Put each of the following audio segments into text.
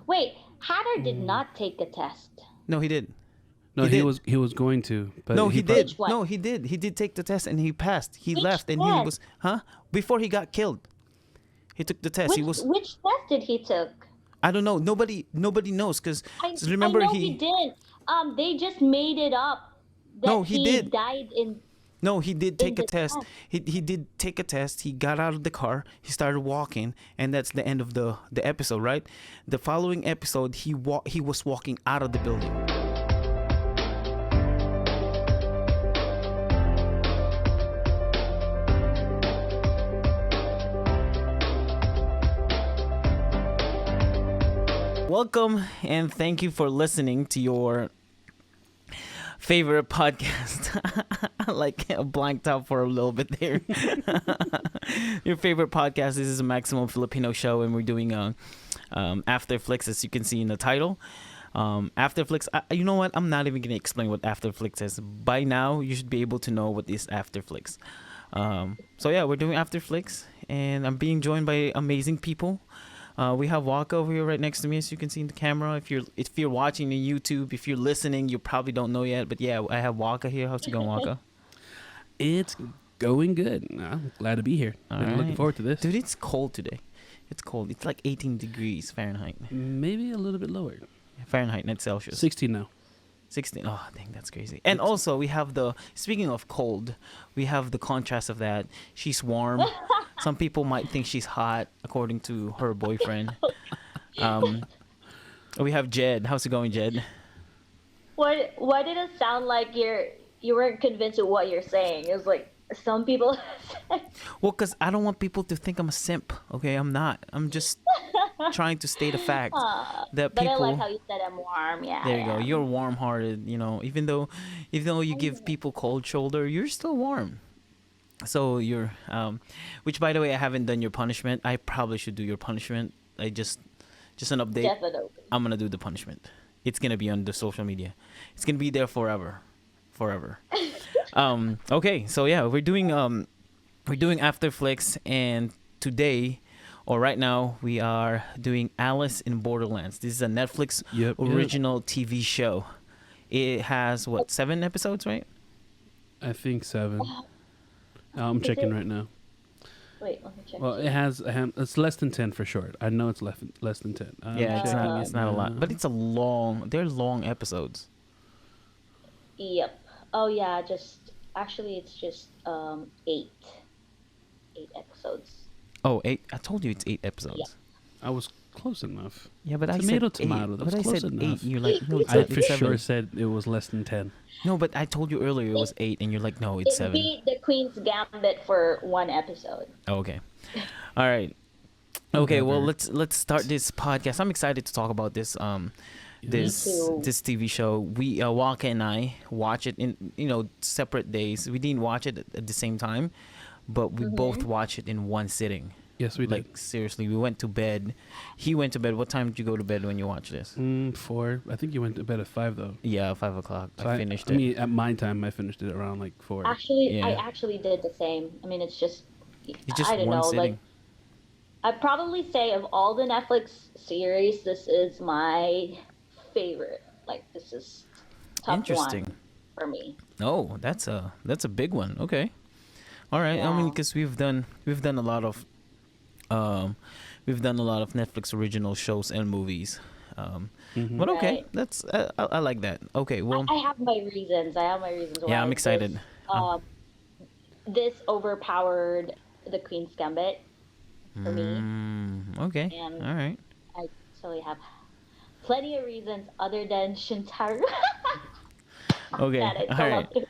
Wait, Hatter did not take a test. No, he did. No, He did. he was going to, but No, he did. Which one? No, he did. He did take the test and he passed. He Which left and he test? was, before he got killed. He took the test. He was. Which test did he took? I don't know. Nobody knows because I remember know he didn't. They just made it up that No, he did. died in. No, he did take a the test. test. He did take a test. He got out of the car. He started walking, and that's the end of the episode, right? The following episode, he was walking out of the building. Welcome and thank you for listening to your favorite podcast. Like blanked out for a little bit there. Your favorite podcast. This is a Maximum Filipino show, and we're doing Afterflicks, as you can see in the title. Afterflicks. You know what? I'm not even gonna explain what Afterflicks is. By now, you should be able to know what is Afterflicks. So yeah, we're doing Afterflicks, and I'm being joined by amazing people. We have Waka over here right next to me, as you can see in the camera. If you're watching on YouTube, if you're listening, you probably don't know yet. But yeah, I have Waka here. How's it going, Waka? it's going good. I'm glad to be here. Been looking forward to this. Dude, it's cold today. It's cold. It's like 18 degrees Fahrenheit. Maybe a little bit lower. Fahrenheit, not Celsius. 16 now. 16. Oh, dang, that's crazy. And also, we have speaking of cold, we have the contrast of that. She's warm. Some people might think she's hot, according to her boyfriend. We have Jed. How's it going, Jed? Why did it sound like you weren't convinced of what you're saying? It was like some people. Well, because I don't want people to think I'm a simp. Okay, I'm not. I'm just trying to state a fact that But people. I like how you said I'm warm. Yeah. There you go. You're warm-hearted. You know, even though you give people cold shoulder, you're still warm. So you're, which by the way, I haven't done your punishment. I probably should do your punishment. I just an update. Definitely. I'm gonna do the punishment. It's gonna be on the social media. It's gonna be there forever. Okay, so yeah, we're doing Afterflicks, and today, or right now, we are doing Alice in Borderlands. This is a Netflix original TV show. It has 7 episodes, right? I think 7. I'm checking right now. Wait, let me check. Well, it's less than 10 for sure. I know it's less than 10. Yeah, it's not a lot, but they're long episodes. Yep. Oh yeah, it's just 8 episodes. Oh, 8. I told you it's 8 episodes. Yeah. I was close enough. Yeah, but I tomato. said 8. That was But I close said enough. 8. You're like, no, it's I not. for It's 7. sure said it was less than 10. No, but I told you earlier it was 8, and you're like, no, it's 7. Beat the Queen's Gambit for 1 episode. Oh, okay. All right. Okay, well, let's start this podcast. I'm excited to talk about this this TV show. We Waka and I watch it in separate days. We didn't watch it at the same time, but we both watched it in one sitting. Yes, we did. Like seriously, we went to bed. He went to bed. What time did you go to bed when you watched this? 4. I think you went to bed at 5 though. Yeah, 5 o'clock. So I finished it. I mean, at my time, I finished it around like 4. Actually, Yeah. I actually did the same. I mean, it's just just I don't one know. sitting. Like, I'd probably say of all the Netflix series, this is my favorite. Like, this is top Interesting. 1 for me. Oh, that's a big one. Okay. All right. I mean, Yeah. because we've done a lot of Netflix original shows and movies. But okay, Right. that's I like that. Okay, well, I have my reasons. Why yeah, I'm excited. This overpowered the Queen's Gambit for me. Okay, And all right. I actually have plenty of reasons other than Shintaro. Okay, that I all still right. love it.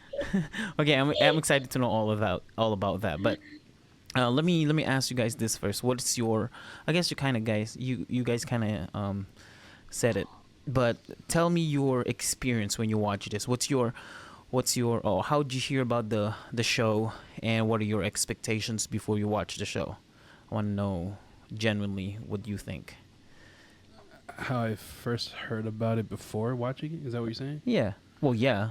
Okay, I'm excited to know all about that. But let me ask you guys this first. What's your? I guess you kind of guys you guys kind of said it, but tell me your experience when you watch this. What's your how did you hear about the show, and what are your expectations before you watch the show? I want to know genuinely what you think. How I first heard about it before watching it? Is that what you're saying? Yeah. Well, yeah.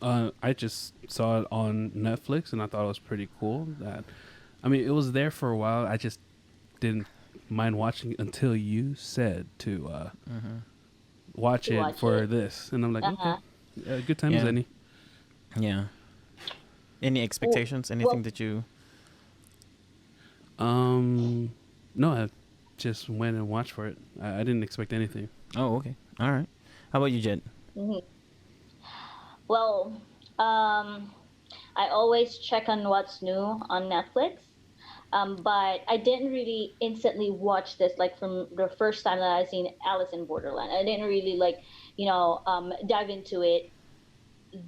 I just saw it on Netflix and I thought it was pretty cool. It was there for a while. I just didn't mind watching until you said to watch To it watch for it. this, and I'm like, okay, Uh-huh. good time as Yeah. any. Yeah. Any Well, expectations? Anything well, that you? No, I just went and watched for it. I didn't expect anything. Oh, okay. All right. How about you, Jed? mhm. Well, I always check on what's new on Netflix. But I didn't really instantly watch this like from the first time that I seen Alice in Borderland. I didn't really like, dive into it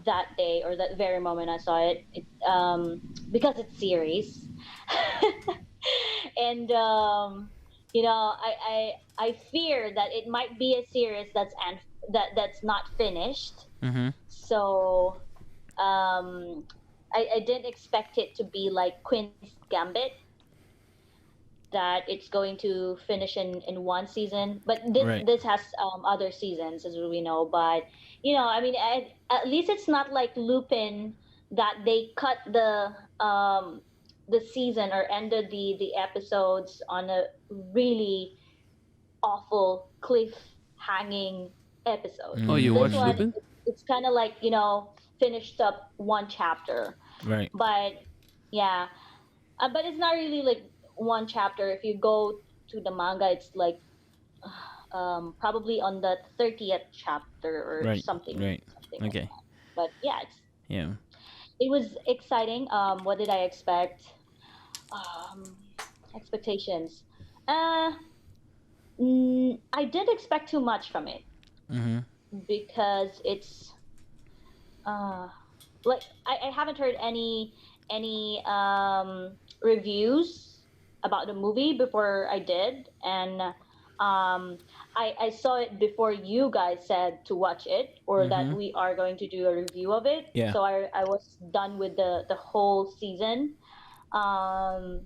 that day or that very moment I saw it. Because it's series, and I fear that it might be a series that's not finished. Mm-hmm. So I didn't expect it to be like Queen's Gambit, that it's going to finish in one season. But this Right. this has other seasons, as we know. But I mean, at least it's not like Lupin, that they cut the season or ended the episodes on a really awful cliff hanging episode. Oh, you This watched one, Mm-hmm. Lupin? it's kind of like finished up one chapter. Right. But yeah, but it's not really like one chapter. If you go to the manga, it's like probably on the 30th chapter or Right. something, Right. something like Okay. that. But yeah, Yeah. it was exciting. What did I expect? Um, Expectations. Uh, I did expect too much from it Mm-hmm. because it's uh, like I haven't heard any reviews about the movie before I did, and I saw it before you guys said to watch it or that Mm-hmm. we are going to do a review of it. Yeah. So I was done with the whole season. Um,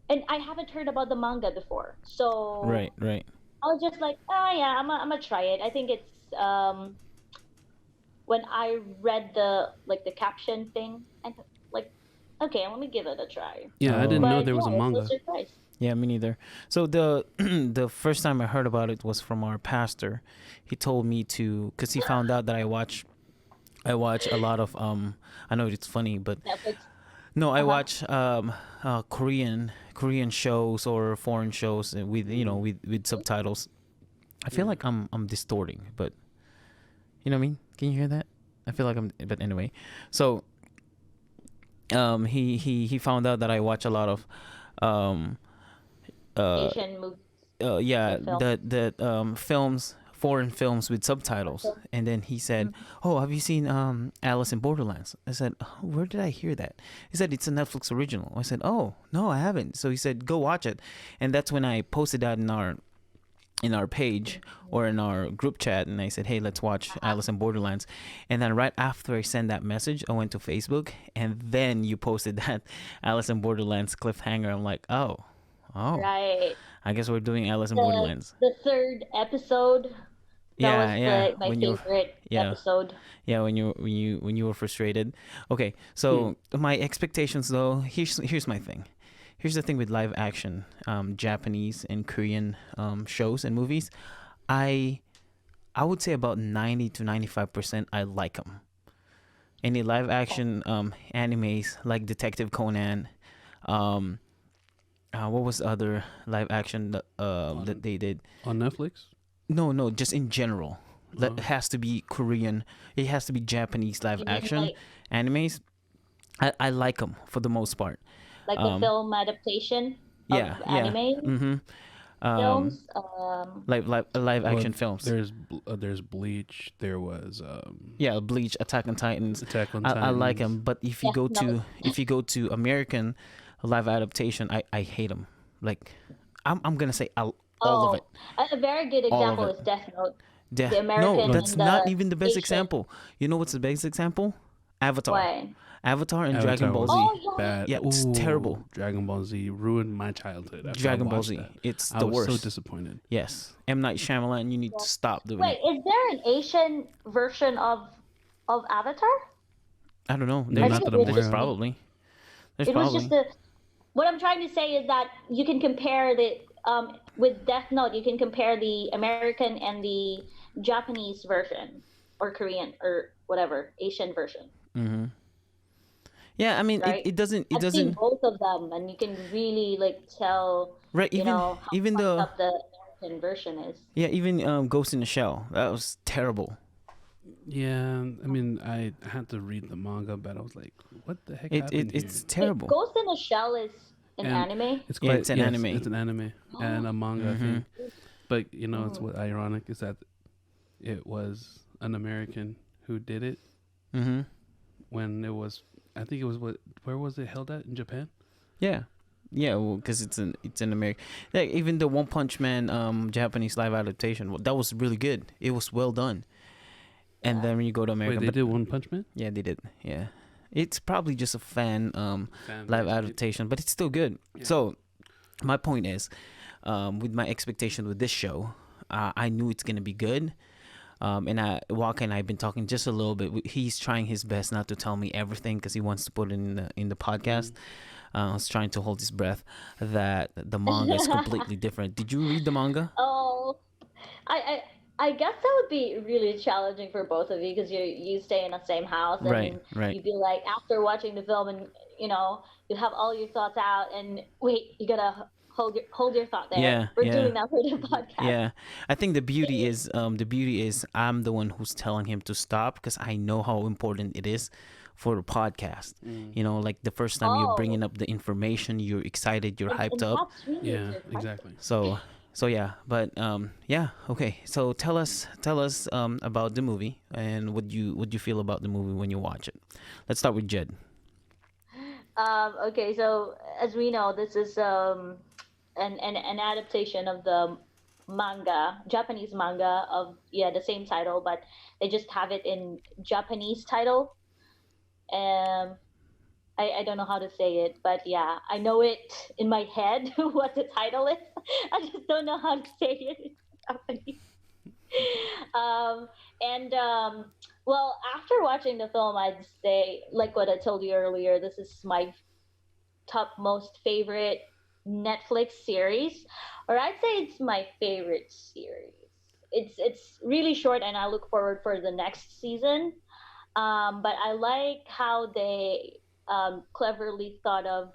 and I haven't heard about the manga before, Right. so Right. I was just like, oh yeah, I'm gonna try it. I think it's when I read the caption thing, and like, okay, let me give it a try. Yeah, I didn't Oh. know But there was a yeah, it was manga. a surprise. Yeah, me neither. So the the first time I heard about it was from our pastor. He told me to, cause he found out that I watch a lot of I know it's funny, but Netflix. no, I Uh huh. watch Korean shows or foreign shows with with subtitles. I feel Yeah. like I'm distorting, but you know what I mean? Can you hear that? I feel like I'm, but anyway. So he found out that I watch a lot of um uh Asian movies yeah, or film. that films, foreign films with subtitles. Okay. And then he said, Mhm. "Oh, have you seen Alice in Borderlands?" I said, "Oh, where did I hear that?" He said, "It's a Netflix original." I said, "Oh, no, I haven't." So he said, "Go watch it." And that's when I posted that in our page or in our group chat, and I said, "Hey, let's watch Uh-huh. Alice in Borderlands." And then right after I sent that message, I went to Facebook, and then you posted that Alice in Borderlands cliffhanger. I'm like, "Oh, Right. I guess we're doing Alice in The Borderlands." the third episode, that was Yeah, yeah. my When you're, favorite yeah, episode. yeah. When you were frustrated. Okay, Hmm. so my expectations though. Here's my thing. Here's the thing with live action, Japanese and Korean shows and movies. I I would say about 90 to 95% I like them. Any live action animes like Detective Conan, um, what was the other live action that On they did? on Netflix. No, no, just in general. That Oh. has to be Korean. It has to be Japanese live You mean action animes. I like them for the most part. like the Um, film adaptation of yeah, yeah. anime Mm-hmm. Um, films? live Well, action films. there's Bleach. There was Yeah, Bleach, Attack on Titans. Attack on I like Titans. them, but if you Yeah, go no. to American live adaptation, I hate them. Like, I'm gonna say all of it, Oh, a very good all of example it. is Death Note. The No, American that's and not the even the best Asian. example. You know what's the best example? Avatar. Why? Avatar and Dragon Avatar Ball was Z. Oh yeah. bad. Yeah, it's terrible. Dragon Ball Z ruined my childhood. After Dragon I Ball watched Z. that, It's I the was so worst. disappointed. Yes. M. Night Shyamalan, you need to stop doing Wait, it. is there an Asian version of Avatar? I don't know. No, I There's not think that it I'm was aware there's just of. the probably. There's it was probably. just the what I'm trying to say is that you can compare the with Death Note, you can compare the American and the Japanese version, or Korean, or whatever Asian version, Mm-hmm. Yeah, I mean, right? it I've seen doesn't. both of them, and you can really like tell, Right, how even fucked the up the American version is. yeah, even Ghost in the Shell, that was terrible. Yeah, I mean, I had to read the manga, but I was like, what the heck happened here? It's Wait, terrible. Ghost in the Shell is an And anime? it's Yeah, quite, it's an yes, anime. it's an anime and a manga Mm-hmm. thing. But it's Mm. what ironic is that it was an American who did it Mm-hmm. when it was, I think it was where was it held at in Japan? Yeah. Yeah, well, because it's an American. Like even the One Punch Man Japanese live adaptation, that was really good. It was well done. And Yeah. then when you go to Wait, America, they but did One Punch Man? yeah, they did. Yeah, it's probably just a fan Fan live base, maybe. adaptation, but it's still good. Yeah. So my point is, with my expectation with this show, I knew it's gonna be good. And Waka and I've been talking just a little bit. He's trying his best not to tell me everything because he wants to put it in the podcast. I was trying to hold his breath that the manga is completely different. Did you read the manga? Oh, I, I guess that would be really challenging for both of you because you stay in the same house Right, and right. you'd be like after watching the film and you have all your thoughts out and wait, you gotta hold your thought there. Yeah, We're yeah. doing that for the Mhm. podcast. Yeah, I think the beauty is I'm the one who's telling him to stop because I know how important it is for the podcast. Mm. You know, like the first time you're Oh, bringing up the information, you're excited, you're hyped and up. that's really Yeah, your question. exactly. So yeah, but yeah, okay. So tell us about the movie and what you feel about the movie when you watch it. Let's start with Jed. Okay, so as we know, this is an adaptation of the manga, Japanese manga of the same title, but they just have it in Japanese title. Um, I don't know how to say it, but yeah, I know it in my head what the title is. I just don't know how to say it in Japanese. Um, and well, after watching the film, I'd say, like what I told you earlier, this is my top most favorite Netflix series, or I'd say it's my favorite series. It's really short, and I look forward for the next season. But I like how they cleverly thought of,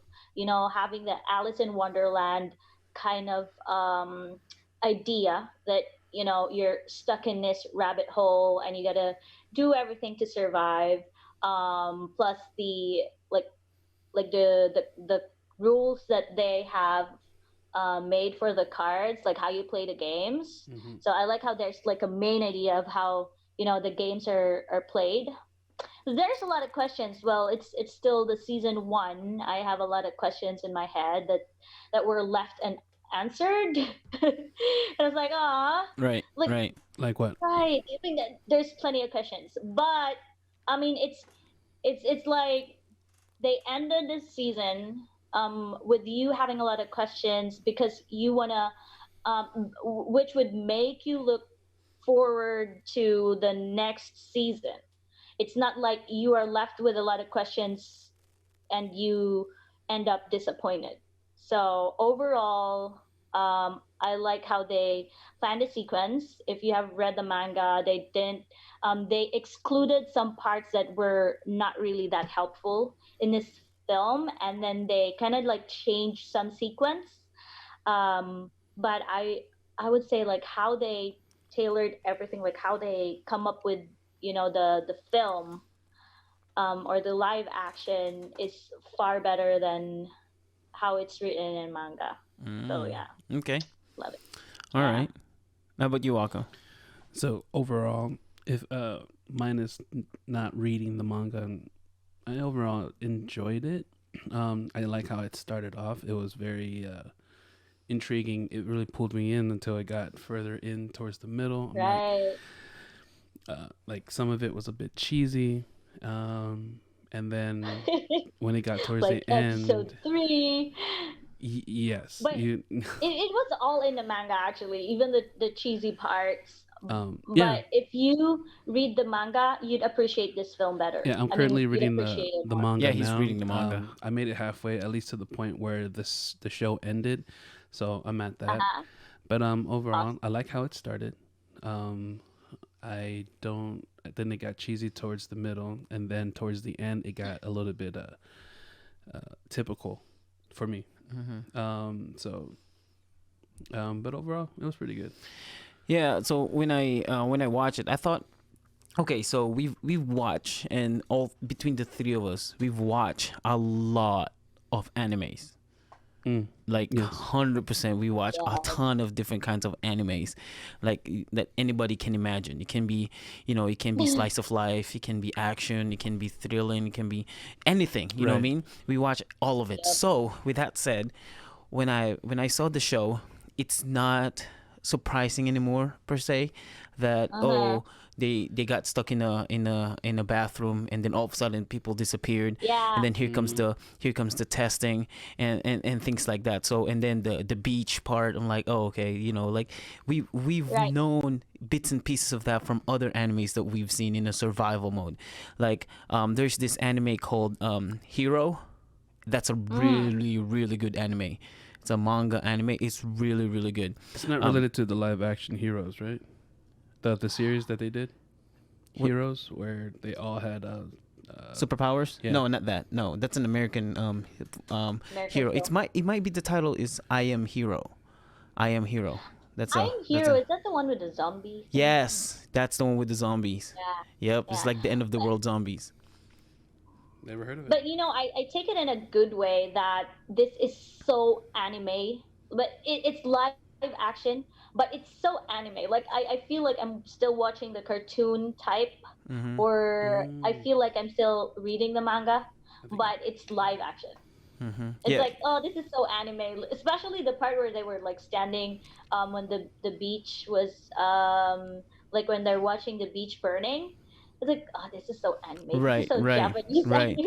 having the Alice in Wonderland kind of idea that, you're stuck in this rabbit hole and you gotta do everything to survive. Plus the like the rules that they have made for the cards, like how you play the games. Hmm. So I like how there's like a main idea of how the games are played. There's a lot of questions. Well, it's still the season one. I have a lot of questions in my head that were left unanswered. And I was like, ah, Right, like right. Like what? right. I think that there's plenty of questions, but I mean, it's like they ended this season with you having a lot of questions because you wanna, which would make you look forward to the next season. It's not like you are left with a lot of questions and you end up disappointed. So overall, I like how they planned the sequence. If you have read the manga, they didn't. They excluded some parts that were not really that helpful in this film, and then they kind of like changed some sequence. But I would say like how they tailored everything, like how they come up with the film or the live action is far better than how it's written in manga. So Mm, yeah, okay. love it. All Yeah. right. How about you, Waka? So overall, if minus not reading the manga, I overall enjoyed it. I like how it started off. It was very intriguing. It really pulled me in until it got further in towards the middle. I'm Right. like some of it was a bit cheesy, and then when it got towards Like the episode end, 3. yes, But it was all in the manga actually, even the cheesy parts. Yeah, But if you read the manga, you'd appreciate this film better. yeah. I'm I mean, currently you'd reading appreciate it the more. Yeah, manga he's now. reading the manga. I made it halfway, at least to the point where the show ended, so I'm at that. Uh-huh. But overall, Awesome. I like how it started. Um, I don't. Then it got cheesy towards the middle, and then towards the end, it got a little bit typical for me. So, but overall, it was pretty good. Yeah. So when I watch it, I thought, okay, so we've watched, and all between the three of us, we've watched a lot of animes. Like Yes. 100%, we watch a Yes. ton of different kinds of animes, like that anybody can imagine. It can be, it can be slice of life, it can be action, it can be thrilling, it can be anything. You know what I Right. mean? We watch all of it. Yep. So with that said, when I saw the show, it's not surprising anymore per se that, Uh-huh. oh, they got stuck in a bathroom, and then all of a sudden people disappeared, and Yeah. then here comes the testing, and things like that. So, and then the beach part, I'm like, oh, okay, like we've Right. known bits and pieces of that from other animes that we've seen in a survival mode. Like, there's this anime called Hero. That's a Mm. really, really good anime. It's a manga anime. It's really, really good. It's not Um, related to the live action Heroes, right? The series that they did, What- Heroes, where they all had Superpowers? yeah. No, not that. No, that's an American American hero. film. It might be the title is I Am Hero. I Am Hero. That's I a Am that's Hero. a Is that the one with the zombie thing? Yes, that's the one with the zombies. Yep, Yeah. it's Yeah. like the end of the world zombies. Never heard of it. But I take it in a good way that this is so anime, but it's live action, but it's so anime. Like I feel like I'm still watching the cartoon type, Mhm. or I Mm, feel like I'm still reading the manga, I think but it's live action. Mhm. It's Yeah. like, oh, this is so anime, especially the part where they were like standing, when the beach was, like when they're watching the beach burning. It's like, oh, this is so anime. This is Right, so right, Japanese right.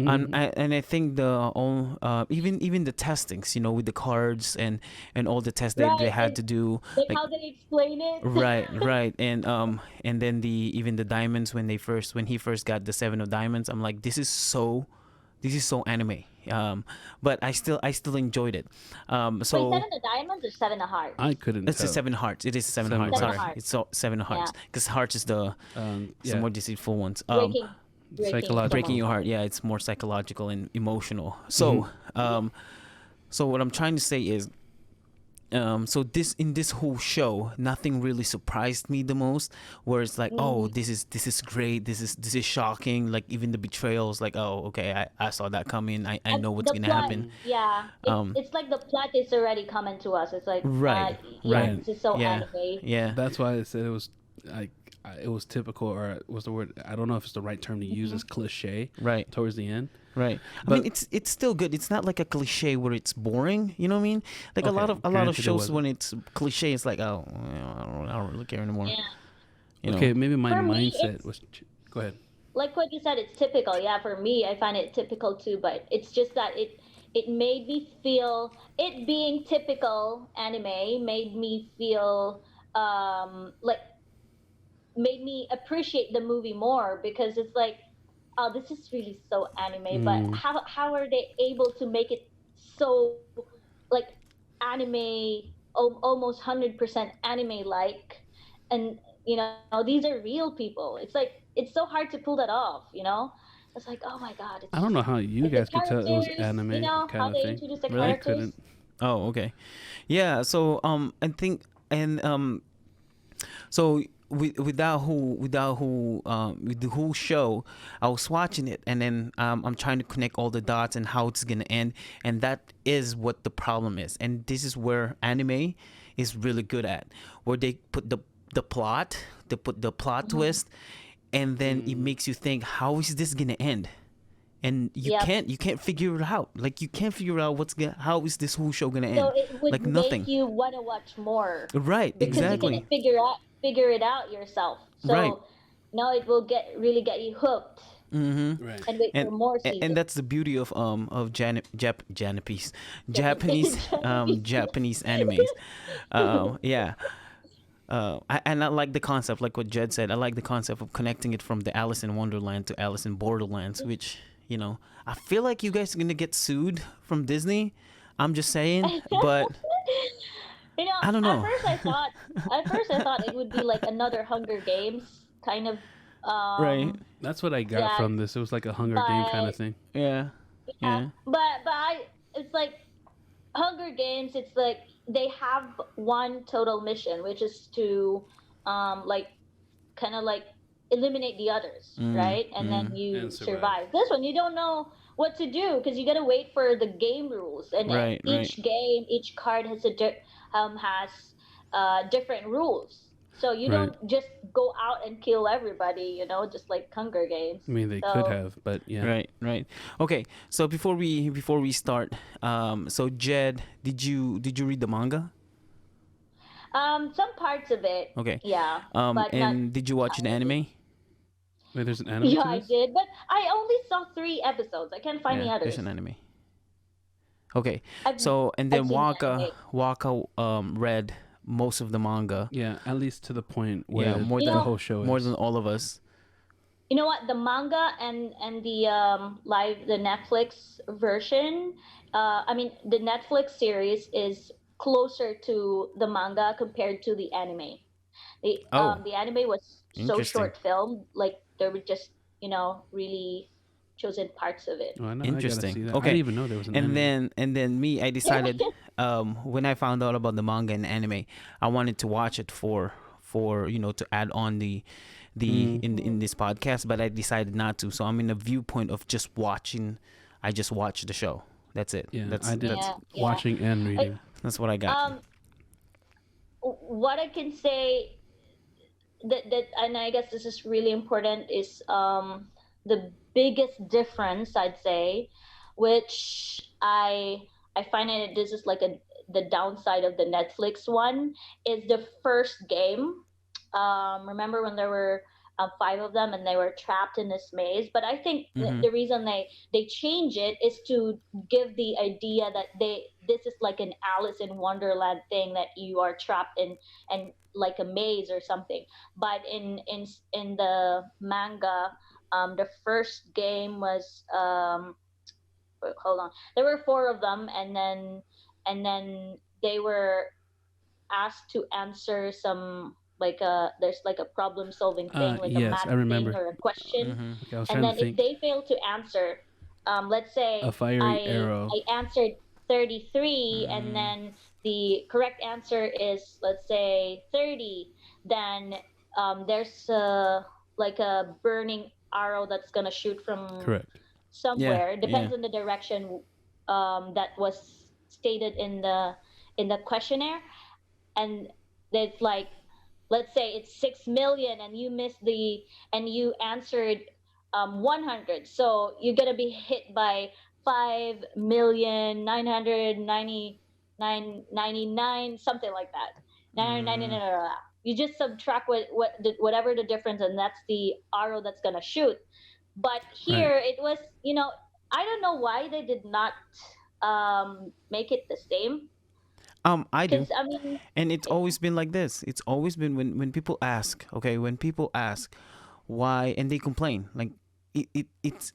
anime. And I think even the testings, with the cards and all the tests that they Right, had and to do, like like, how they explain it. right, and then even the diamonds, when he first got the seven of diamonds, I'm like, this is so anime. But I still enjoyed it. Wait, So seven of diamonds or seven of hearts? I couldn't it's the tell. seven hearts. It is seven Seven hearts. of Seven of Sorry, hearts. it's so seven Yeah, hearts, because hearts is the Yeah, more deceitful ones. breaking, Breaking psychological. your someone's heart, heart. yeah, it's more psychological and emotional. Hmm. So what I'm trying to say is, so this whole show, nothing really surprised me the most, where it's like, oh, Mm, this is great, this is shocking, like even the betrayals, like, oh, okay, I saw that coming, I and know what's the gonna plot, happen. yeah, um it's like the plot is already coming to us. It's like, right, yeah, right, Right. this is so yeah, anime. yeah, That's why I said it was like it was typical, or was the word? I don't know if it's the right term to use Hmm. as cliche right, towards the end. right. I mean, But it's still good. It's not like a cliche where it's boring, you know what I mean? Like, a okay, lot of granted it shows, wasn't. when it's cliche, it's like, oh, I don't really care anymore, Yeah. you know. Okay, maybe my For me, mindset it's was. Go ahead. like what you said. It's typical. Yeah, for me, I find it typical too. But it's just that it made me feel, it being typical anime made me feel, like, made me appreciate the movie more, because it's like, oh, this is really so anime. But Mm, how are they able to make it so, like, anime, almost 100% anime like? And these are real people. It's like, it's so hard to pull that off. It's like, oh my god, it's I just, don't know how you and the guys could tell it was characters, anime how kind of they thing. introduce the I Really? characters. couldn't. Oh, okay. Yeah, so I think, and so with the whole show, I was watching it, and then I'm trying to connect all the dots and how it's gonna end, and that is what the problem is, and this is where anime is really good at, where they put the plot, they put the plot Hmm. twist, and then it Mm, makes you think, how is this gonna end? And you Yep. can't you can't figure it out. Like, you can't figure out how is this whole show gonna So end? it would Like, make nothing. you want to watch more, Right, because you exactly. cannot figure it out yourself. Right. So now it will really get you hooked, Mm-hmm. right. and wait and for more and seasons. that's the beauty of Japanese Japanese. Japanese animes. Yeah. and I like the concept, like what Jed said. I like the concept of connecting it from the Alice in Wonderland to Alice in Borderlands, which, I feel like you guys are gonna get sued from Disney. I'm just saying, but You know, I don't at know. first I thought at first I thought it would be like another Hunger Games kind of Right? That's what I got that, from this. It was like a Hunger Game kind but of thing. Yeah. yeah, Yeah. but it's like Hunger Games. It's like they have one total mission, which is to like kind of like eliminate the others, Mm. right? And then Mm. you And survive. survive. This one you don't know what to do because you gotta wait for the game rules, and Right. Right. each game, each card has has different rules. So you Right. don't just go out and kill everybody, just like Hunger Games. I mean, they could So have, but yeah. Right. Right. Okay. So before we start, so Jed, did you read the manga? some parts of it, Okay. yeah, but not And did you watch an entirely. anime? Wait, there's an anime Yeah, to I this? did, but I only saw 3 episodes. I can't find Yeah, the there's an others. anime. Okay. I've So and I've then seen the Waka anime. Waka read most of the manga. Yeah, at least to the point Yeah, where more You the than know, whole show more is. than all of us. You know what? The manga and the the Netflix version. I mean, the Netflix series is closer to the manga compared to the anime. Oh, The anime was so interesting. short film, like there were just really chosen parts of it. Oh, I know. I gotta Interesting. see that. I didn't Okay. even know there was an And anime. then me, I decided when I found out about the manga and anime, I wanted to watch it for to add on the Mm. in this podcast, but I decided not to. So I'm in a viewpoint of just watching. I just watched the show. That's it. Yeah, That's I did that's Yeah, yeah. watching and Like, reading. that's what I got. what I can say that and I guess this is really important is the biggest difference I'd say, which I find it this is like the downside of the Netflix one is the first game. Remember when there were 5 of them and they were trapped in this maze? But I think Mm-hmm. the reason they change it is to give the idea that this is like an Alice in Wonderland thing that you are trapped in and like a maze or something. But in the manga, the first game was hold on, there were 4 of them, and then they were asked to answer some like a there's like a problem solving thing, like a Yes, math I thing remember. or a question. Mm-hmm. Okay, I was And trying to then if think. they fail to answer, let's A say fiery arrow. I answered 33, and Mm, then the correct answer is, let's say, 30, then there's like a burning arrow that's gonna shoot from Correct. yeah. somewhere. Yeah. Depends on the direction that was stated in the questionnaire. And it's like, let's say it's 6 million and you missed the and you answered 100, so you're gonna be hit by 5,999,99, something like that. 999, Mm, you just subtract whatever the difference, and that's the arrow that's gonna shoot. But Right. here it was, I don't know why they did not make it the same, I do. because I mean, And it's always been like this. It's always been when people ask, okay, when people ask why and they complain, like it's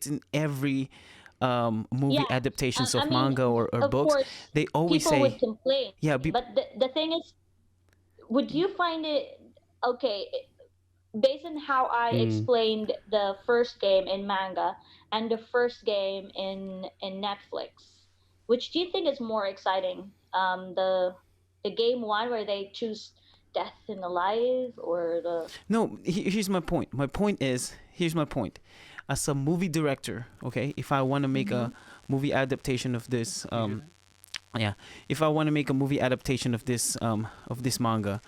in every movie yeah, adaptations I of mean, manga or of books. course, They always people would say, complain, yeah, but the thing is, would you find it okay based on how I Mm. explained the first game in manga and the first game in Netflix? Which do you think is more exciting? The game one where they choose death and alive, or the no, here's my point. My point is, here's my point. As a movie director, okay, if I want to make mm-hmm, a movie adaptation of this, You hear yeah, if I want to make a movie adaptation of this manga,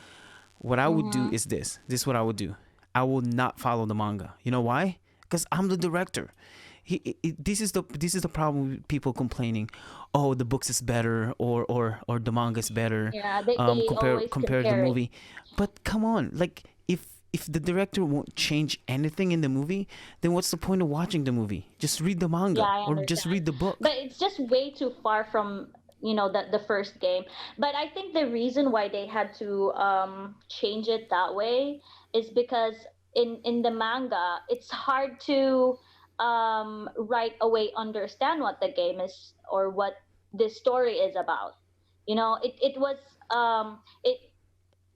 what I would do mm-hmm, is this. This is what I would do. I will not follow the manga. You know why? Because I'm the director. This is the problem with people complaining. Oh, the books is better, or the manga is better. yeah, they always Compare the compare it. movie. But come on, like if the director won't change anything in the movie, then what's the point of watching the movie? Just read the Yeah, manga I or just understand. read the book. But it's just way too far from the first game. But I think the reason why they had to change it that way is because in the manga it's hard to right away understand what the game is or what this story is about. It was it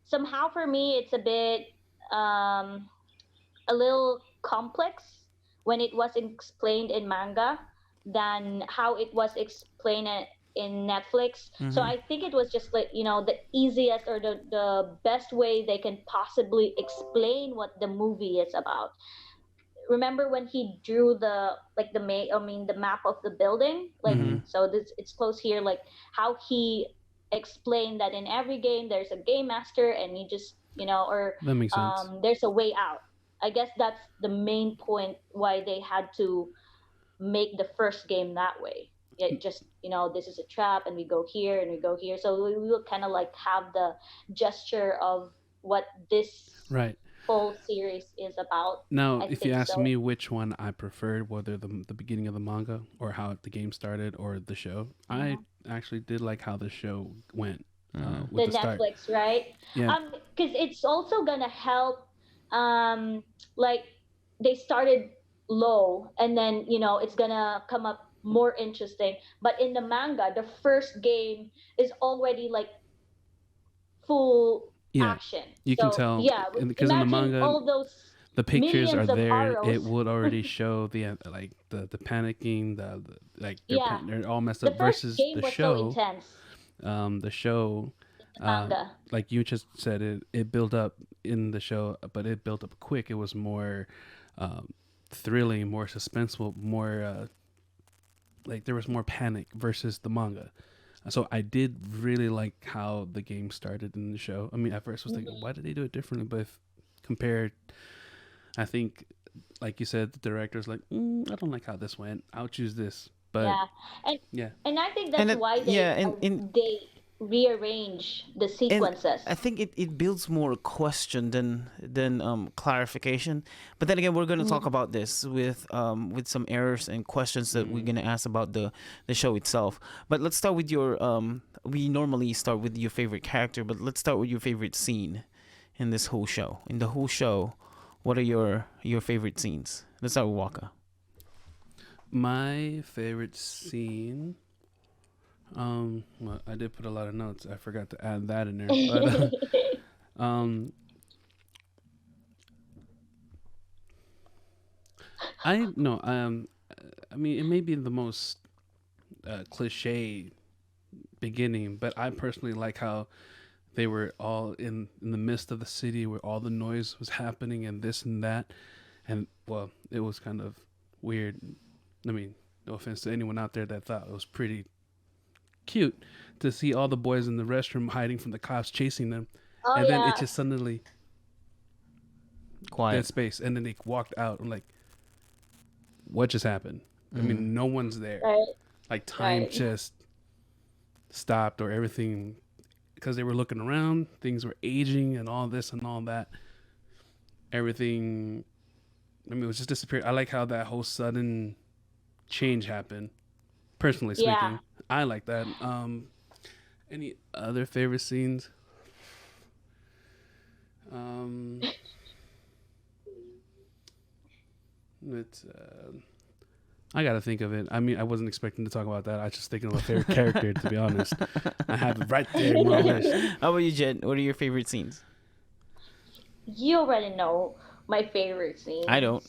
somehow for me it's a bit um a little complex when it was explained in manga than how it was explained in Netflix. So Mm-hmm. I think it was just like, the easiest or the best way they can possibly explain what the movie is about. Remember when he drew the map of the building, like, Mm-hmm. Mm-hmm. so this it's close here, like how he explained that in every game there's a game master and you just or That makes sense. there's a way out. I guess that's the main point why they had to make the first game that way. It just, this is a trap and we go here and we go here, so we will kind of like have the gesture of what this Right. whole series is about. Now, I if you think ask so. me which one I preferred, whether the beginning of the manga or how the game started or the show, I Mhm. actually did like how the show went Mm-hmm. with The the start. Netflix, right? Yeah, Because it's also gonna help. Um, like they started low, and then it's gonna come up more interesting. But in the manga, the first game is already like full yeah, action. you can So tell, yeah, because in the imagine manga, all those the pictures are millions of there. It arrows. would already show the like the panicking, the like Yeah, they're all messed the up. first Versus game was so intense. the show, The uh, manga. like you just said, it built up in the show, but it built up quick. It was more um, thrilling, more suspenseful, more like there was more panic versus the manga. So I did really like how the game started in the show. I mean, at first I was thinking, Mhm. why did they do it differently? But if compared, I think, like you said, the director's like, I don't like how this went. I'll choose this. But Yeah, and yeah, and I think And that's it, why yeah, and they rearrange the and sequences. I think it builds more question than clarification. But then again, we're gonna talk Mhm. about this with some errors and questions that we're mm, gonna ask about the show itself. But let's start with your we normally start with your favorite character, but let's start with your favorite scene in this whole show. In the whole show, what are your favorite scenes? Let's start with Waka. my favorite scene. Well, I did put a lot of notes. I forgot to add that in there, but um, I no, I mean, it may be the most cliche beginning, but I personally like how they were all in the midst of the city where all the noise was happening and this and that, and well, it was kind of weird. I mean, no offense to anyone out there that thought it was pretty cute to see all the boys in the restroom hiding from the cops chasing them, Oh and then it yeah, just suddenly dead Quiet. space, and then they walked out. I'm like, what just happened? I Mm. mean, no one's there. right, Like time right. just stopped, or everything, because they were looking around. Things were aging and all this and all that. Everything. I mean, it was just disappeared. I like how that whole sudden change happened. Personally Yeah. speaking, I like that. Any other favorite scenes? Um, it's. I gotta think of it. I mean, I wasn't expecting to talk about that. I was just thinking of a favorite character. To be honest, I have it right there in my list. How about you, Jen? What are your favorite scenes? You already know my favorite I scenes. don't.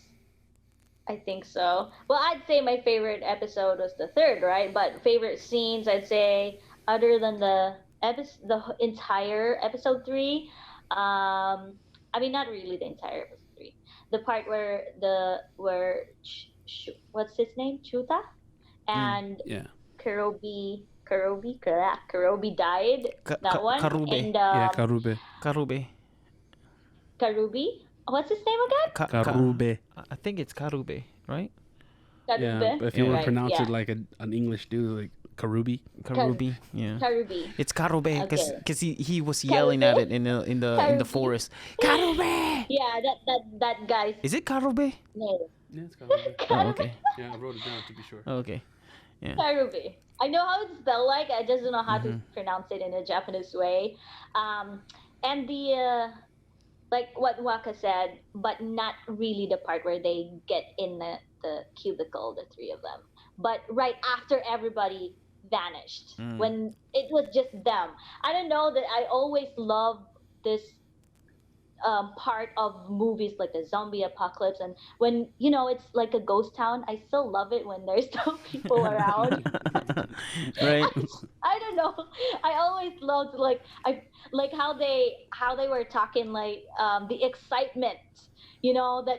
I think so. Well, I'd say my favorite episode was the third, right? But favorite scenes, I'd say, other than the entire episode three, I mean, not really the entire episode three. The part where what's his name, Chuta, Mm. and Yeah, Karobi died. That one, Karube. and yeah, Karube, Karube. Karubi. What's his name again? Karube. I think it's Karube, right? Yeah, Karube. but if you want Yeah. to Right. pronounce it Yeah. like an English dude, like Karubi. Kar- Karubi. Yeah. Karubi. It's Karube because Okay. he was yelling Karube. at it in the Karubi. forest. Karube. Yeah, that guy's Is it Karube? name. Yeah, it's Karube. Oh, Karube. okay. Yeah, I wrote it down to be sure. Oh, okay. Yeah. Karubi. I know how it's spelled like. I just don't know how to Mm-hmm. pronounce it in a Japanese way. Um, and the like what Waka said, but not really the part where they get in the cubicle, the three of them. But right after everybody vanished, Mm. when it was just them. I don't know that I always love this part of movies like a zombie apocalypse, and when it's like a ghost town, I still love it when there's no people around. Right. I don't know. I always loved like I like how they were talking like the excitement, that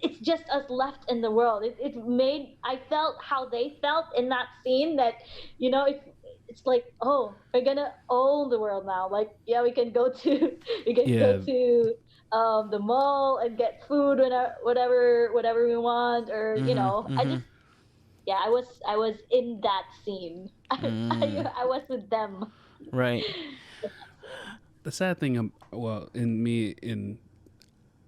it's just us left in the world. It made I felt how they felt in that scene that it's like, oh, we're gonna own the world now. Like, yeah, we can go to we can go Yeah, to the mall and get food whenever whatever we want, or Mm-hmm. I Mm-hmm. just yeah, I was in that scene. Mm. I was with them Right. in that scene. the sad thing, well, in me, in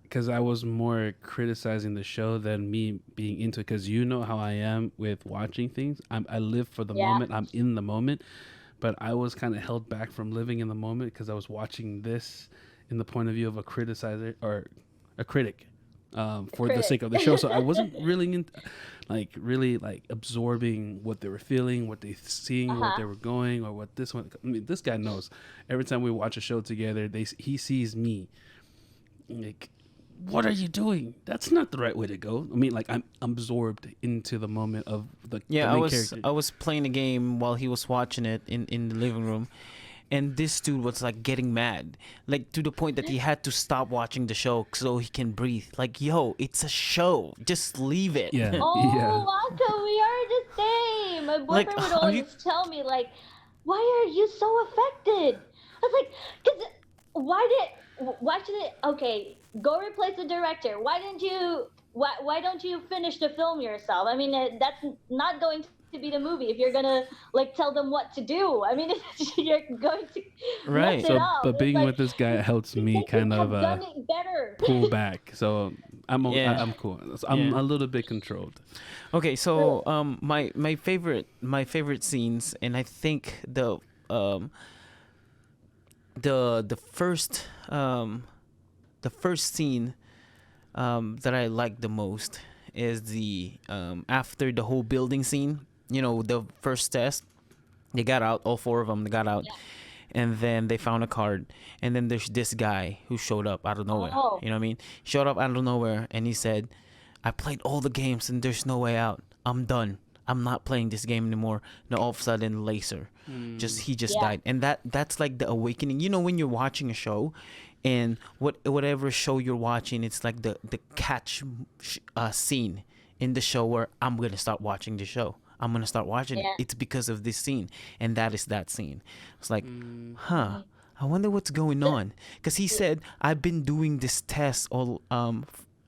because I was more criticizing the show than me being into it. Because you know how I am with watching things. I live for the Yeah. moment. I'm in the moment. But I was kind of held back from living in the moment because I was watching this in the point of view of a criticizer or a critic, A for the critic. sake of the show. So I wasn't really really like absorbing what they were feeling, what they seeing, what Uh-huh. they were going, or what this one. I mean, this guy knows. Every time we watch a show together, he sees me like, what are you doing? That's not the right way to go. I mean, like, I'm absorbed into the moment of the Yeah, I main was character. I was playing a game while he was watching it in the living room, and this dude was like getting mad, like to the point that he had to stop watching the show so he can breathe. Like, yo, it's a show, just leave it. Yeah, Oh, yeah. Waka, we are the same. My Like, boyfriend would are you always tell me, like, why are you so affected? I was like, because why should it, okay, go replace the director. Why don't you finish the film yourself? I mean, that's not going to be the movie if you're gonna like tell them what to do. I mean, you're going to mess it right? So, up. but It's being like, with this guy helps me they could kind of have done it better. pull back. So Yeah, I'm cool. So I'm yeah. a little bit controlled. Okay, Really. so my favorite scenes, and I think um the first scene that I like the most is the after the whole building scene. The first test, they got out. All four of them, they got out, Yeah. and then they found a card. And then there's this guy who showed up out of nowhere. Oh, You know what I mean? Showed up out of nowhere, and he said, "I played all the games, and there's no way out. I'm done. I'm not playing this game anymore." And all of a sudden, laser, he just yeah. died. And that's like the awakening. When you're watching a show, and whatever show you're watching, it's like the catch scene in the show where I'm gonna start watching the show. I'm gonna start watching it. Yeah. It's because of this scene, and that is that scene. It's like, Mm, huh? Mhm. I wonder what's going The- on. Because he said, "I've been doing this test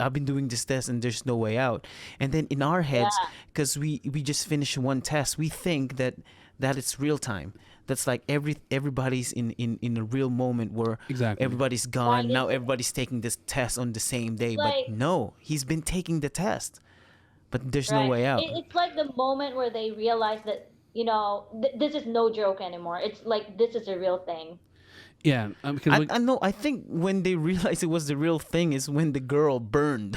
I've been doing this test, and there's no way out." And then in our heads, yeah. because we just finished one test, we think that it's real time. That's like everybody's in a real moment where exactly. everybody's Right. gone. Now everybody's taking this test on the same day. It's But like no, he's been taking the test. But there's no right. way out. It's like the moment where they realize that this is no joke anymore. It's like this is a real thing. Yeah, because I know. I think when they realized it was the real thing is when the girl burned.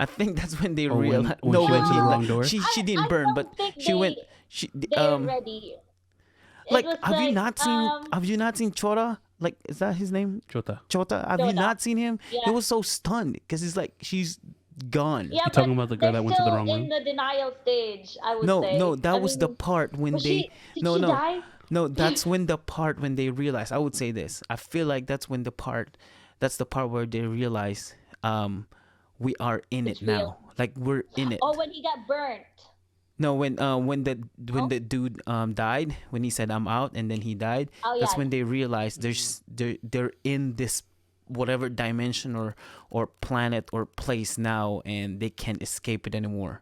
I think that's when they or realized. when No, she when went to he the No, wrong door. she I didn't burn, but don't think she went. She they're ready. It like was have you like not seen Chora? Like, is that his name? Chota. Chota. Have you Yoda. not seen him? He Yeah. was so stunned because he's like she's gone. Yeah, You but talking about the girl they're that went to the still wrong in room? the denial stage, I would No, no, say. I that was the mean, part when was they. did No, she no, die? no. That's when the part when they realize. I would say this. I feel like that's when the part. That's the part where they realize, we are in it It's real. now. Like we're in it. Oh, when he got burnt. No, when No? the dude died, when he said I'm out, and then he died. Oh That's yeah. when they realized they're in this whatever dimension or planet or place now, and they can't escape it anymore.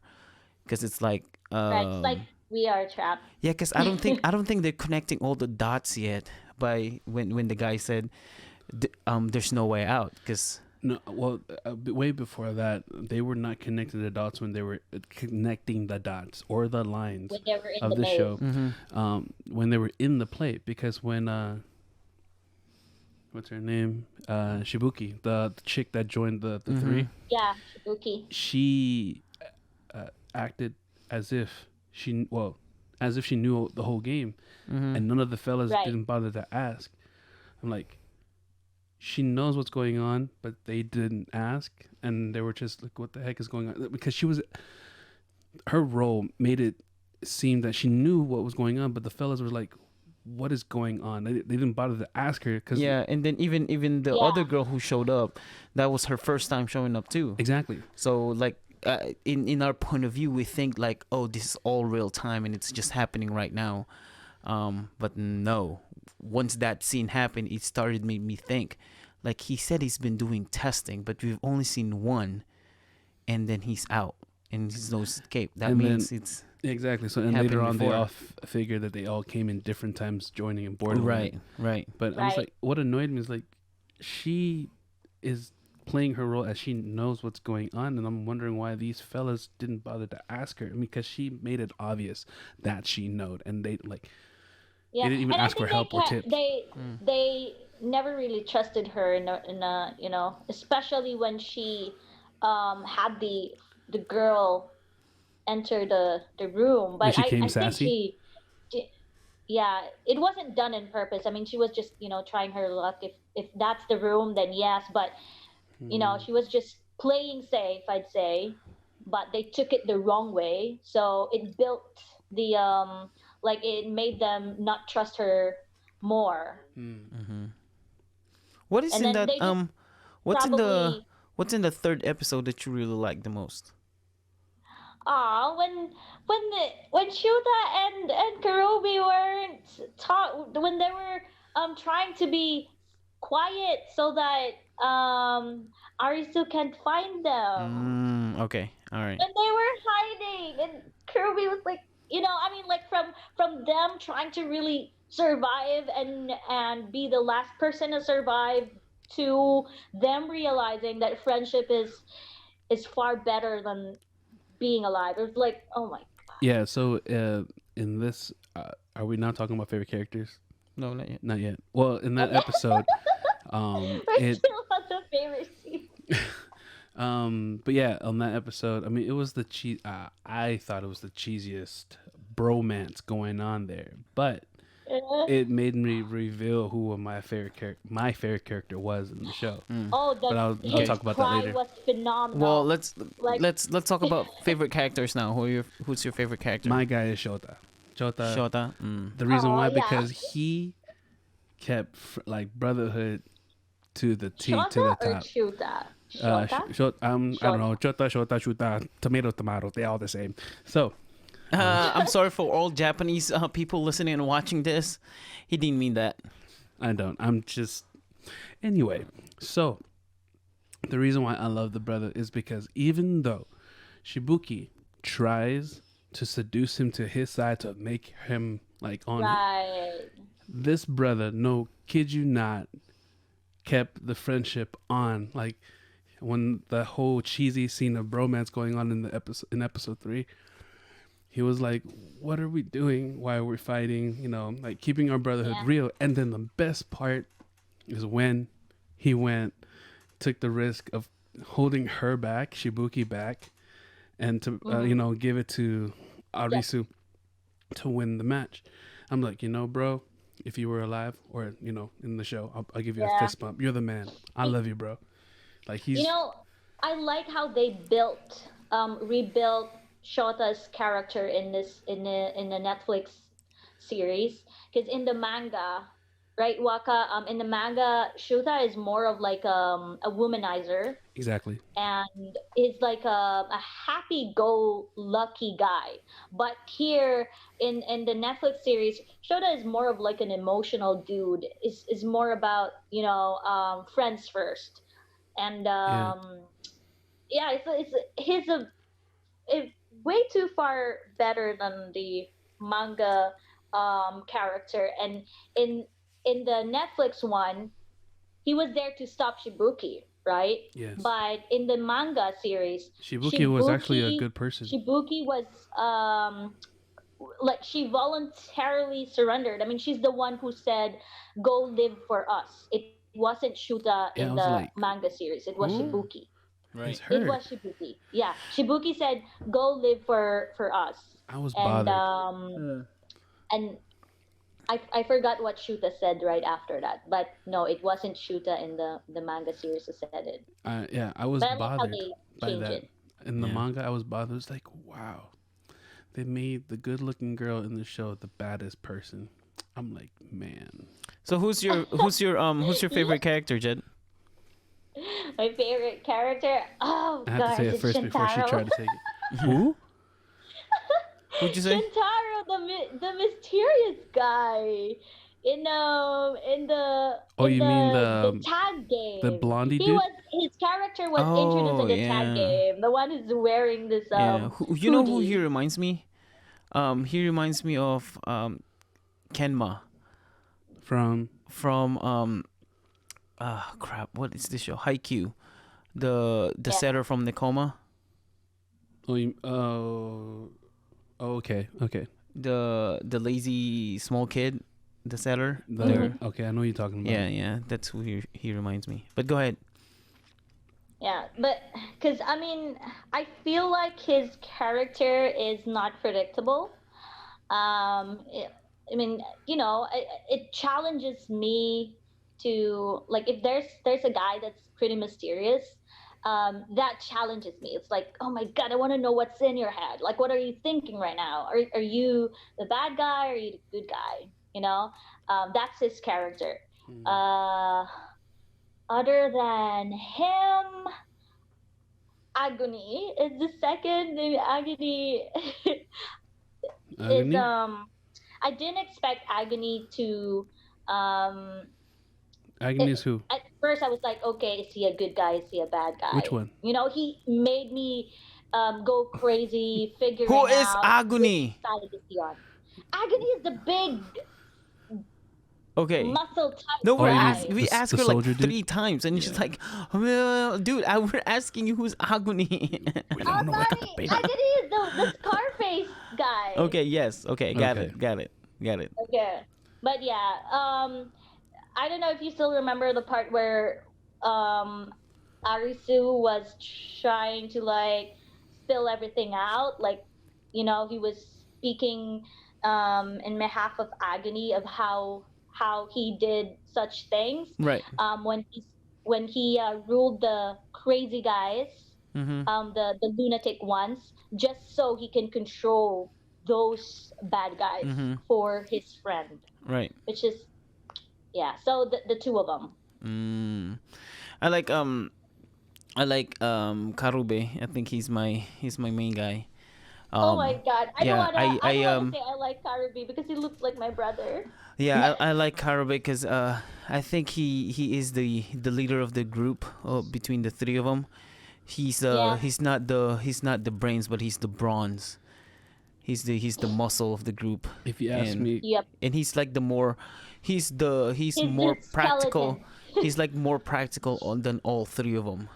Because it's like Right. It's like we are trapped. yeah, because I don't think they're connecting all the dots yet. By when the guy said, there's no way out. Because No, well, way before that, they were not connecting the dots when they were connecting the dots or the lines when they were in of the the maze. show. Mm-hmm. When they were in the play, because when what's her name, Shibuki, the chick that joined the Mm-hmm. three, Yeah, Shibuki. she acted as if as if she knew the whole game, Mm-hmm. and none of the fellas Right. didn't bother to ask. I'm like, she knows what's going on, but they didn't ask, and they were just like, "What the heck is going on?" Because her role made it seem that she knew what was going on, but the fellas were like, "What is going on?" They didn't bother to ask her because Yeah, and then even the Yeah. other girl who showed up, that was her first time showing up too. exactly. So like in our point of view, we think like, oh, this is all real time and it's just happening right now. But no, once that scene happened, it started made me think. Like he said, he's been doing testing, but we've only seen one, and then he's out and there's no escape. That And then means it's exactly. So and later happened on, they before. all figured that they all came in different times joining in Borderlands. right. But I was Right. like, what annoyed me is like, she is playing her role as she knows what's going on, and I'm wondering why these fellas didn't bother to ask her. I mean, because she made it obvious that she knowed, and they Yeah, didn't even and I ask for think help or tips. Mm. they never really trusted her especially when she had the girl enter the room. When But she came I think sassy, she yeah, it wasn't done in purpose. I mean, she was just trying her luck. If that's the room, then yes. But hmm. she was just playing safe, I'd say. But they took it the wrong way, so it built the like it made them not trust her more. Hmm. Mm-hmm. What is And in then that they just what's in the probably what's in the third episode that you really like the most? when Shuta and Kurobi weren't taught when they were trying to be quiet so that Arisu can't find them. Okay. All right. When they were hiding and Kirby was like, I mean, like from them trying to really survive and be the last person to survive to them realizing that friendship is far better than being alive. It was like, oh my Yeah. So in this, are we now talking about favorite characters? No, not yet. Not yet. Well, in that god. episode, We're it still on the favorite scene. but yeah, on that episode, I mean, it was the I thought it was the cheesiest bromance going on there, but it made me reveal who my favorite character was in the show. Oh, But I'll his talk about that cry later. was Well, phenomenal. Like let's talk about favorite characters now. Who's your favorite character? My guy is Shota. Shota. Shota. The reason oh why yeah. because he kept like brotherhood to the to the Shota or top. Chuta? Shota? I don't Shota. know. Chota, shota, shuta, tomato. They all the same. So I'm sorry for all Japanese people listening and watching this. He didn't mean that. I don't. I'm just anyway. So the reason why I love the brother is because even though Shibuki tries to seduce him to his side to make him like on Right. this brother, no kid you not, kept the friendship on. Like when the whole cheesy scene of bromance going on in episode 3, he was like, "What are we doing? Why are we fighting? Like keeping our brotherhood Yeah. real." And then the best part is when he took the risk of holding her back, Shibuki back, and to give it to Yeah. Arisu to win the match. I'm like, bro, if you were alive or in the show, I'll give you a Yeah. fist bump. You're the man. I love you, bro. Like You he's know, I like how they rebuilt Shota's character in the Netflix series. Because in the manga, right, Waka, in the manga, Shota is more of like a womanizer exactly. and is like a happy-go-lucky guy. But here in the Netflix series, Shota is more of like an emotional dude. Is more about friends first, and Yeah. yeah, it's he's a way too far better than the manga character. And in in the Netflix one, he was there to stop Shibuki. right? Yes. But in the manga series, Shibuki was actually a Shibuki good person. Shibuki was like she voluntarily surrendered. I mean, she's the one who said, "Go live for us." It wasn't Shuta in Yeah, I the was like, manga series. It was who Shibuki. is Right. It was her? Shibuki. Yeah, Shibuki said, "Go live for us," I was and bothered. and I forgot what Shuta said right after that. But no, it wasn't Shuta in the manga series who said it. Yeah, I But was I like how bothered they by change that. it. In the Yeah. manga, I was bothered. It's like, wow, they made the good-looking girl in the show the baddest person. I'm like, man. So who's your favorite character, Jed? My favorite character. Oh I had to say gosh, it it's first before she Shintaro. tried to take it. Who? Who'd you say? Shintaro, the mysterious guy Oh, in you mean the the tag the game. blondie He dude? was his character was introduced Oh in the tag yeah, game. The one who's wearing this yeah. You know who he hoodie. reminds me? He reminds me of Kenma From from crap. What is this show? Haikyuu. The Yeah, setter from Nekoma. okay, okay. The lazy small kid. The setter. The There. okay, I know what you're talking about. Yeah, yeah. That's who he reminds me. But go ahead. yeah, but because I mean, I feel like his character is not predictable. It, I mean, it challenges me to like if there's a guy that's pretty mysterious. That challenges me. It's like, oh my god, I want to know what's in your head. Like, what are you thinking right now? Are you the bad guy? Or are you the good guy? That's his character. Hmm. Uh, Other than him, Agony is the second. Agony is Agony? I didn't expect Agony to um Agony it, is who? at first I was like, okay, is he a good guy? Is he a bad Which guy? one? He made me go crazy Who figuring is out which Aguni? side is he on. Agony is the big Okay. muscle type No, Oh, you mean guy. we asked the her like soldier dude? 3 times, and she's Yeah. like, well, "Dude, we're asking you who's Aguni." We Oh, don't know what the sorry, baby. Agony is the Scarface guy. Okay. Yes. Okay. Got Okay. it. Got it. Got it. Okay, but yeah, I don't know if you still remember the part where um Arisu was trying to like spill everything out. Like, he was speaking in behalf of Agony of how he did such things. Right. When he ruled the crazy guys, Mhm. the lunatic ones, just so he can control those bad guys Mhm. for his friend, Right. which is yeah. So the two of them. Mm. I like Karube. I think he's my main guy. Oh my god. I don't Yeah. wanna I don't wanna say I like Karabi because he looks like my brother. Yeah, I like Karube because I think he is the leader of the group between the three of them. Yeah. He's not the brains, but he's the bronze. He's the muscle of the group, If you ask and me, Yep. and he's like he's He's more the practical. skeleton. He's like more practical than all three of them.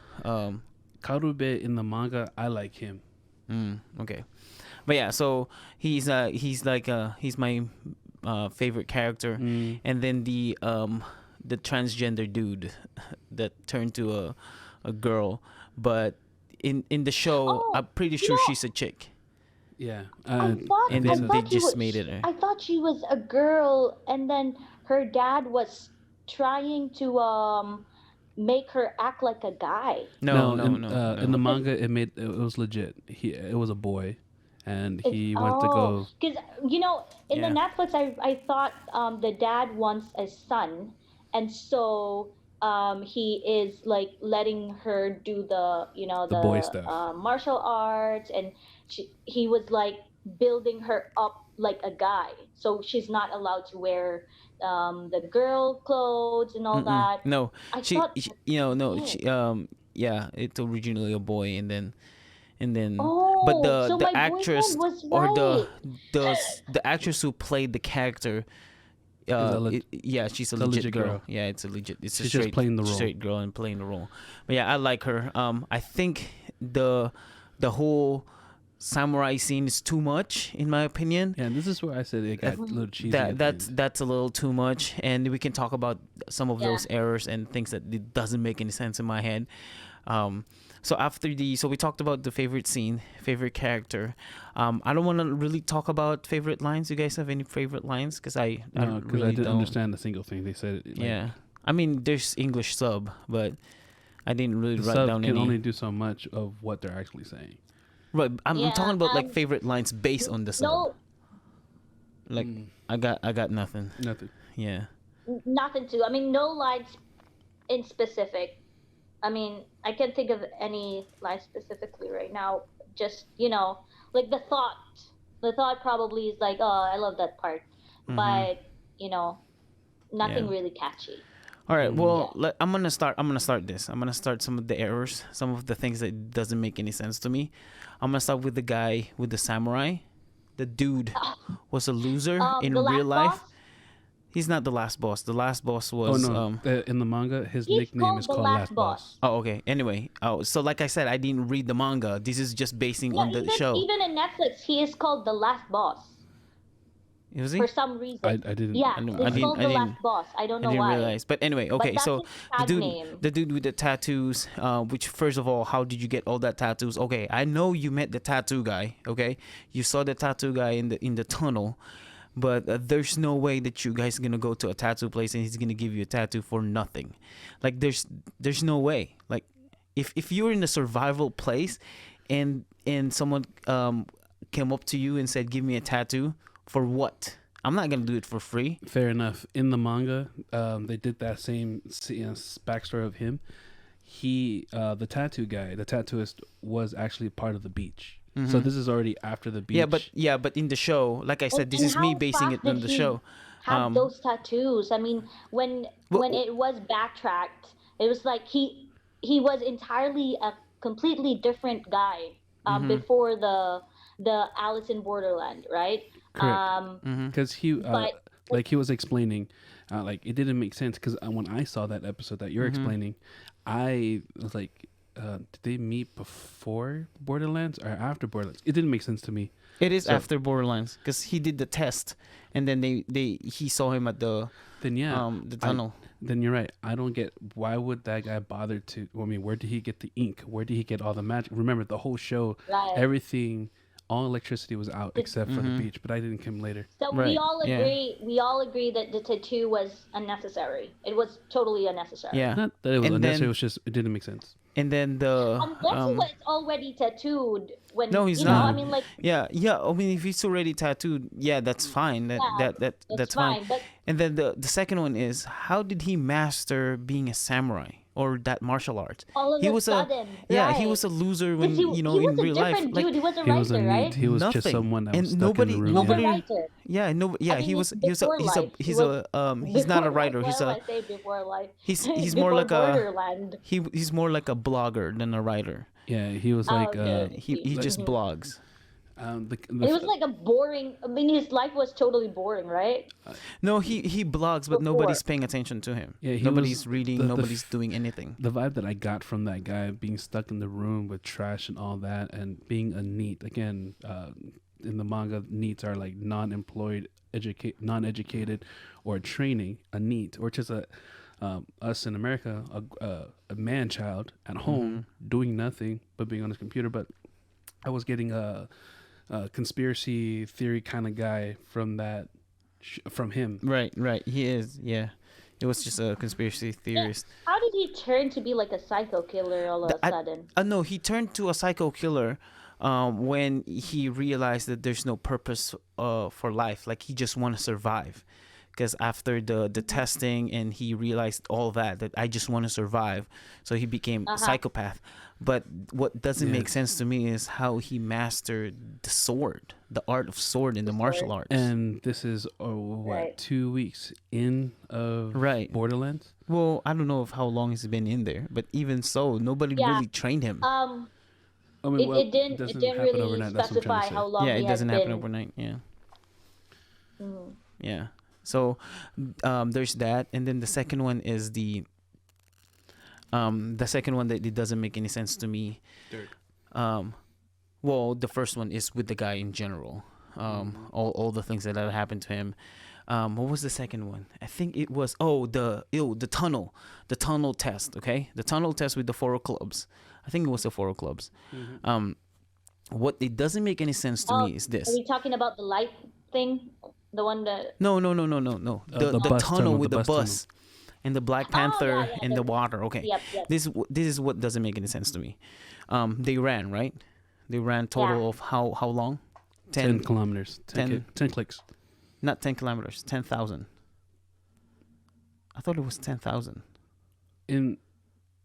Karube in the manga, I like him. Okay, but yeah, so he's my favorite character, Mm. and then the transgender dude that turned to a girl, but in the show Oh, I'm pretty you sure know, she's a chick, I and think then so. they just made it I thought she was a girl, and then her dad was trying to make her act like a guy. no No, no in no in the no Because manga, it was legit. It was a boy, and it's he went to go. because in the yeah Netflix, I thought the dad wants a son, and so he is like letting her do The boy the stuff. martial arts, and he was like building her up like a guy, so she's not allowed to wear the girl clothes and all Mm-mm. that. No, I thought that's no, it. yeah, it's originally a boy, and then, but Oh, the so the my boyfriend actress was or right. the actress who played the character yeah, she's a it's a legit legit girl. girl. Yeah, it's a legit. It's a She's just playing the role. straight girl and playing the role. But yeah, I like her. I think the whole samurai scene is too much in my opinion. Yeah, and this is where I said it got a little cheesy. That's a little too much, and we can talk about some of Yeah. those errors and things that it doesn't make any sense in my head. So we talked about the favorite scene, favorite character. I don't want to really talk about favorite lines. You guys have any favorite lines? Because I really didn't don't understand a single thing they said. yeah, I mean there's English sub, but I didn't really The write sub down can any. only do so much of what they're actually saying. Right, I'm Yeah, talking about like favorite lines based on the sub. No, Like I got nothing. Nothing. Yeah. nothing to. I mean, no lines in specific. I mean, I can't think of any lines specifically right now. Just like the thought. The thought probably is like, oh, I love that part, but nothing Yeah. really catchy. All right. Well, Yeah. I'm gonna start. I'm gonna start this. I'm gonna start some of the errors, some of the things that doesn't make any sense to me. I'm gonna start with the guy with the samurai. The dude was a loser in The last real life. boss? He's not the last boss. The last boss Oh was no! In the manga, his He's nickname called is the called Last Last Boss. Oh, okay. Anyway, so like I said, I didn't read the manga. This is just basing Yeah, on the show. even in Netflix, he is called the last boss Was he? for some reason. I didn't. Yeah, I didn't- it's I called the didn't- last boss. I don't I know didn't why. realize. But anyway, okay. that's So his the tag dude, name. the dude with the tattoos. Which first of all, how did you get all that tattoos? Okay, I know you met the tattoo guy. Okay, you saw the tattoo guy in the tunnel. But there's no way that you guys are gonna go to a tattoo place and he's gonna give you a tattoo for nothing. Like there's no way. Like if you're in a survival place, and someone came up to you and said, "Give me a tattoo," for what? I'm not gonna do it for free. Fair enough. In the manga, they did that same backstory of him. He, the tattoo guy, the tattooist, was actually part of the beach. So this is already after the beach. Yeah, but in the show, like I said, this is me basing it on the show. Have those tattoos. I mean, when it was backtracked, it was like he was entirely a completely different guy before the Alice in Borderland, right? Correct. Because he, but- like he was explaining, like it didn't make sense because when I saw that episode that you're explaining, I was like, did they meet before Borderlands or after Borderlands? It didn't make sense to me. It is after Borderlands because he did the test, and then he saw him at the Then the tunnel. Then you're right. I don't get why would that guy bother to. I mean, where did he get the ink? Where did he get all the magic? Remember the whole show, Right. everything, all electricity was out except for the beach. But I didn't come later. So Right, we all yeah. agree. We all agree that the tattoo was unnecessary. It was totally unnecessary. Yeah, Not that it was And unnecessary. then- it was just it didn't make sense. and then the Unless he was already tattooed when No, he's you know, not. I mean, like yeah. I mean, if he's already tattooed, yeah, that's fine. That's fine. But And then the second one is, how did he master being a samurai or that martial art? all of He a was sudden, he right. was a loser when he, in he was a real life. different Like dude. He was a He was a writer, neat. right? He was just Nothing. someone that And was stuck nobody- in the room. He was a nobody- writer. yeah, no, yeah, I mean, he was before life, he he's was- he's not a Before writer. life, He's what a do I say before life? he's Before more like a Borderland. he's more like a blogger than a writer. Yeah, he was Oh, like. okay. He just blogs. It was like a boring. I mean, his life was totally boring, right? No, he blogs, but Before. nobody's paying attention to him. Yeah, he nobody's was- reading. the Nobody's doing anything. The vibe that I got from that guy being stuck in the room with trash and all that, and being a neat again. In the manga, neats are like non-employed, non-educated, or training. A neat, or just a us in America, a man child at home doing nothing but being on his computer. But I was getting a conspiracy theory kind of guy from that, from him. Right. He is. Yeah, it was just a conspiracy theorist. How did he turn to be like a psycho killer all of a sudden? No, he turned to a psycho killer when he realized that there's no purpose for life. Like he just want to survive. Because after the testing and he realized all that I just want to survive, so he became a psychopath. But what doesn't make sense to me is how he mastered the sword, the art of sword in the martial arts. And this is Right. 2 weeks in of Right. Borderlands. Well, I don't know how long he's been in there, but even so, nobody Yeah. really trained him. I mean, It didn't doesn't really happen overnight, that's what I'm trying specify to say. how long Yeah, he it doesn't had happen been. overnight. Yeah. Yeah. So there's that, and then the second one is the second one that it doesn't make any sense to me. Dirt. Um, well, the first one is with the guy in general. All the things that have happened to him. What was the second one? I think it was the tunnel test. Okay, the tunnel test with the four clubs. I think it was the four clubs. What it doesn't make any sense to me is Are this. you talking about the light thing? The one that. No. The bus tunnel tunnel, with the the bus tunnel. bus and the Black Oh yeah, Panther yeah. in the water. Okay, Yep, yep. this is what doesn't make any sense to me. They ran, right? They ran Yeah. total of how long? 10 kilometers. 10 10 clicks. Not 10 kilometers. 10,000. I thought it was 10,000. In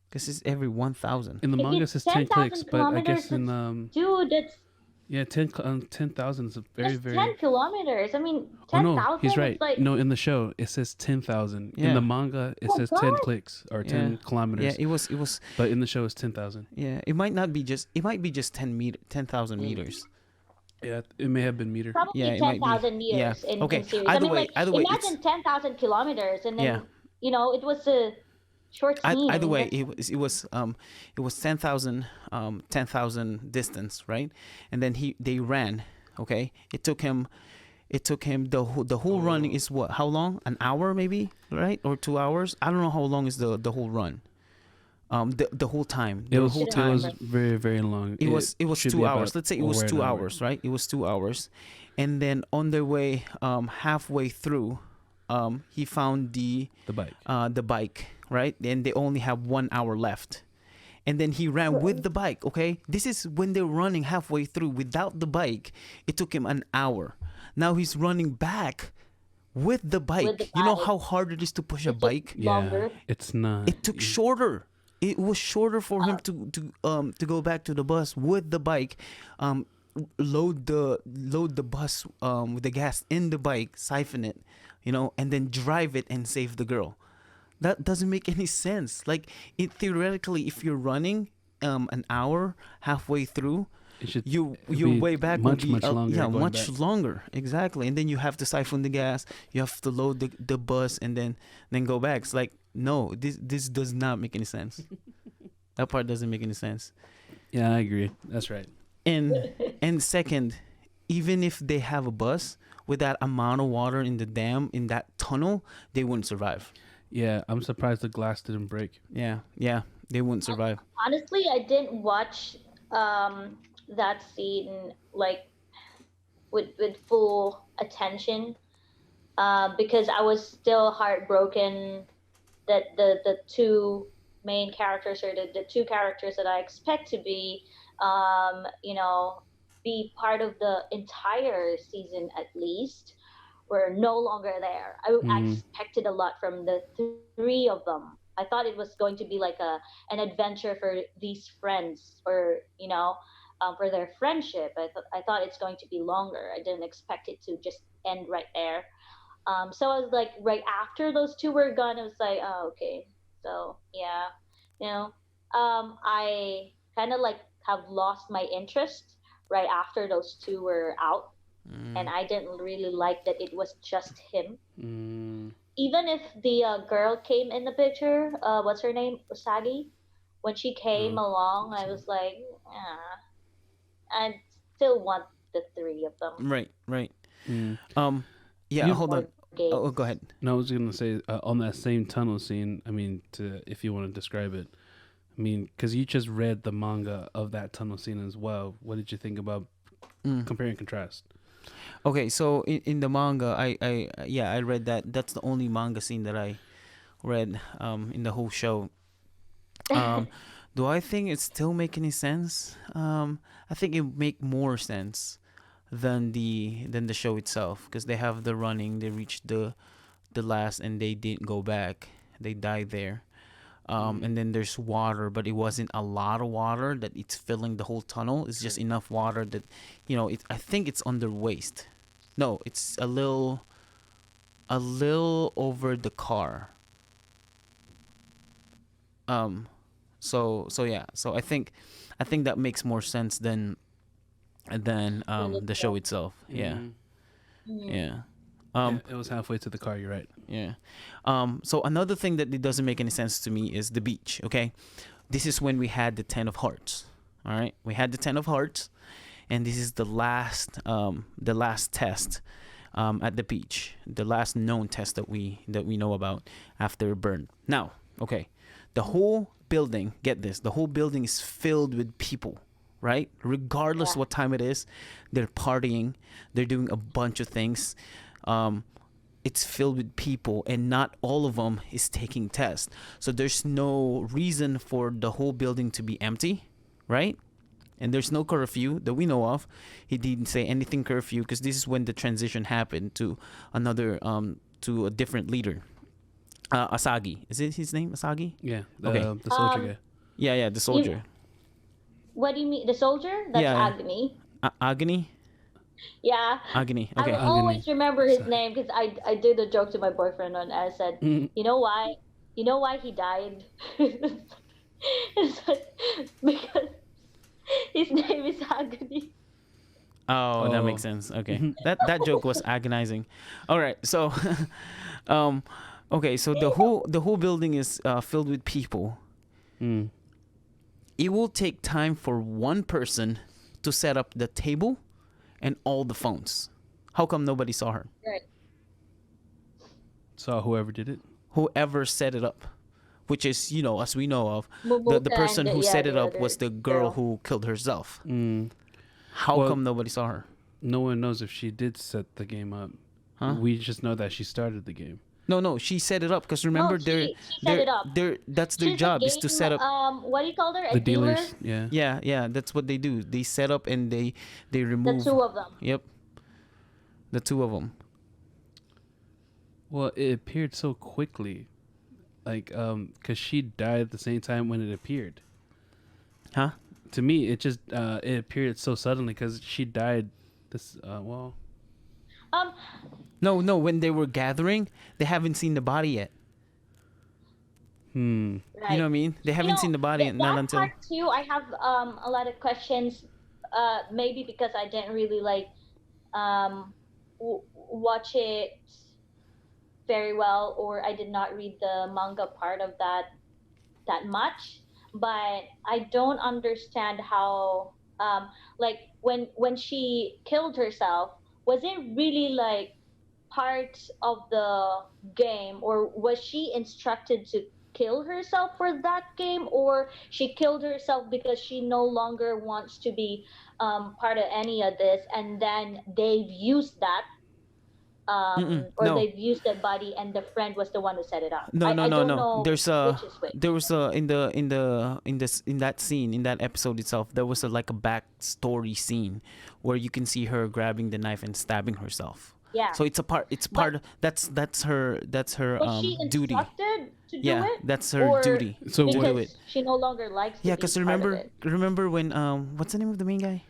Because it's every 1,000. in the If manga it it's says 10 clicks, 10,000 but I guess kilometers, in dude, that's 10,000 is a very just very. 10 kilometers. I mean, Oh no, 10,000 he's is right. like. No, in the show it says 10,000. In Yeah. the manga it Oh, says 10 God. clicks or Yeah. 10 kilometers. Yeah, it was. But in the show it's 10,000. Yeah, it might not be just. It might be just 10,000 meters. Yeah, it may have been meter. Probably Yeah, it might be. 10,000 Yeah. meters Okay, in series. either I mean, way- like, either way, imagine 10,000 kilometers, and then, Yeah. it was a short scene. Either way, That's- it was 10,000 distance, right? And then they ran. Okay, it took him the whole running is what? How long? An hour maybe, right? Or 2 hours? I don't know how long is the whole run. The whole time. It The was whole it time. was very very long. It was should 2 be hours. about Let's say it was over an 2 hour. hours, right? It was 2 hours, and then on their way, halfway through, he found The bike. the bike, right? And they only have 1 hour left. And then he ran with the bike, okay? This is when they're running halfway through without the bike. It took him an hour. Now he's running back with the bike. With the You know bike. how hard it is to push a It took bike? longer. Yeah, it's not. It took shorter. It was shorter for him to go back to the bus with the bike, load the bus with the gas in the bike, siphon it, and then drive it and save the girl. That doesn't make any sense. Like theoretically, if you're running an hour halfway through, It should your be way back much would be longer. yeah, going much back. longer, exactly. And then you have to siphon the gas, you have to load the bus, and then go back. It's like, no, this does not make any sense. That part doesn't make any sense. Yeah, I agree. That's right. And second, even if they have a bus with that amount of water in the dam in that tunnel, they wouldn't survive. Yeah, I'm surprised the glass didn't break. Yeah, they wouldn't survive. Honestly, I didn't watch that scene like with full attention because I was still heartbroken that the two main characters, or the two characters that I expect to um, you know, be part of the entire season at least, were no longer there. I Mm. expected a lot from the three of them. I thought it was going to be like an adventure for these friends, or for their friendship. I thought it's going to be longer. I didn't expect it to just end right there. So I was like, right after those two were gone, I was like, oh, okay. So yeah, I kind of like have lost my interest right after those two were out, and I didn't really like that it was just him. Mm. Even if the girl came in the picture, what's her name, Usagi, when she came Oh, along, I was like, I still want the three of them. Right. Mm. Yeah, You- hold on. Games. Oh, go ahead. No, I was gonna say on that same tunnel scene. I mean, if you want to describe it, I mean, because you just read the manga of that tunnel scene as well. What did you think about compare and contrast? Okay, so in the manga, I read that. That's the only manga scene that I read in the whole show. Do I think it still make any sense? I think it make more sense than the show itself, because they have the running, they reached the last, and they didn't go back. They died there. And then there's water, but it wasn't a lot of water that it's filling the whole tunnel. It's just enough water that, I think it's on their waist. No, it's a little over the car. So yeah. So I think that makes more sense than the show itself. Yeah. Mhm. Yeah. Um, Yeah, it was halfway to the car. You're right. yeah. So another thing that it doesn't make any sense to me is the beach. Okay, this is when we had the Ten of Hearts. All right, we had the Ten of Hearts, and this is the last test at the beach, the last known test that we know about after burn. Now, okay, the whole building. Get this: the whole building is filled with people. Right, regardless Yeah. what time it is, they're partying, they're doing a bunch of things. It's filled with people, and not all of them is taking tests. So there's no reason for the whole building to be empty, right? And there's no curfew that we know of. He didn't say anything curfew because this is when the transition happened to another to a different leader. Asagi, is it his name? Asagi? Yeah. Okay. The soldier Um, guy. Yeah, the soldier. What do you mean? The soldier? That's Yeah, Agni. Agni. Yeah. Agni. I will Okay. Agni. always remember his Sorry. name because I did a joke to my boyfriend and I said, Mm. you know why? You know why he died? It's like, because his name is Agni. Oh, that makes Oh. sense. Okay. That joke was agonizing. All right. So um okay, so the whole building is filled with people. Mm. It will take time for one person to set up the table and all the phones. How come nobody saw her? Right. Saw whoever did it. Whoever set it up, which is, as we know of, the Momoka person and who yeah, set it the up other was the girl girl. who killed herself. Mm. How Well- come nobody saw her? No one knows if she did set the game up. Huh? We just know that she started the game. No, she set it up because remember she set it up. that's their She's job a is to game, set up. what do you call her? A The dealer? dealers. Yeah. Yeah, that's what they do. They set up and they The remove. two of them. Yep, the two of them. Well, it appeared so quickly, like because she died at the same time when it appeared. Huh? To me, it just it appeared so suddenly because she died. This well, Um, No, when they were gathering, they haven't seen the body yet. hmm. right. You know what I mean? They haven't seen the body not that until. part too. I have a lot of questions. Maybe because I didn't really like watch it very well, or I did not read the manga part of that much. But I don't understand how like when she killed herself, was it really like part of the game, or was she instructed to kill herself for that game, or she killed herself because she no longer wants to be part of any of this, and then they've used that or No, they've used that body and the friend was the one who set it up. no, I don't no. know There's which is which. there was in that scene, in that episode itself, there was like a backstory scene where you can see her grabbing the knife and stabbing herself. Yeah. So it's part. That's her Was she duty. instructed to do Yeah, it? that's her Or duty. So to what- do because it. she no longer likes to Yeah, be because part of it. remember when what's the name of the main guy?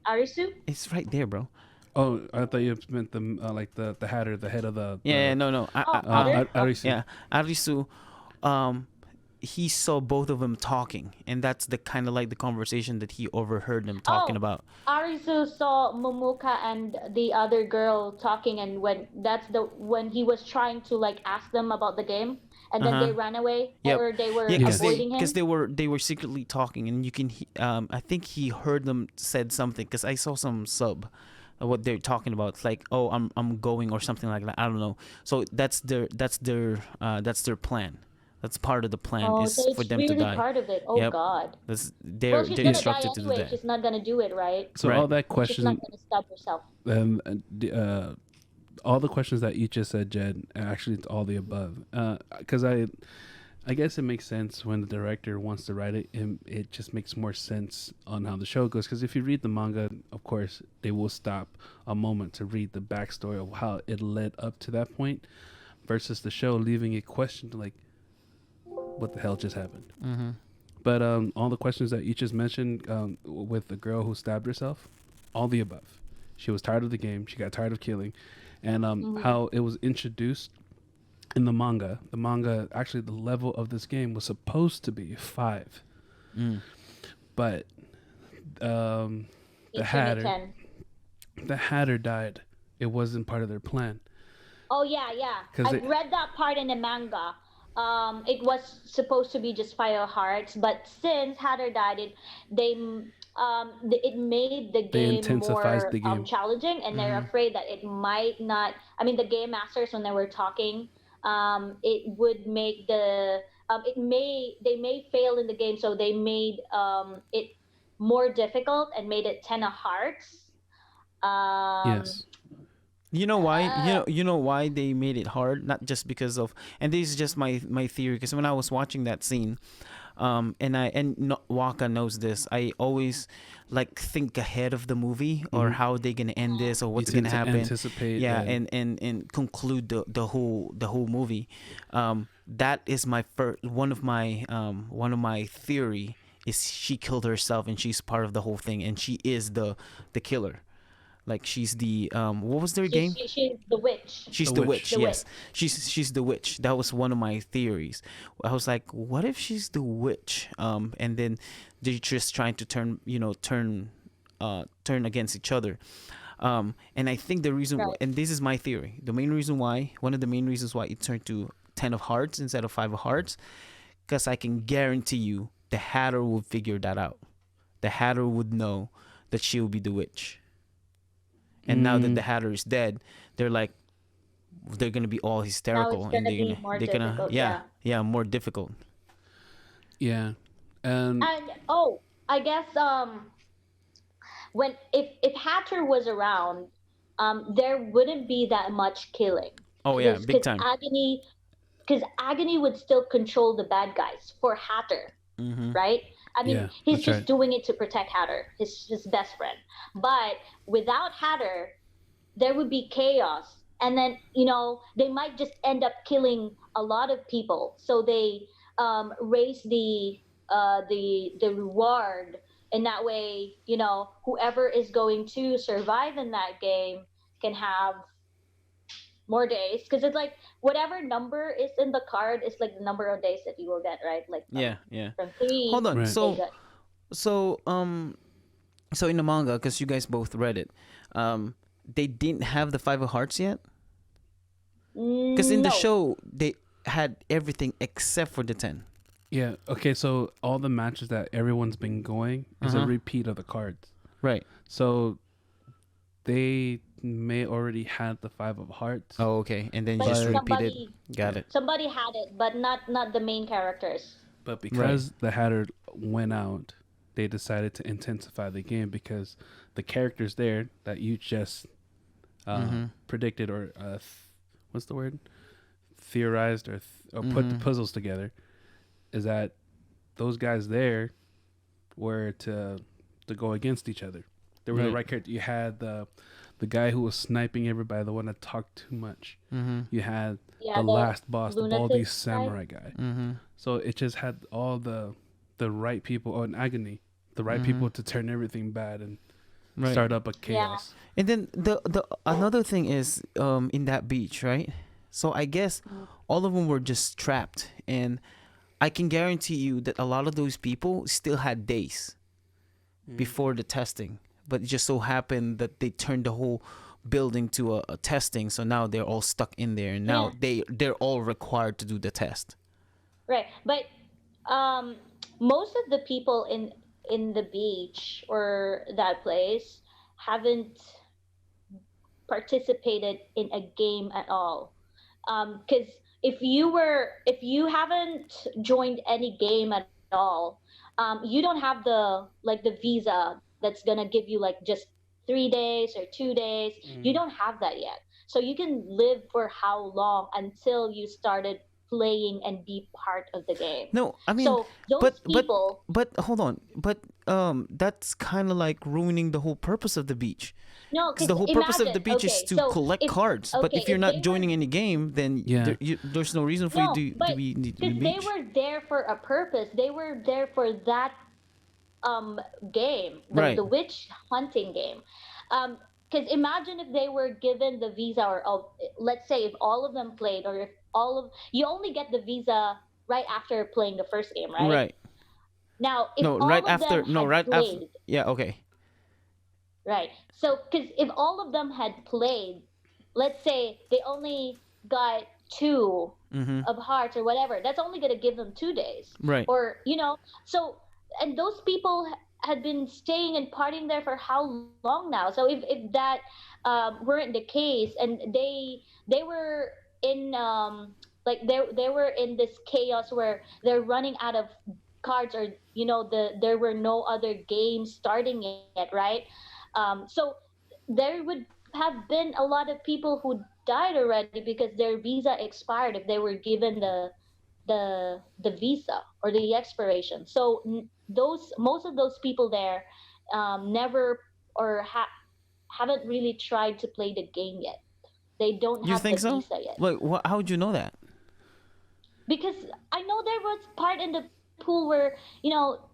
Arisu? It's right there, bro. Oh, I thought you meant the like the hatter, the head of the. Yeah, no. Otter? Yeah, Arisu, he saw both of them talking, and that's the kind of like the conversation that he overheard them talking Oh. about. Arisu saw Momoka and the other girl talking, and when he was trying to like ask them about the game, and then they ran away, Yep. or they were Yeah, avoiding him. because they were secretly talking, and you can I think he heard them said something because I saw some sub. What they're talking about, it's like, oh, I'm going or something like that. I don't know. So that's their plan. That's part of the plan Oh, is so it's for them really to die. part of it. Oh Yep. God. They're Well, she's they're gonna die instructed to do anyway. that. She's not gonna do it, right? So Right. all that She's question, not gonna stab herself. all the questions that you just said, Jed, actually it's all the above. Because I guess it makes sense when the director wants to write it. It just makes more sense on how the show goes. Because if you read the manga, of course, they will stop a moment to read the backstory of how it led up to that point, versus the show leaving a question to like, what the hell just happened? Mm-hmm. But all the questions that you just mentioned with the girl who stabbed herself, all the above. She was tired of the game. She got tired of killing. And how it was introduced in the manga. The manga, actually, the level of this game was supposed to be 5. But the Each in a Hatter, 10. the Hatter died it wasn't part of their plan Oh yeah, yeah. because I've read that part in the manga. It was supposed to be just fire hearts, but since Hatter died, it made the they game intensifies more the game. challenging, and they're Mm-hmm. afraid that it might not. I mean, the game masters when they were talking, it would make they may fail in the game, so they made it more difficult and made it 10 of hearts. Um, Yes. You know why? uh, You know why they made it hard? Not just because of, and this is just my theory. Because when I was watching that scene, and no, Waka knows this. I always like think ahead of the movie or Hmm. how they gonna end this or You what's tend gonna to happen. anticipate Yeah, and and conclude the whole movie. That is my first one of my theory is she killed herself and she's part of the whole thing and she is the killer. Like she's the what was their game? she's the witch. She's the the witch. witch. The witch. Yes, she's the witch. That was one of my theories. I was like, what if she's the witch? And then they're just trying to turn against each other. And I think the reason, Right. and this is my theory, the main reason why, one of the main reasons why it turned to 10 of hearts instead of 5 of hearts, because I can guarantee you the Hatter would figure that out. The Hatter would know that she'll be the witch. And now that the Mm, Hatter is dead, they're like they're gonna be all Now it's hysterical and gonna be more they're gonna difficult. Yeah. yeah more difficult. yeah. And And oh, I guess when if Hatter was around, there wouldn't be that much killing Oh yeah, because big time. Agony would still control the bad guys for Hatter, Mm-hmm. right? I mean, yeah, he's that's just right. doing it to protect Hatter, his best friend. But without Hatter, there would be chaos, and then they might just end up killing a lot of people. So they raise the reward, and that way, whoever is going to survive in that game can have more days, because it's like whatever number is in the card is like the number of days that you will get, right? Like Yeah, yeah. from Hold three, on. Right. they got. So so in the manga, because you guys both read it, they didn't have the 5 of hearts yet. Because in the No. show they had everything except for the 10. Yeah. Okay. So all the matches that everyone's been going is a Uh-huh. repeat of the cards. Right. So they may already had the 5 of hearts, Oh, okay. And then you But just but repeated. somebody Got it. somebody had it, but not the main characters. but Right. because the Hatter went out, they decided to intensify the game because the characters there that you just Mhm. predicted or what's the word, theorized or put the Mhm. puzzles together, is that those guys there were to go against each other. They were the Right. right character. You had the guy who was sniping everybody, the one that talked too much. Mhm. You had Yeah, the the last boss, the baldy lunatic guy. samurai guy. Mhm. So it just had all the right people on agony, the right Mhm. people to turn everything bad and Right. start up a Yeah. chaos. And then the another thing is in that beach, right? So I guess all of them were just trapped, and I can guarantee you that a lot of those people still had days before the testing, but it just so happened that they turned the whole building to a testing, so now they're all stuck in there, and now Yeah. they're all required to do the test. Right. But um most of the people in the beach or that place haven't participated in a game at all. Because if you haven't joined any game at all, you don't have the visa that's gonna give you like just 3 days or 2 days. You Mm. don't have that yet, so you can live for how long until you started playing and be part of the game. No, I mean, So those but people. hold on, but that's kind of like ruining the whole purpose of the beach. No, Because because the whole purpose of the imagine, beach is okay, to so collect if cards. But okay if you're if not they were. joining any game, then Yeah. there's no reason for you No, to but be in the because they beach. were there for a purpose. They were there for that um game, Right. the witch hunting game. Because imagine if they were given the visa, or let's say if all of them played, or if all of you only get the visa right after playing the first game, right? Right. Now, if No, right all of after. them No, had right after. played. Yeah. Okay. Right. So, because if all of them had played, let's say they only got two Mm-hmm. of hearts or whatever, that's only going to give them 2 days. Right. Or, so, and those people had been staying and partying there for how long now? So if that weren't the case, and they were in like they were in this chaos where they're running out of cards, or there were no other games starting yet, right? So there would have been a lot of people who died already because their visa expired if they were given the visa or the expiration. So those most of those people there never or haven't really tried to play the game yet. They don't You have think the so? visa yet. Like, how would you know that? Because I know there was part in the pool where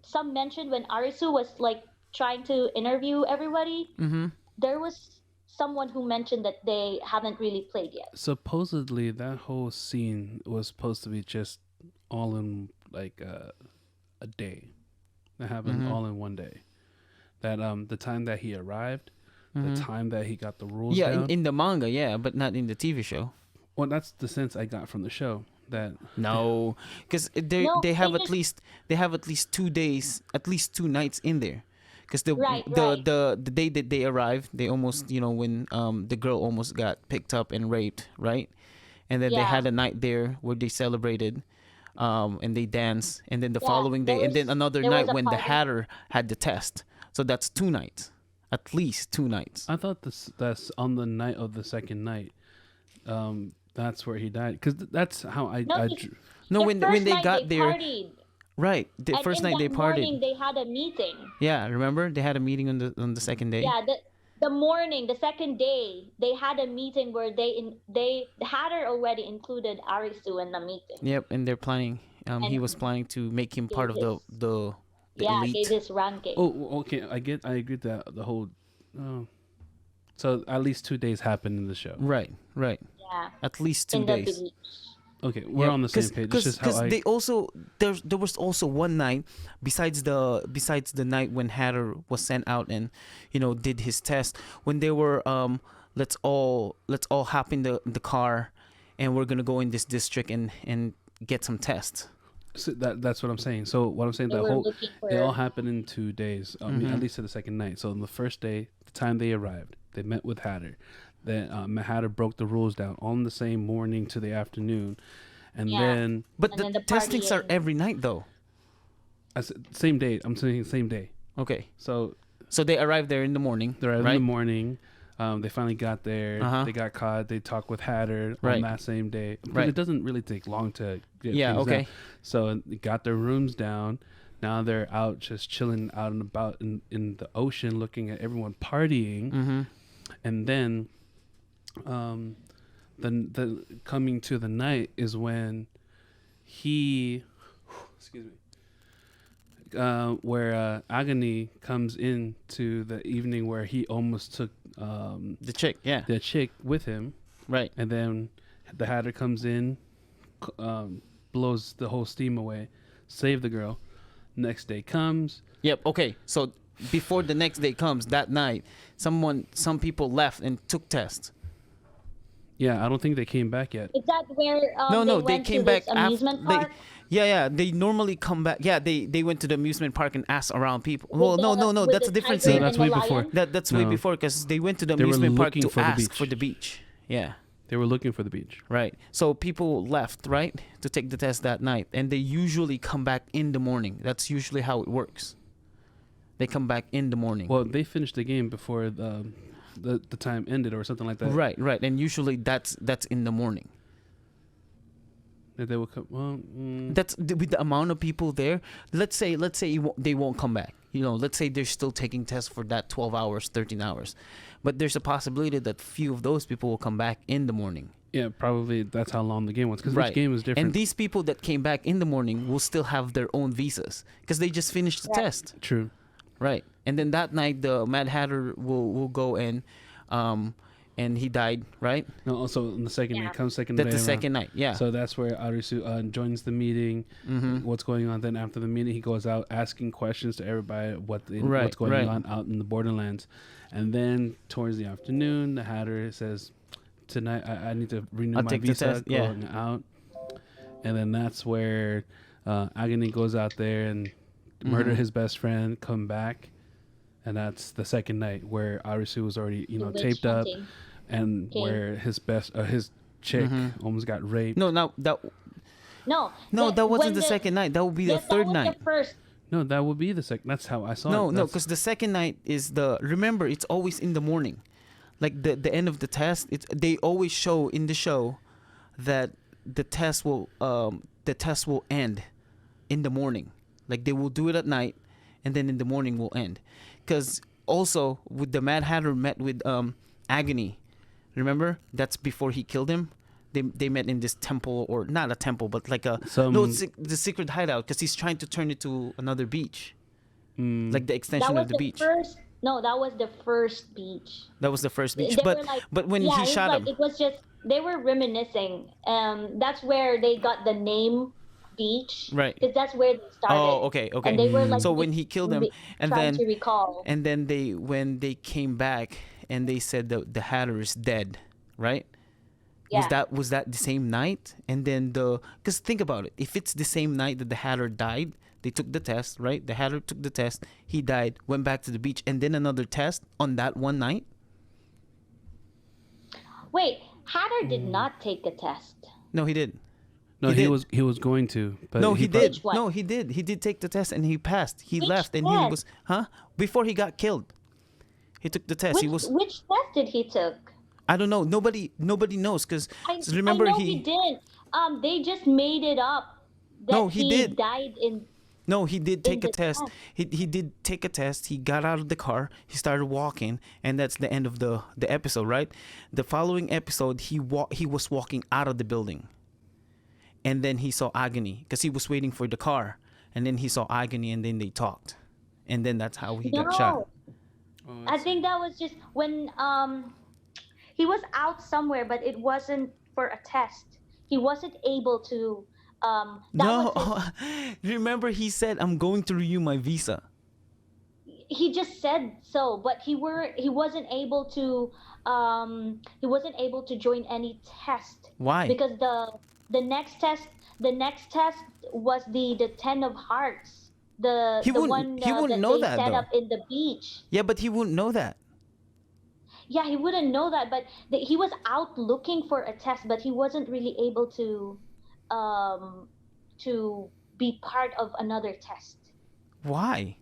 some mentioned when Arisu was like trying to interview everybody, Mm-hmm. there was someone who mentioned that they haven't really played yet. Supposedly, that whole scene was supposed to be just all in like a day. That happened Mm-hmm. all in one day. That the time that he arrived, the Mm-hmm. time that he got the rules Yeah, down. in the manga, yeah, but not in the TV show. Well, that's the sense I got from the show. That No, because No, they they have at just least 2 days, at least 2 nights in there. Because right, right. the day that they arrived, they almost, when the girl almost got picked up and raped, right? And then they Yeah, had a night there where they celebrated, and they danced, and then the yeah. following day, and then another There night was a when the party. Hatter had the test. So that's 2 nights, at least 2 nights. I thought that's on the night of the second night. That's where he died because that's how No, No, the when first they night they got there, partied, right? The and first in night they that partied. morning they had a meeting. Yeah, remember they had a meeting on the second day. Yeah, the morning, the second day, they had a meeting where they Hatter already included Arisu in the meeting Yep, and they're planning. He and was planning to make him part gave of his the yeah gave elite. his ranking. Oh, okay. I agree that the whole. Oh, so at least 2 days happened in the show. Right, right. Yeah, At least two in the days. beach. Okay, we're Yep. on the same page. It's just how Because I. they also there was also one night besides the night when Hatter was sent out and did his test, when they were let's all hop in the car, and we're gonna go in this district and get some tests. So that's what I'm saying. So what I'm saying, They that were whole looking it all for happened in 2 days. I mean, Mm-hmm. at least to the second night. So on the first day, the time they arrived, they met with Hatter. Then Hatter broke the rules down on the same morning to the afternoon, and yeah, then But and the then the testings are partying. every night though. same day. I'm saying same day. Okay, So so they arrived there in the morning, they're out in right? the morning. They finally got there. Uh-huh. They got caught. They talked with Hatter on Right. that same day. But Right. it doesn't really take long to get Yeah. things Okay. down. So they got their rooms down. Now they're out just chilling out and about in the ocean, looking at everyone partying. Mm-hmm. And then, the coming to the night is when he, excuse me, where Agony comes into the evening where he almost took The chick. Yeah. the chick with him, Right. and then the Hatter comes in, blows the whole steam away, save the girl. Next day comes. Yep. Okay. So before the next day comes, that night, some people left and took tests. Yeah, I don't think they came back yet. Is that where No, they they went came to back this amusement after. park Yeah. They normally come back. Yeah, they went to the amusement park and asked around people. with Well, the no. with That's the a different tiger scene. No, that's and the way before. lion? That's way No. before, because they went to the They were amusement park looking to for the ask beach. for the beach. Yeah. They were looking for the beach. Right. So people left, right, to take the test that night, and they usually come back in the morning. That's usually how it works. They come back in the morning. Well, they finished the game before the time ended or something like that. Right. And usually that's in the morning. That they will come. Well, That's with the amount of people there. Let's say they won't come back. Let's say they're still taking tests for that 12 hours, 13 hours. But there's a possibility that few of those people will come back in the morning. yeah, probably that's how long the game was because Right. each game is different. And these people that came back in the morning will still have their own visas because they just finished the Right. test. True. Right. And then that night the Mad Hatter will go and and he died, right? No, also on the second Yeah. night comes second That's day the around. second night. Yeah. So that's where Arisu joins the meeting. What's going on? Then after the meeting, he goes out asking questions to everybody what's going on out in the Borderlands. And then towards the afternoon, the Hatter says, "Tonight, I need to renew I'll my take the visa test, yeah. going out." And then that's where Agony goes out there and murder his best friend, come back. And that's the second night where Arisu was already, The witch taped up, hunting. and Okay. where his chick almost got raped. No, No, that wasn't when the second night. That would be the yes, third that was night. the first. No, that would be the second. That's how I saw it. No, That's- because the second night is remember, it's always in the morning. Like the end of the test, they always show in the show that the test will end in the morning. Like they will do it at night, and then in the morning will end. Because also with the Mad Hatter met with Agony. Remember? That's before he killed him. They met in this temple, or not a temple, but like it's the secret hideout, because he's trying to turn it to another beach, like the extension of the beach. That was the first beach. That was the first beach. They But were like, but when yeah, he it was shot like, him, it was just they were reminiscing. That's where they got the name beach, right? Because that's where they started. Oh, okay. And they were like, So when he killed him, and trying then to recall. and then when they came back and they said the Hatter is dead, right? Yeah. Was that the same night? And then because think about it, if it's the same night that the Hatter died, they took the test, right? The Hatter took the test, he died, went back to the beach, and then another test on that one night. Wait, Hatter did not take a test. No, he did. No, he was going to. But No, he did. Which one? No, he did. He did take the test and he passed. He Which left and test? he was before he got killed. He took the test. Which test did he took? I don't know. Nobody knows, because I remember know he didn't. They just made it up. That No, he did. Died in. No, he did take a the test. test. He did take a test. He got out of the car. He started walking, and that's the end of the episode, right? The following episode, he was walking out of the building, and then he saw Agony because he was waiting for the car, and then he saw Agony, and then they talked, and then that's how he got shot. I think that was just when he was out somewhere, but it wasn't for a test. He wasn't able to. Remember he said, "I'm going to renew my visa." He just said so, but he wasn't able to. He wasn't able to join any test. Why? Because the next test was the 10 of hearts. He the wouldn't- one he wouldn't that know they that, set though. up in the beach. Yeah, but he wouldn't know that. Yeah, he wouldn't know that, but he was out looking for a test, but he wasn't really able to be part of another test Why?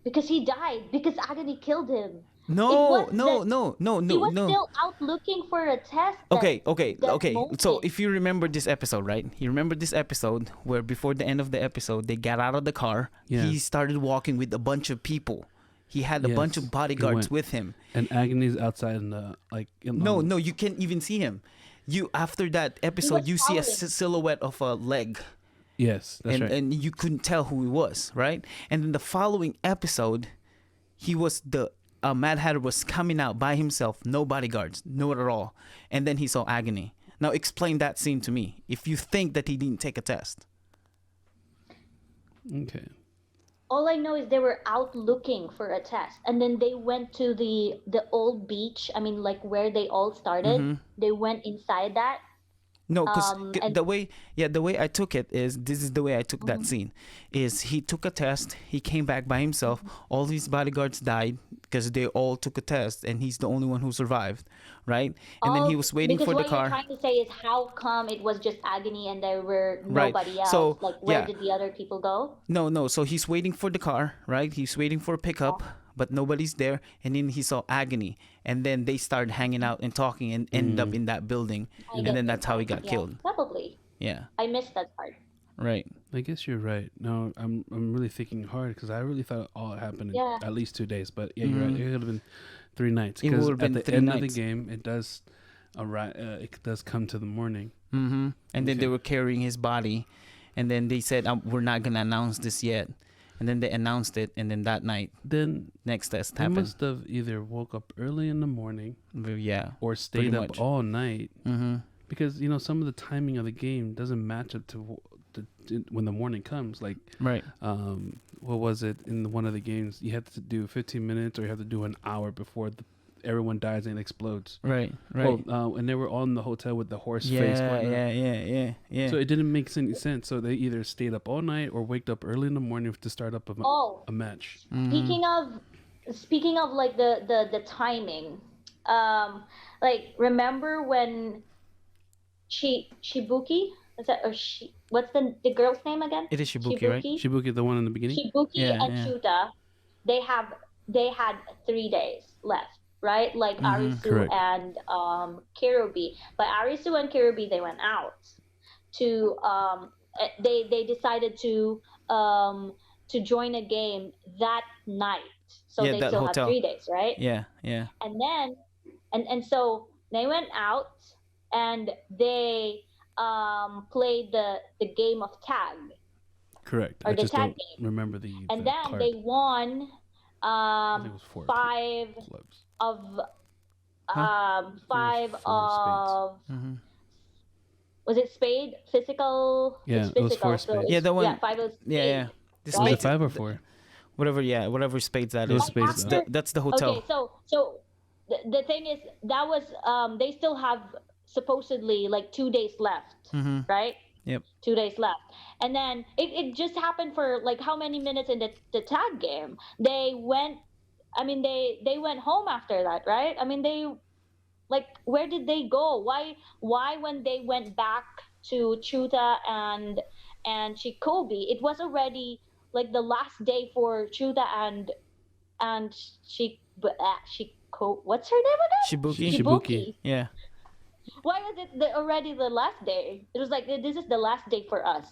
because he died, because Agony killed him. No. He was still out looking for a test. Okay. moment. So if you remember this episode, right? You remember this episode where before the end of the episode, they got out of the car. Yeah. He started walking with a bunch of people. He had a bunch Yes, of bodyguards he went. with him. And Agony's outside in the No, you can't even see him. After that episode, was you see a following. silhouette of a leg. Yes, that's right. And you couldn't tell who he was, right? And then the following episode, he was Mad Hatter was coming out by himself, no bodyguards, no at all. And then he saw Agony. Now explain that scene to me. If you think that he didn't take a test. Okay. All I know is they were out looking for a test, and then they went to the old beach. I mean, like where they all started. Mm-hmm. They went inside that. No, because and- the way I took it is, this is the way I took that scene, is he took a test, he came back by himself, all his bodyguards died because they all took a test, and he's the only one who survived, right? And then he was waiting for the Because what car. you're trying to say is how come it was just Agony and there were Right. nobody else? So, like where yeah. did the other people go? No, so he's waiting for the car, right? He's waiting for a pickup, but nobody's there, and then he saw Agony, and then they started hanging out and talking and ended up in that building, I and guess then that's how he got Yeah, killed. Probably. Yeah, I missed that part. right. I guess you're right. No, I'm really thinking hard because I really thought all it happened in Yeah. at least 2 days. But yeah, you're right. It could have been 3 nights. It Because would've at been the 3 end of nights. the game, it does it does come to the morning. Mm-hmm. And then they Okay. were carrying his body, and then they said, "We're not gonna announce this yet." and then they announced it, and then that night Then next test they happened. must have either woke up early in the morning Yeah, or pretty stayed up much. all night, Mm-hmm. because some of the timing of the game doesn't match up to when the morning comes. Like, Right. what was it in one of the games? You had to do 15 minutes, or you have to do an hour before everyone dies and explodes. Right. Well, Right. and they were on the hotel with the horse face Yeah. going on. Yeah. Yeah. Yeah. Yeah. So it didn't make any sense. So they either stayed up all night or waked up early in the morning to start up Oh, a match. Mm-hmm. speaking of like the timing, like remember when Shibuki, is that, or what's the girl's name again? It is Shibuki, right? Shibuki. Shibuki, the one in the beginning. Shibuki Yeah. and Yeah. Chuta, they have they had 3 days left, right? Like Mm-hmm. Arisu Correct. and Kirubi. But Arisu and Kirubi, they went out to they decided to join a game that night. So Yeah. they That still have hotel. 3 days, right? Yeah. Yeah. And then and so they went out and they played the game of tag, Correct. or I the just tag don't game, remember and the then card. they won I think it was four five clubs. of Huh? I think it was five four spades. of, Mm-hmm. was it spade physical? Yeah, It's it was physical, four so spades. it's, Yeah. The one. yeah, five of Yeah. spade, Yeah. The Was right? it spades. 5 or 4? Whatever. Yeah. Whatever spades that It was is. And spades though. after, That's the hotel. okay, so the thing is that was they still have supposedly like 2 days left, Mm-hmm. right? Yep. 2 days left, and then it just happened for like how many minutes in the tag game they went. I mean, they went home after that, right? I mean, they, like, where did they go? Why when they went back to Chuta and Chikobi, it was already like the last day for Chuta and Shiko, what's her name again? Shibuki. Shibuki. Shibuki. Yeah. Why was it already the last day? It was like, this is the last day for us.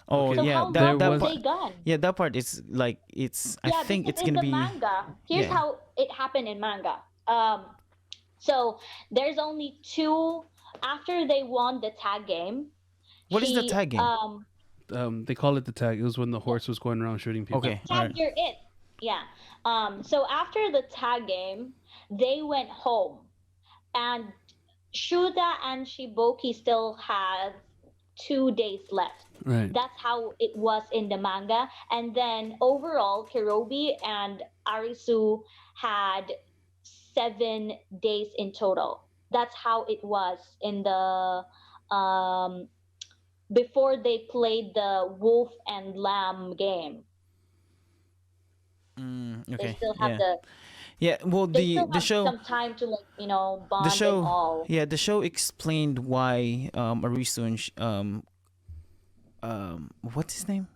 Oh Okay. So yeah. how There long That were was part. they gone? Yeah. That part is like it's. I Yeah, think because it's in gonna the be. manga, here's Yeah. how it happened in manga. So there's only two after they won the tag game. What is the She tag game? They call it the tag. It was when the horse was going around shooting people. Okay. All tag right. you're it. Yeah. So after the tag game, they went home, and Shuda and Shiboki still have 2 days left. Right. That's how it was in the manga. And then overall, Kirobi and Arisu had 7 days in total. That's how it was in the um, before they played the wolf and lamb game. They Okay. still have Yeah. Yeah. Well, they the still the have show. some time to, like, The bond and show. all. Yeah. The show explained why Arisu and what's his name?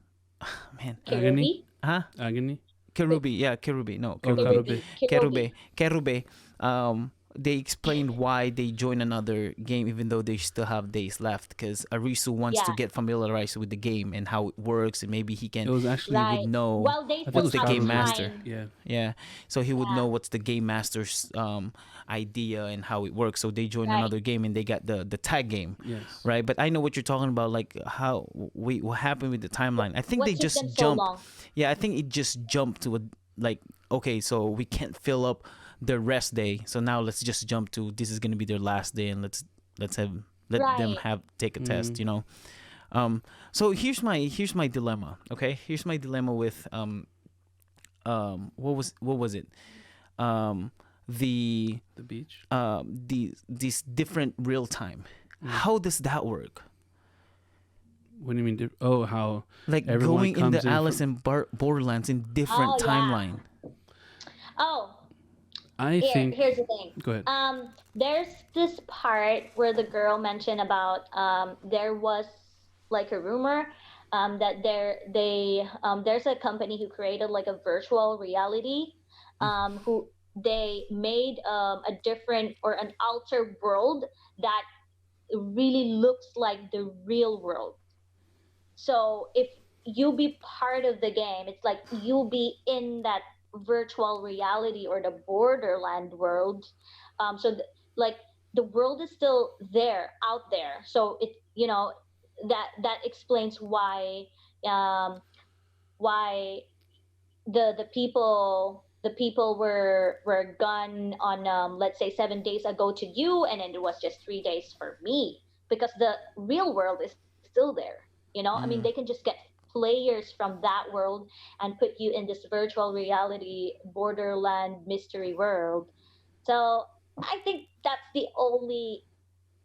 Man. Agony? Kirobi, Huh? Agony? Kerubi. Yeah. Kerubi. No. Oh, Kerubi. Karube. Kerube. They explained why they join another game even though they still have days left because Arisu wants to Yeah. get familiarized with the game and how it works and maybe he It can was actually Right. know Well, they I think still it was the have game Karube. master. time. Yeah. yeah, so he would Yeah. know what's the game master's idea and how it works. So they join Right. another game and they got the tag game, Yes. right? But I know what you're talking about, like how wait, what happened with the timeline? I think What they took just them so jumped. long? Yeah, I think it just jumped to a like okay, so we can't fill up the rest day, so now let's just jump to this is gonna be their last day and let's have let them Right. have take a test, Mhm. you know. So here's my dilemma. Okay, here's my dilemma with what was it? The The beach. these different real time. Mm. How does that work? What do you mean? How Like everyone going in comes the in Alice from- and Borderlands in different Oh, yeah. timeline. Oh, I think. here's the thing. Go ahead. There's this part where the girl mentioned about there was like a rumor that there's a company who created like a virtual reality who they made a different or an altered world that really looks like the real world. So if you be part of the game, it's like you'll be in that virtual reality or the Borderland world. So like the world is still there, out there. So it, that explains um, why the people were gone on, let's say 7 days ago to you, and then it was just 3 days for me, because the real world is still there. I mean, they can just get players from that world and put you in this virtual reality borderland mystery world. So I think that's the only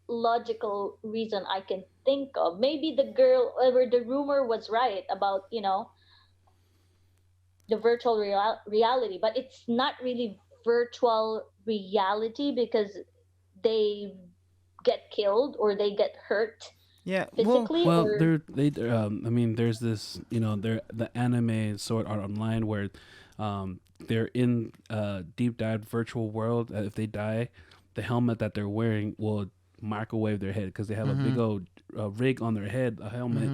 logical reason I can think of. Maybe the girl, or the rumor was right about, the virtual reality, but it's not really virtual reality because they get killed or they get hurt Yeah. Well, physically, Well, or I mean, there's this, there the anime Sword Art Online where, they're in a deep dive virtual world. If they die, the helmet that they're wearing will microwave their head because they have a big old rig on their head, a helmet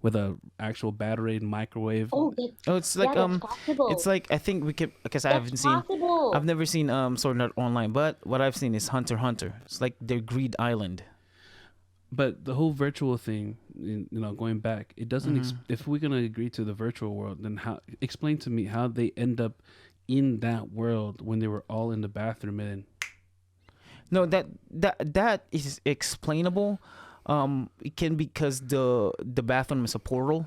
with a actual battery microwave. oh, that, oh, it's yeah, like that's possible. I think we could, because I That's haven't seen, I've possible. never seen Sword Art Online, but what I've seen is Hunter x Hunter. It's like their Greed Island. But the whole virtual thing, going back, it doesn't. If we're gonna agree to the virtual world, then how? Explain to me how they end up in that world when they were all in the bathroom and. No, that is explainable. It can be because the bathroom is a portal.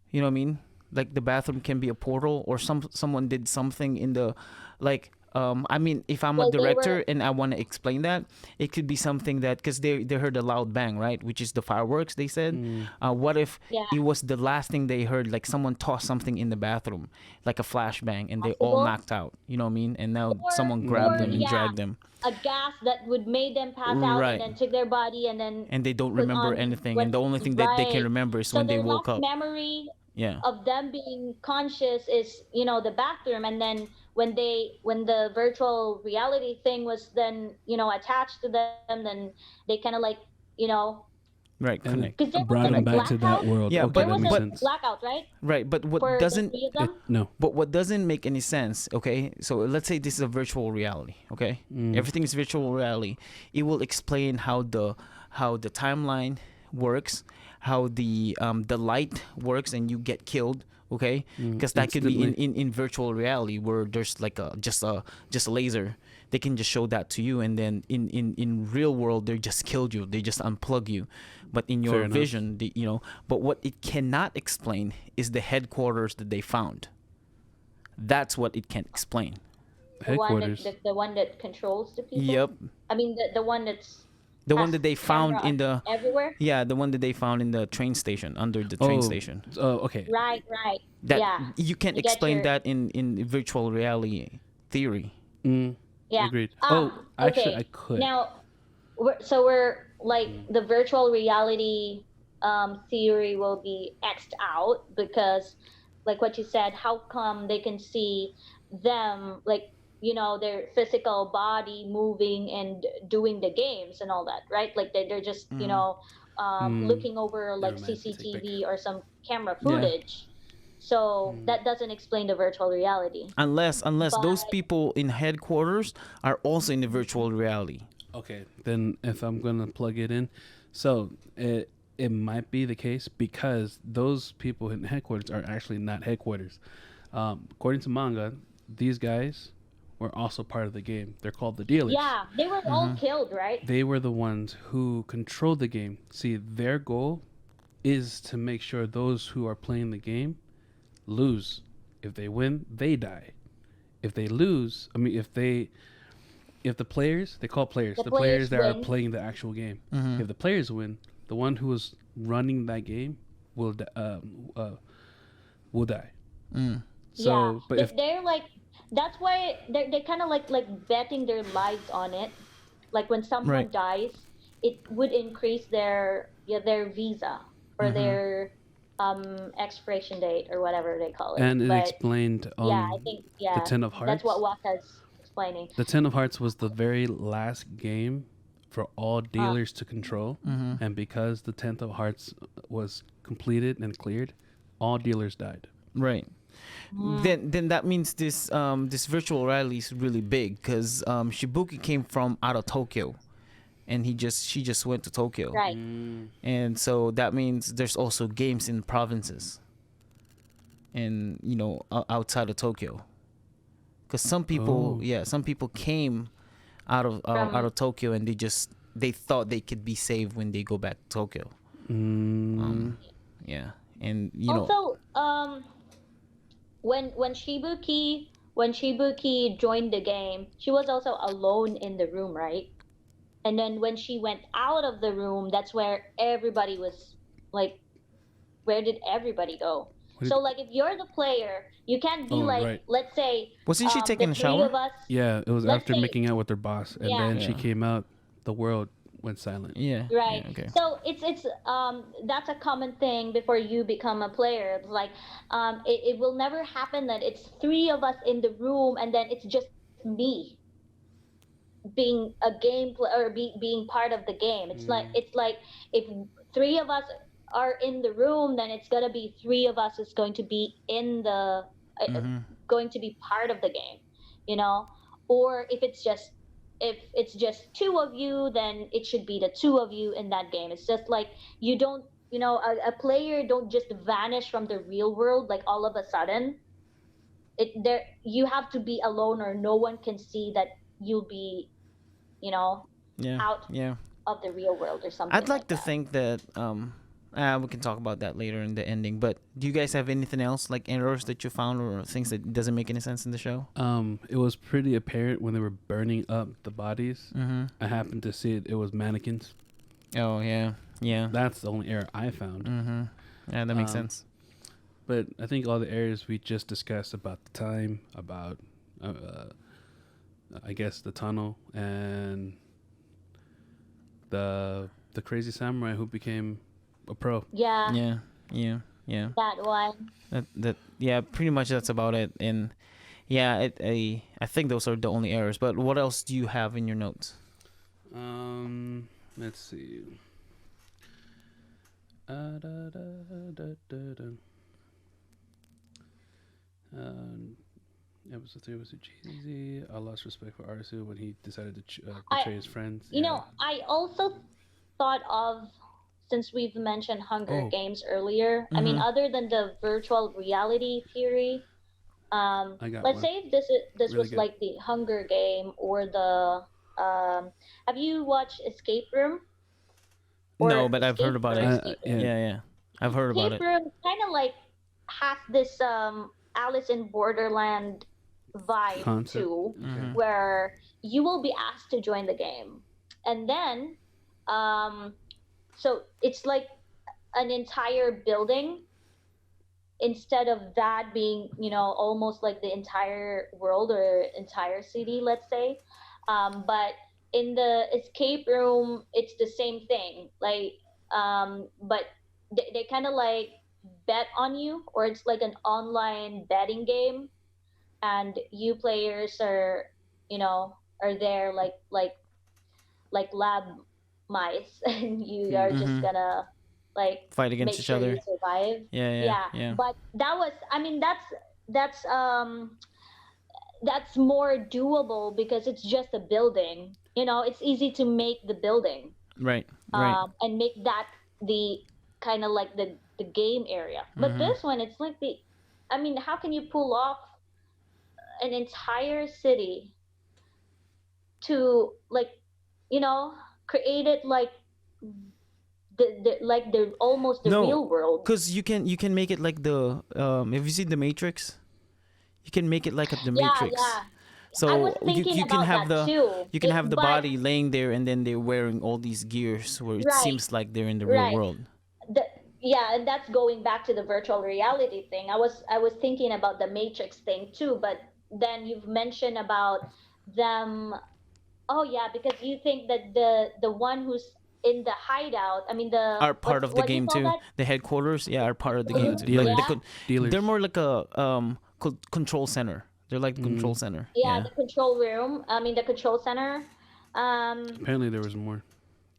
You know what I mean? Like the bathroom can be a portal, or someone did something in the, like, I mean, if I'm a Well, they director were, and I want to explain that, it could be something that, because they heard a loud bang, right, which is the fireworks. They said, what if yeah, it was the last thing they heard, like someone tossed something in the bathroom, like a flashbang, and they all possible. knocked out. You know what I mean? And now someone grabbed Or them and Mm, yeah, dragged them. a gas that would made them pass out and Right. then took their body and then And they don't put remember on anything, and when, the only thing that they can right. remember is So when they their woke last up. memory Yeah. of them being conscious is, the bathroom, and then when the virtual reality thing was then, attached to them, then they kind of like, you know Right. and it Connect. because there was brought like them a back Connect. to that blackout. world. Yeah, Okay, There that was makes a sense. blackout, right, right, but what for the doesn't, three of It them. no. but what doesn't make any sense, okay? So let's say this is a virtual reality, okay? Mm. Everything is virtual reality. It will explain how the timeline works, how the light works, and you get killed, okay? Because that could be in, Instantly. in virtual reality where there's like just a laser. They can just show that to you, and then in real world they just killed you. They just unplug you. But in Fair your enough. vision, but what it cannot explain is the headquarters that they found. That's what it can't explain. The one that Headquarters. the one that controls the people. Yep. I mean, the one that's The one has that they camera found in the, everywhere. yeah, the one that they found in the train station, under the train Oh, station. okay. Right, right. That Yeah. you can't You get explain your, that in virtual reality theory. Mm, yeah. agreed. Oh, actually, I Okay. could. Now, we're like the virtual reality theory will be xed out because, like what you said, how come they can see them, like, their physical body moving and doing the games and all that, right? Like they're just, Mm, looking over never like mind. I take back. CCTV or some camera Yeah. footage. So Mm. that doesn't explain the virtual reality. Unless But those people in headquarters are also in the virtual reality. Okay, then if I'm gonna plug it in, so it might be the case because those people in headquarters are actually not headquarters. According to manga, these guys were also part of the game. They're called the dealers. yeah, they were all killed, right? They were the ones who controlled the game. See, their goal is to make sure those who are playing the game lose. If they win, they die. If they lose, I mean, if the players, they call players, The the players players that are win. playing the actual game. Mm-hmm. If the players win, the one who is running that game will will die. Mm. Yeah, So, but if they're like, that's why they're kind of like betting their lives on it. Like when Right. someone dies, it would increase their visa or Mm-hmm. their expiration date or whatever they call it. and it But explained yeah, I think, the yeah, Ten of that's what Hearts. Waka's explaining. The Ten of Hearts was the very last game for all Huh. dealers to control, Mm-hmm. and because the Tenth of Hearts was completed and cleared, all dealers died. Right. Then that means this virtual reality is really big, because Shibuki came from out of Tokyo, and she just went to Tokyo, Right. and so that means there's also games in provinces. and outside of Tokyo. Because some people, Oh. yeah, some people came out From of Tokyo, and they thought they could be saved when they go back to Tokyo. Mm. Um, yeah, and also when Shibuki joined the game, she was also alone in the room, right? And then when she went out of the room, that's where everybody was like, where did everybody go? What So did? like if you're the player, you can't be Oh, like, right. let's say wasn't she the taking a three shower? of us, Yeah, it was let's after say, making out with her boss, and yeah, then she Yeah, came out. The world went silent. yeah, right. yeah. Okay. So it's that's a common thing before you become a player. It's like it will never happen that it's three of us in the room and then it's just me being a game or being part of the game. Mm. It's like if three of us are in the room, then it's gonna be three of us is going to be in the Mhm. going to be part of the game, you know. Or if it's just two of you, then it should be the two of you in that game. It's just like you don't, a player don't just vanish from the real world like all of a sudden. It there You have to be alone or no one can see that you'll be, you know, Yeah, out yeah. of the real world or I'd something like like to that. think that we can talk about that later in the ending. But do you guys have anything else like errors that you found or things that doesn't make any sense in the show? It was pretty apparent when they were burning up the bodies. Mm-hmm. I happened to see it. It was mannequins. Oh yeah, yeah. That's the only error I found. Mm-hmm. Yeah, that makes Um, sense. but I think all the areas we just discussed about the time, about I guess the tunnel, and the crazy samurai who became a pro. Yeah, Yeah, yeah, yeah. that one. That yeah, pretty much that's about it. And yeah, I think those are the only errors. But what else do you have in your notes? Let's see. Da, da, da, da, da. Um, Episode 3 was too cheesy. I lost respect for Arsu when he decided to I betray his friends. You Yeah. know, I also thought of, since we've mentioned Hunger Oh, Games earlier, I mean, Mm-hmm. other than the virtual reality theory, I got let's one. say if this Really was good. like the Hunger Game or the have you watched Escape Room No, or but I've heard about it. Escape Room? Yeah. Yeah, yeah. I've heard about Escape it. Room kind of like has this Alice in Borderland vibe Concept. too, Okay. Mm-hmm. where you will be asked to join the game, and then um, so it's like an entire building instead of that being, almost like the entire world or entire city, let's say. But in the escape room it's the same thing, like but they kind of like bet on you, or it's like an online betting game, and you players are, are there like lab mice and you are Hmm. just Mm-hmm. gonna like Fight against make each sure you other. survive. Yeah, yeah, Yeah, yeah. but that was, I mean, that's that's more doable because it's just a building. It's easy to make the building, Right, right. and make that the kind of like the game area. But Mm-hmm. this one, it's like I mean, how can you pull off an entire city to like, you know create it like the almost the No, real world. cause you can make it like the Have you seen the Matrix? You can make it like the Yeah, Matrix. yeah. I was So you thinking you can about have that the too. you can have the But body laying there, and then they're wearing all these gears where it right, seems like they're in the real right. world. The, yeah, and that's going back to the virtual reality thing. I was thinking about the Matrix thing too, but then you've mentioned about them. Oh yeah, because you think that the one who's in the hideout, I mean, the Are part of the what do you game call too. that? The headquarters, yeah, are part of the game too. Like they Dealers. Yeah, could, they're Dealers. more like a control center. They're like the control Mm. center. yeah, Yeah. the control room. I mean, the control center. Um, Apparently, there was more.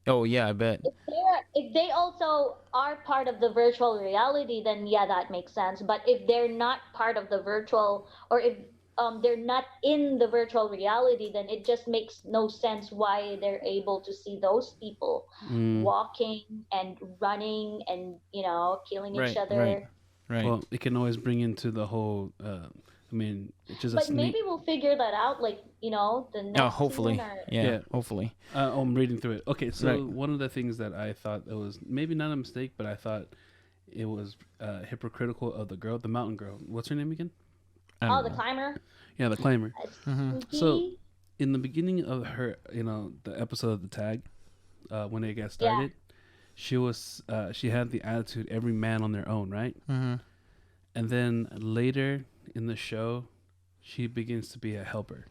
Oh yeah, I bet. if they also are part of the virtual reality, then yeah, that makes sense. But if they're not part of the virtual, or if they're not in the virtual reality, then it just makes no sense why they're able to see those people Mm. walking and running and killing each Right, right, other. Right. Well, it can always bring into the whole. I mean, it's just a But sneak. maybe we'll figure that out, like, the Oh, next season, hopefully. or Yeah. Yeah. Hopefully. I'm reading through it. Okay, Right. so one of the things that I thought it was maybe not a mistake, but I thought it was hypocritical of the girl, the mountain girl. What's her name again? I oh, don't the know. climber, Yeah, the climber. Mm-hmm. So Suki. in the beginning of her, the episode of the tag, when it got Yeah, started, she had the attitude every man on their own, right? Mm-hmm. And then later in the show, she begins to be a helper,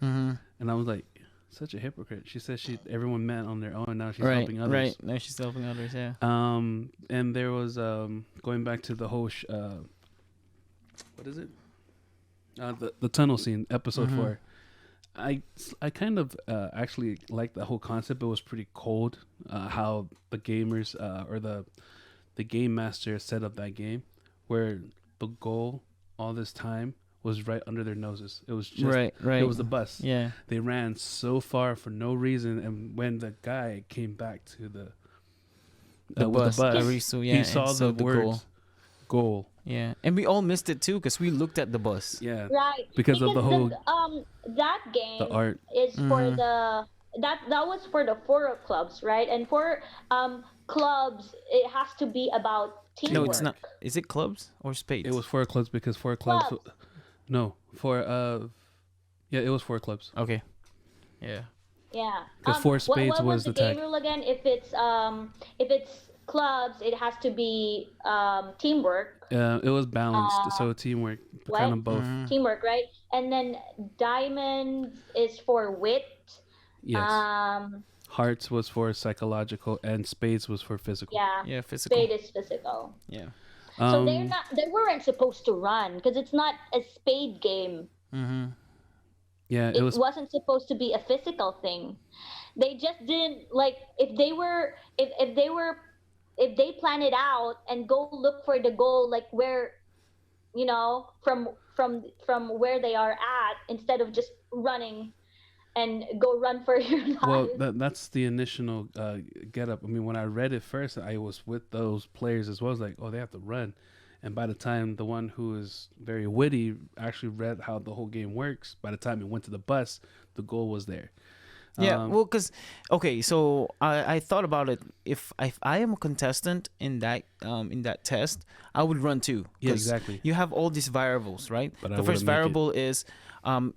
Mm-hmm. and I was like, such a hypocrite. She says everyone man on their own, and now she's Right. helping Right. others. Now she's helping others. Yeah. And there was going back to the whole what is it? The tunnel scene, episode Mhm. 4. I kind of actually liked the whole concept. It was pretty cold how the gamers or the game master set up that game, where the goal all this time was right under their noses. It was just Right. Right. it was the bus. Yeah. They ran so far for no reason, and when the guy came back to The with bus. the bus, Arisu. Yeah. he and saw so the words goal. Yeah. And we all missed it too because we looked at the bus. Yeah, right. because of Because the whole that the game art. is for Mhm. that was for the four clubs, right? And for clubs, it has to be about No, it's not. teamwork. Is it clubs or spades? It was 4 clubs because 4 clubs. Clubs. No, yeah, it was 4 clubs Okay. Yeah. Yeah. because four What spades was was the the game tag. rule again? If it's clubs, it has to be teamwork. It was balanced, Uh, so teamwork, kind what? of both. Mhm. Teamwork, right? And then diamonds is for wit. Yes, Um, hearts was for psychological, and spades was for physical. yeah. Yeah. Physical. Spade is physical. Yeah. So Um, they weren't supposed to run because it's not a spade game. Mm-hmm. yeah, it It was. wasn't supposed to be a physical thing. They just didn't like if they plan it out and go look for the goal like where from where they are at instead of just running and go run for your Well, life. that's the initial get up. I mean, when I read it first, I was with those players as well. I was like, oh, they have to run. And by the time the one who is very witty actually read how the whole game works, by the time it went to the bus, the goal was there. Yeah, Um, well, because okay, so I thought about it. If I am a contestant in that test, I would run too. Yeah, 'Cause exactly. You have all these variables, right? But I The first wouldn't make it. variable is,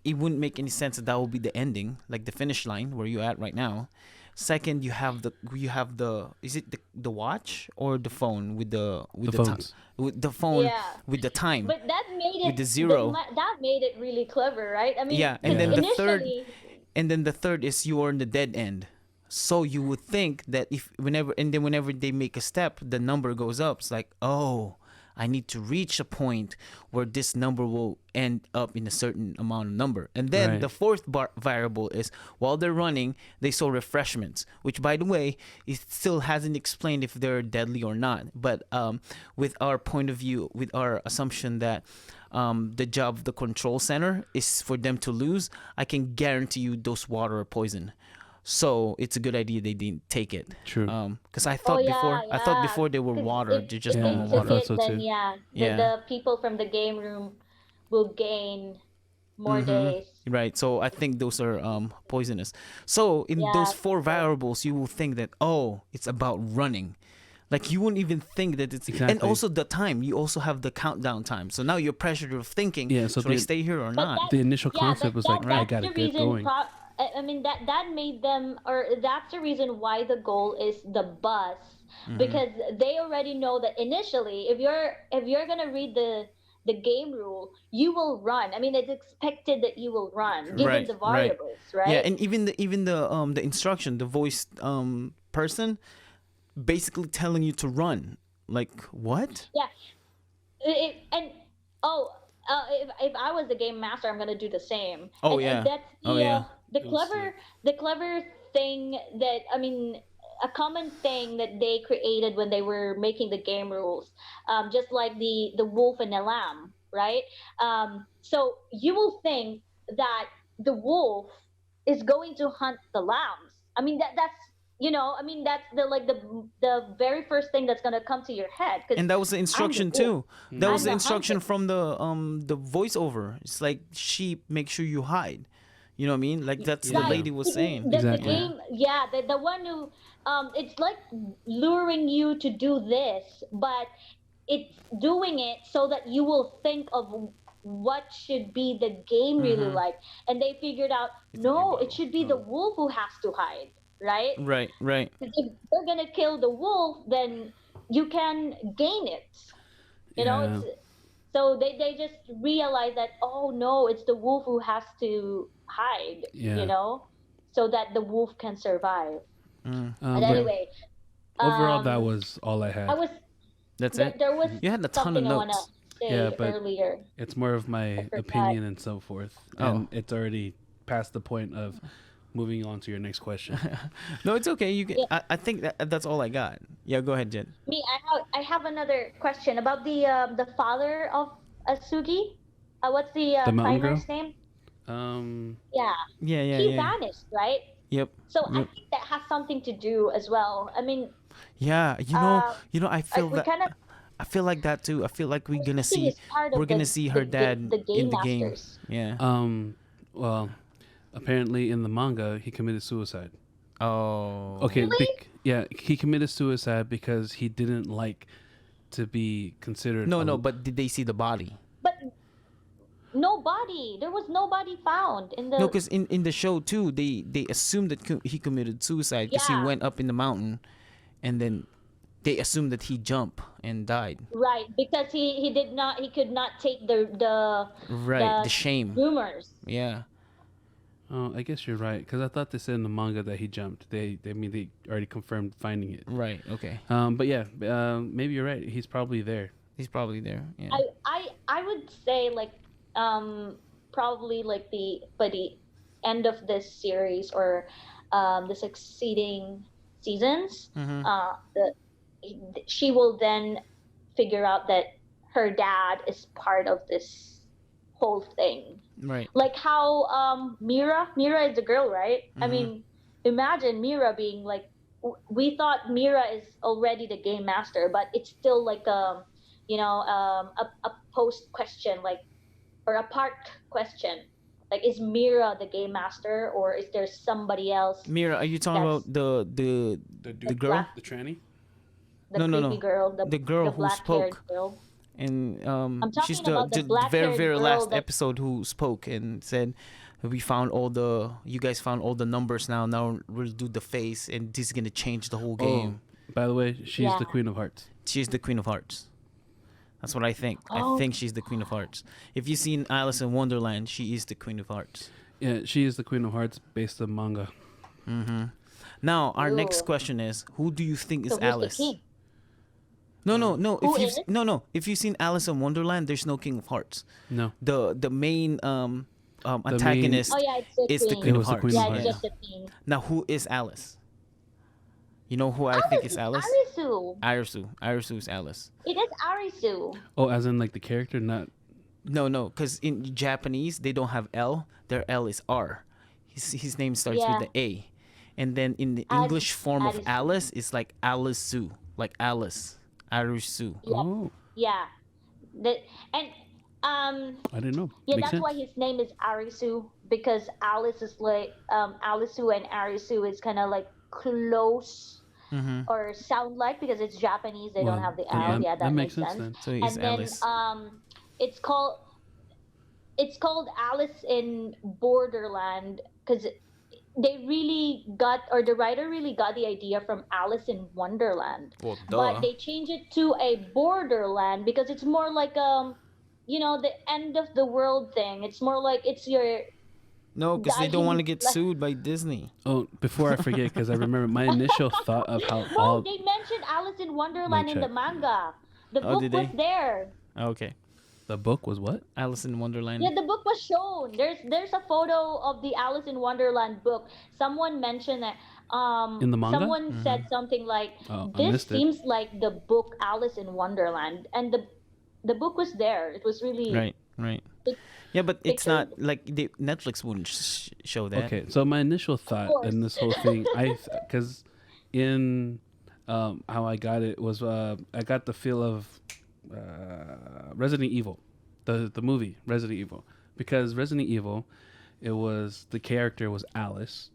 it wouldn't make any sense that that will be the ending, like the finish line where you're at right now. Second, you have the is it the watch or the phone with The the time phones. with the phone Yeah. with the time. But that made With it the zero. that made it really clever, right? I mean, Yeah, and 'cause then the third initially, and then the third is you are in the dead end. So you would think that if whenever they make a step, the number goes up. It's like, oh, I need to reach a point where this number will end up in a certain amount of number. And then Right. the fourth variable is while they're running, they saw refreshments, which by the way, it still hasn't explained if they're deadly or not. But with our point of view, with our assumption that the job of the control center is for them to lose, I can guarantee you those water are poison. So it's a good idea they didn't take it. True. Because I oh thought yeah, I thought yeah. before they were 'Cause water. They're just if Yeah, they normal I took water. thought it, so then too. yeah, Yeah. the people from the game room will gain more Mm-hmm. days. Right. So I think those are poisonous. So in those Yeah. four variables, you will think that it's about running. Like you wouldn't even think that it's and Exactly. also the time. You also have the countdown time. So now you're pressured of thinking, Yeah, so should I the- stay here or But not? The initial yeah, concept but was like, I that's gotta the get reason. going. I mean that made them, or that's the reason why the goal is the bus, Mm-hmm. because they already know that initially, if you're gonna read the game rule, you will run. I mean, it's expected that you will run given Right, the right. variables, right? Yeah, and even the instruction, the voice person basically telling you to run. Like what? Yeah. And oh, if I was the game master, I'm gonna do the same. Oh, and, yeah. and that's Oh, yeah. the It was clever thing that, I mean, a common thing that they created when they were making the game rules, just like the wolf and the lamb, right? So you will think that the wolf is going to hunt the lambs. I mean, I mean, that's the very first thing that's gonna come to your head, because And that was the I'm the instruction wolf. too. That was I'm the the instruction hunter. from the voiceover. It's like, sheep, make sure you hide. You know what I mean? Like, that's the Yeah, Right. lady was The, saying. the exactly. Yeah. game, yeah, the one who, it's like luring you to do this, but it's doing it so that you will think of what should be the game really Mm-hmm. like. And they figured out, It's in your no, it bottle. should be the Oh, wolf who has to hide, right? Right. Right. Because if they're gonna kill the wolf, then you can gain it. yeah, It's so they just realize that, oh no, it's the wolf who has to hide, yeah. so that the wolf can survive. Mm. But But Yeah. anyway, overall, that um, was all I I had. was That's it. there was Mhm. You had a ton of something I wanna notes. Yeah, say but earlier. it's more of I my forgot. opinion and so forth, Oh. and it's already past the point of moving on to your next question. No, it's okay. You can. Yeah, I think that's all I got. Yeah. Go ahead, Jen. me. I have another question about the father of Asugi. What's the The mountain girl. timer's name? Um, Yeah, Yeah. Yeah. he Yeah. vanished, right? Yep. So I Yep. think that has something to do as well. I mean, Yeah. uh, I feel we that. kind of I feel like that too. I feel like I was thinking he's part we're of gonna see her dad the in game the game. masters. Yeah. well, apparently in the manga, he committed suicide. Oh. Okay, Really? yeah, he committed suicide because he didn't like to be considered No, a. no. But did they see the body? But nobody. There was nobody found in No, the. because in the show too, they assumed that he committed suicide because he Yeah, went up in the mountain, and then they assumed that he jumped and died. right. Because he could not take Right. the The shame. rumors. Yeah. Oh, I guess you're right because I thought they said in the manga that he jumped. I mean, they already confirmed finding it. Right. Okay. But yeah, maybe you're right. He's probably there. He's probably there. Yeah. I would say, like, probably like the by the end of this series, or the succeeding seasons, Mm-hmm. the she will then figure out that her dad is part of this whole thing. Right. Like how Mira is the girl, right? I Mm-hmm. mean, imagine Mira being like, we thought Mira is already the game master, but it's still like a post question, like, or a part question, like, is Mira the game master, or is there somebody else Mira, are you talking that's about The the dude, girl? black, the tranny. the No, no, creepy no. girl, The the girl who black haired spoke, girl? and I'm she's talking about the the black very haired very girl last that. episode who spoke and said, "We found all the you guys found all the numbers now. Now we'll do the face, and this is gonna change the whole Oh, game." by the way, she's Yeah. the Queen of Hearts. She's the Queen of Hearts. That's what I think. I Oh, think she's the Queen of Hearts. If you've seen Alice in Wonderland, she is the Queen of Hearts. Yeah, she is the Queen of Hearts based on manga. Mm-hmm. Now our next ooh. question is, who do you think is So who's the Alice? king? No, no, no. Who If you is? no, if you've seen Alice in Wonderland, there's no King of Hearts. No, The main main- antagonist Oh yeah, it's the is the queen. Queen It of was the Hearts. Queen of Yeah, it's Hearts. just the queen. Now who is Alice? You know who I think is Alice? Arisu. Arisu. Arisu is Alice. It is Arisu. Oh, as in like the character, not. No, because in Japanese they don't have L. Their L is R. His name starts Yeah. with the A, and then in the Ad- English form of Arisu. Alice, it's like Alisu, like Alice. Arisu. Yeah, Oh, yeah. And I didn't know. yeah, Makes that's why sense. his name is Arisu, because Alice is like Alisu and Arisu is kind of like close, Mm-hmm. or sound like, because it's Japanese. They don't Well, have the then L. Yeah, that makes makes sense sense. then. So he is And then Alice. it's called Alice in Borderland, because the writer really got the idea from Alice in Wonderland, Well, but they changed it to a Borderland because it's more like the end of the world thing. It's more like it's your No, because they don't want to dying. get sued by Disney. Oh, before I forget, because I remember my initial thought of how No, all. they mentioned Alice in Wonderland Mic in the check. manga. The Oh, book did was they? there. Okay. The book was what? Alice in Wonderland. Yeah, the book was shown. There's a photo of the Alice in Wonderland book. Someone mentioned that In the manga? someone said something like, Oh, I this missed it. seems like the book Alice in Wonderland, and the book was there. It was really Right, right. Pic- Yeah, but it's picture. not like Netflix wouldn't show that. Okay, so my initial thought course. in this whole thing, because in how I got it was I got the feel of Resident Evil, the movie Resident Evil, because Resident Evil, it was the character was Alice,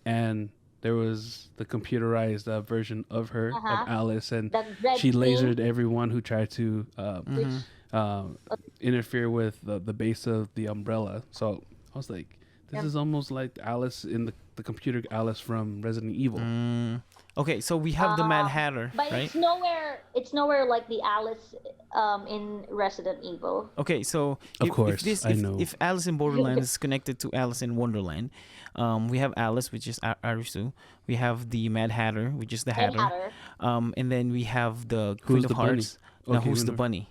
and there was the computerized version of her of Uh-huh. Alice, and The red she scene, lasered everyone who tried to which Mm-hmm. uh, interfere with the base of the umbrella. So I was like, this um, is almost like Alice in the computer Alice from Resident Evil. Okay, so we have the Mad Hatter, but right? it's nowhere like the Alice in Resident Evil. Okay, so Of if course, this I know. if Alice in Borderland is connected to Alice in Wonderland, we have Alice, which is Arisu. We have the Mad Hatter, which is the Mad Hatter. Hatter. And then we have the Who's Queen of the bunny? Hearts. Now, Okay, who's the Winter. bunny?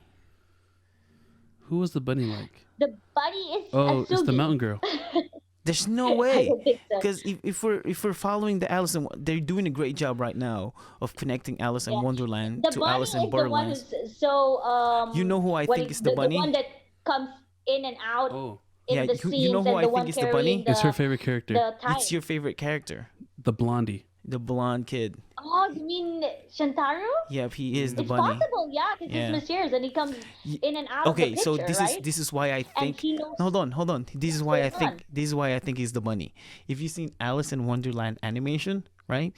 Who was the bunny like? The buddy is Oh, it's the Asugi. mountain girl. There's no I way. don't think so. Because if we're following the Alice in, they're doing a great job right now of connecting Alice in Yeah. Wonderland The to bunny Alice in is the one Borderlands. who's so You know who I what think is is the bunny? the one that comes in and out Oh, in Yeah, the you know scenes, who and I the think one is the carrying bunny? it's her the favorite character, time. It's your favorite character, the blondie. the blonde kid. Oh, you mean Shantaro? Yep, he is the It's bunny. possible, yeah, because Yeah. he's mysterious and he comes Y- in and out of the Okay, picture, so this right? is this is why I And think. he knows Hold on. This is what's why I going on. think. This is why I think he's the bunny. If you've seen Alice in Wonderland animation, right?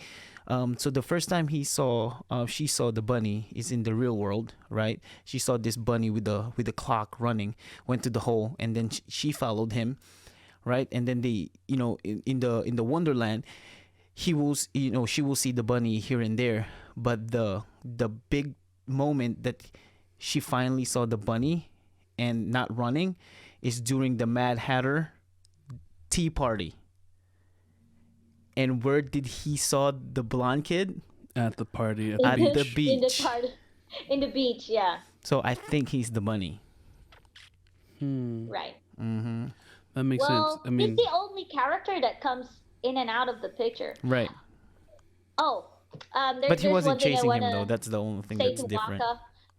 So the first time she saw the bunny is in the real world, right? She saw this bunny with the clock running, went to the hole, and then she followed him, right? And then in the Wonderland, she will see the bunny here and there, but the big moment that she finally saw the bunny and not running is during the Mad Hatter tea party. And where did he saw the blonde kid? At the party at At the the beach. in the beach. party, in the beach, yeah, So I think he's the bunny. right. Mm-hmm. That makes Well, sense. I mean, he's the only character that comes in and out of the picture. Right. Oh, But he there's wasn't one thing I chasing him wanna though. That's the only thing say that's to different.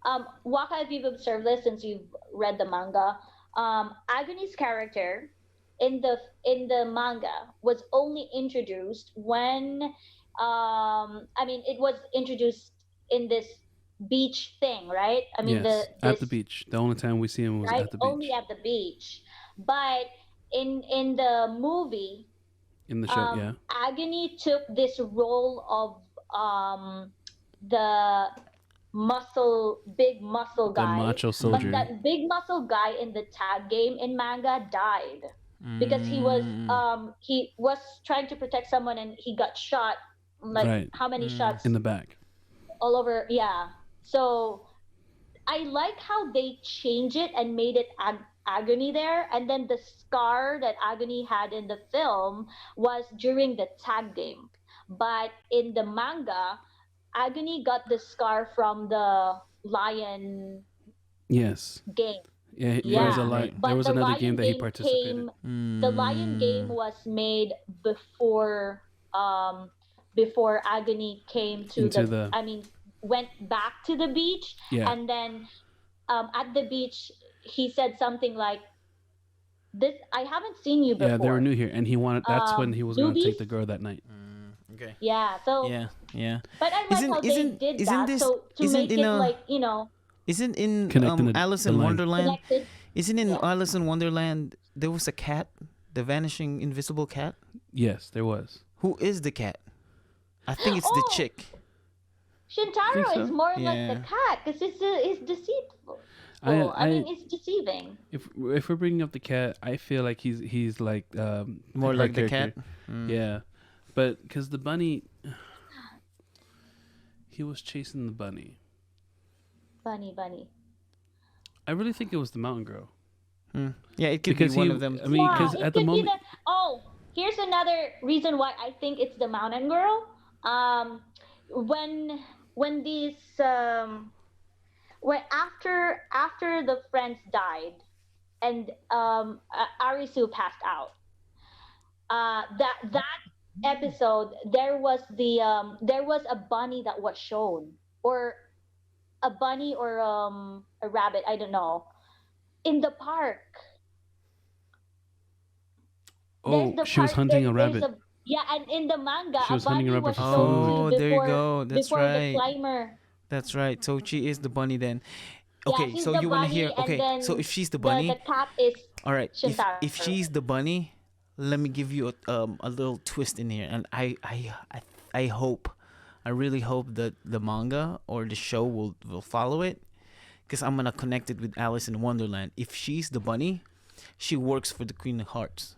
Waka. Waka, if you've observed this since you've read the manga, Agoni's character in the manga was only introduced when, I mean, it was introduced in this beach thing, right? I mean, yes, the at this the beach. The only time we see him was right at the only beach at the beach, but in the movie, in the show. Yeah, Agony took this role of the big muscle the guy, macho but soldier. that big muscle guy in the tag game in manga died because he was trying to protect someone and he got shot, like Right. how many shots In the back. all over, yeah. So I like how they changed it and made it Agony there, and then the scar that Agony had in the film was during the tag game. But in the manga, Agony got the scar from the lion Yes. game. Yeah. There was Yeah, a lot. right. but There was the another lion game that he game participated. came. The lion game was made before before Agony came to Into the. the- I mean, went back to the beach, Yeah. and then at the beach he said something like, "This I haven't seen you before." Yeah, they were new here, and he wanted. That's when he was going to take newbies? the girl that night. Okay. Yeah. So. Yeah. But I like Isn't- how isn't- they did isn't that. this- So to isn't make in it a- like Isn't in Connecting Alice the in line. Wonderland? connected. Isn't in Yeah. Alice in Wonderland there was a cat, the vanishing invisible cat? Yes, there was. Who is the cat? I think it's the Oh! chick. Shintaro Think so? is more like Yeah. the cat because it's deceitful. I mean, it's deceiving. If we're bringing up the cat, I feel like he's like More her like the character. cat. Mm. Yeah, but because the bunny, he was chasing the bunny. Bunny. I really think it was the mountain girl. Yeah, it could Because be one he- of them. I mean, Yeah, 'cause it at the could moment- be the. Oh, here's another reason why I think it's the mountain girl. When these when after the friends died and Arisu passed out. That episode there was a bunny that was shown, or a bunny or a rabbit, I don't know, in the park. Oh, she was hunting a rabbit. Yeah, and in the manga, She a was hunting bunny around was for shown food. too Oh, there you before go. That's before the right. climber. That's right. So she is the bunny then. Yeah, Okay, she's so the you want to hear? bunny, and Okay, so then if she's the the bunny, cat is all right. If Shintaro. she's the bunny, let me give you a little twist in here, and I hope, I really hope that the manga or the show will follow it, because I'm gonna connect it with Alice in Wonderland. If she's the bunny, she works for the Queen of Hearts.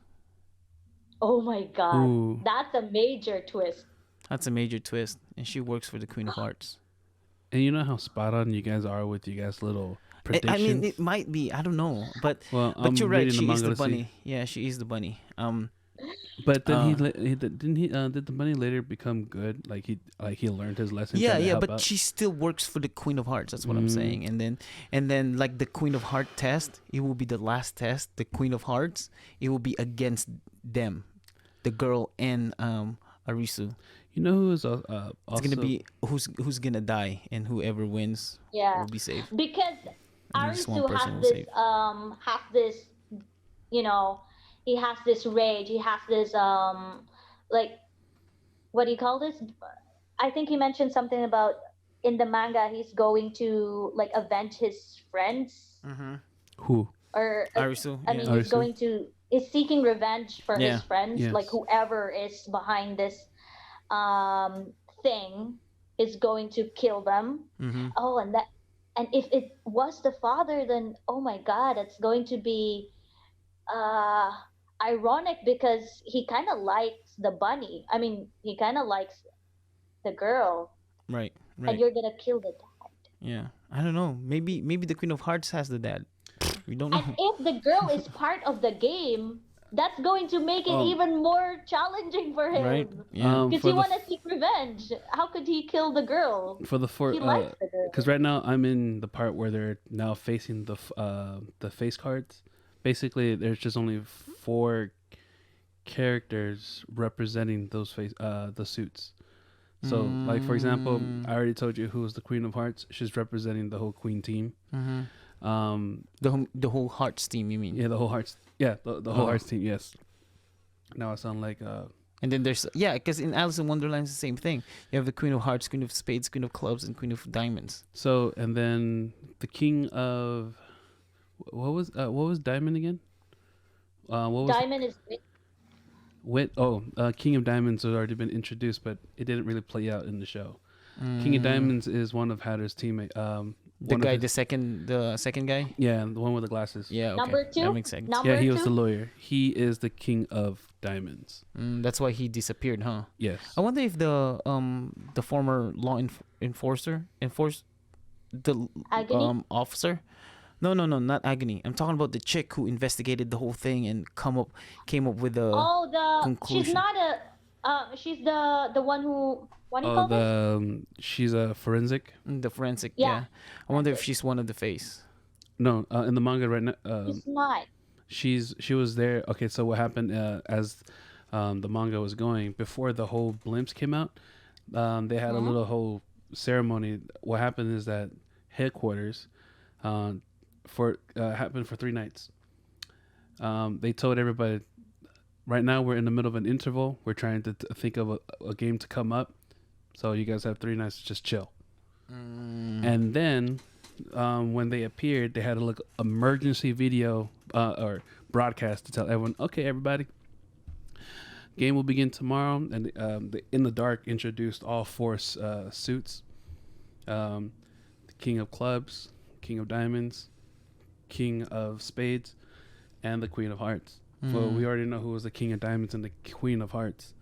Oh my God, Ooh. that's a major twist. That's a major twist, and she works for the Queen of Hearts. And you know how spot on you guys are with you guys' little I mean, it predictions. might be. I don't know, Well, but you're I'm right. reading the She is manga the to see. bunny. Yeah, she is the bunny. But then Uh, didn't he did the bunny later become good? Like he learned his lesson, yeah, trying to yeah, help but out. she still works for the Queen of Hearts. That's what I'm Mm, saying. And then like the Queen of Heart test, it will be the last test. The Queen of Hearts, it will be against them, the girl and Arisu. you know who is It's gonna also be who's gonna die, and whoever wins Yeah, will be safe. because At least one Arisu person will save. has this, you know, he has this rage. He has this like, what do you call this? I think he mentioned something about in the manga he's going to like avenge his friends, Mm-hmm. who or Arisu, I yeah, mean he's Arisu. going to is seeking revenge for his yeah. friends, like Yes. whoever is behind this thing is going to kill them. Mm-hmm. Oh, and if it was the father, then oh my God, it's going to be uh ironic because he kind of likes the bunny. I mean, he kind of likes the girl, Right, and right. you're gonna kill the dad. Yeah, I don't know. Maybe the Queen of Hearts has the dad. We don't And know. if the girl is part of the game, that's going to make it Um. even more challenging for Right? him. Yeah. Because For he the want to seek revenge. How could he kill the girl? for the He likes the because girl. right now I'm in the part where they're now facing the face cards. Basically, there's just only four characters representing those the suits. So, like for example, Mm, I already told you who's the Queen of Hearts. She's representing the whole Queen team. mm-hmm. Um, The whole Hearts team, you mean? yeah, the whole Hearts. Yeah, the whole Oh. Hearts team. Yes. Now I sound like And then there's because in Alice in Wonderland it's the same thing. You have the Queen of Hearts, Queen of Spades, Queen of Clubs, and Queen of Diamonds. so, and then the King of what was Diamond again? What was Diamond is Wit? Oh, King of Diamonds has already been introduced, but it didn't really play out in the show. King of Mm, Diamonds is one of Hatter's teammate. the One of guy, his, the second guy. yeah, the one with the glasses. Yeah, okay, number that two. makes sense. Yeah, Number he was the two. lawyer. He is the King of Diamonds. That's why he disappeared, huh? Yes. I wonder if the former law enforcer the Agony. officer. No, no, no, not Agony. I'm talking about the chick who investigated the whole thing and came up with a Oh, she's conclusion. not a she's the one who, what do you Oh, call this? she's a forensic. The forensic, Yeah, yeah. I wonder if forensic. she's one of the face. No, in the manga right now, She's not. she was there. Okay, so what happened as the manga was going before the whole blimps came out? They had a Hmm? little whole ceremony. What happened is that headquarters, uh, for happened for 3 nights. They told everybody, right now we're in the middle of an interval. We're trying to think of a game to come up. So you guys have 3 nights to just chill. And then when they appeared, they had a look emergency video or broadcast to tell everyone, okay, everybody, game will begin tomorrow. And they, in the dark, introduced all four suits: the King of Clubs, King of Diamonds, King of Spades, and the Queen of Hearts. Well, we already know who was the King of Diamonds and the Queen of Hearts.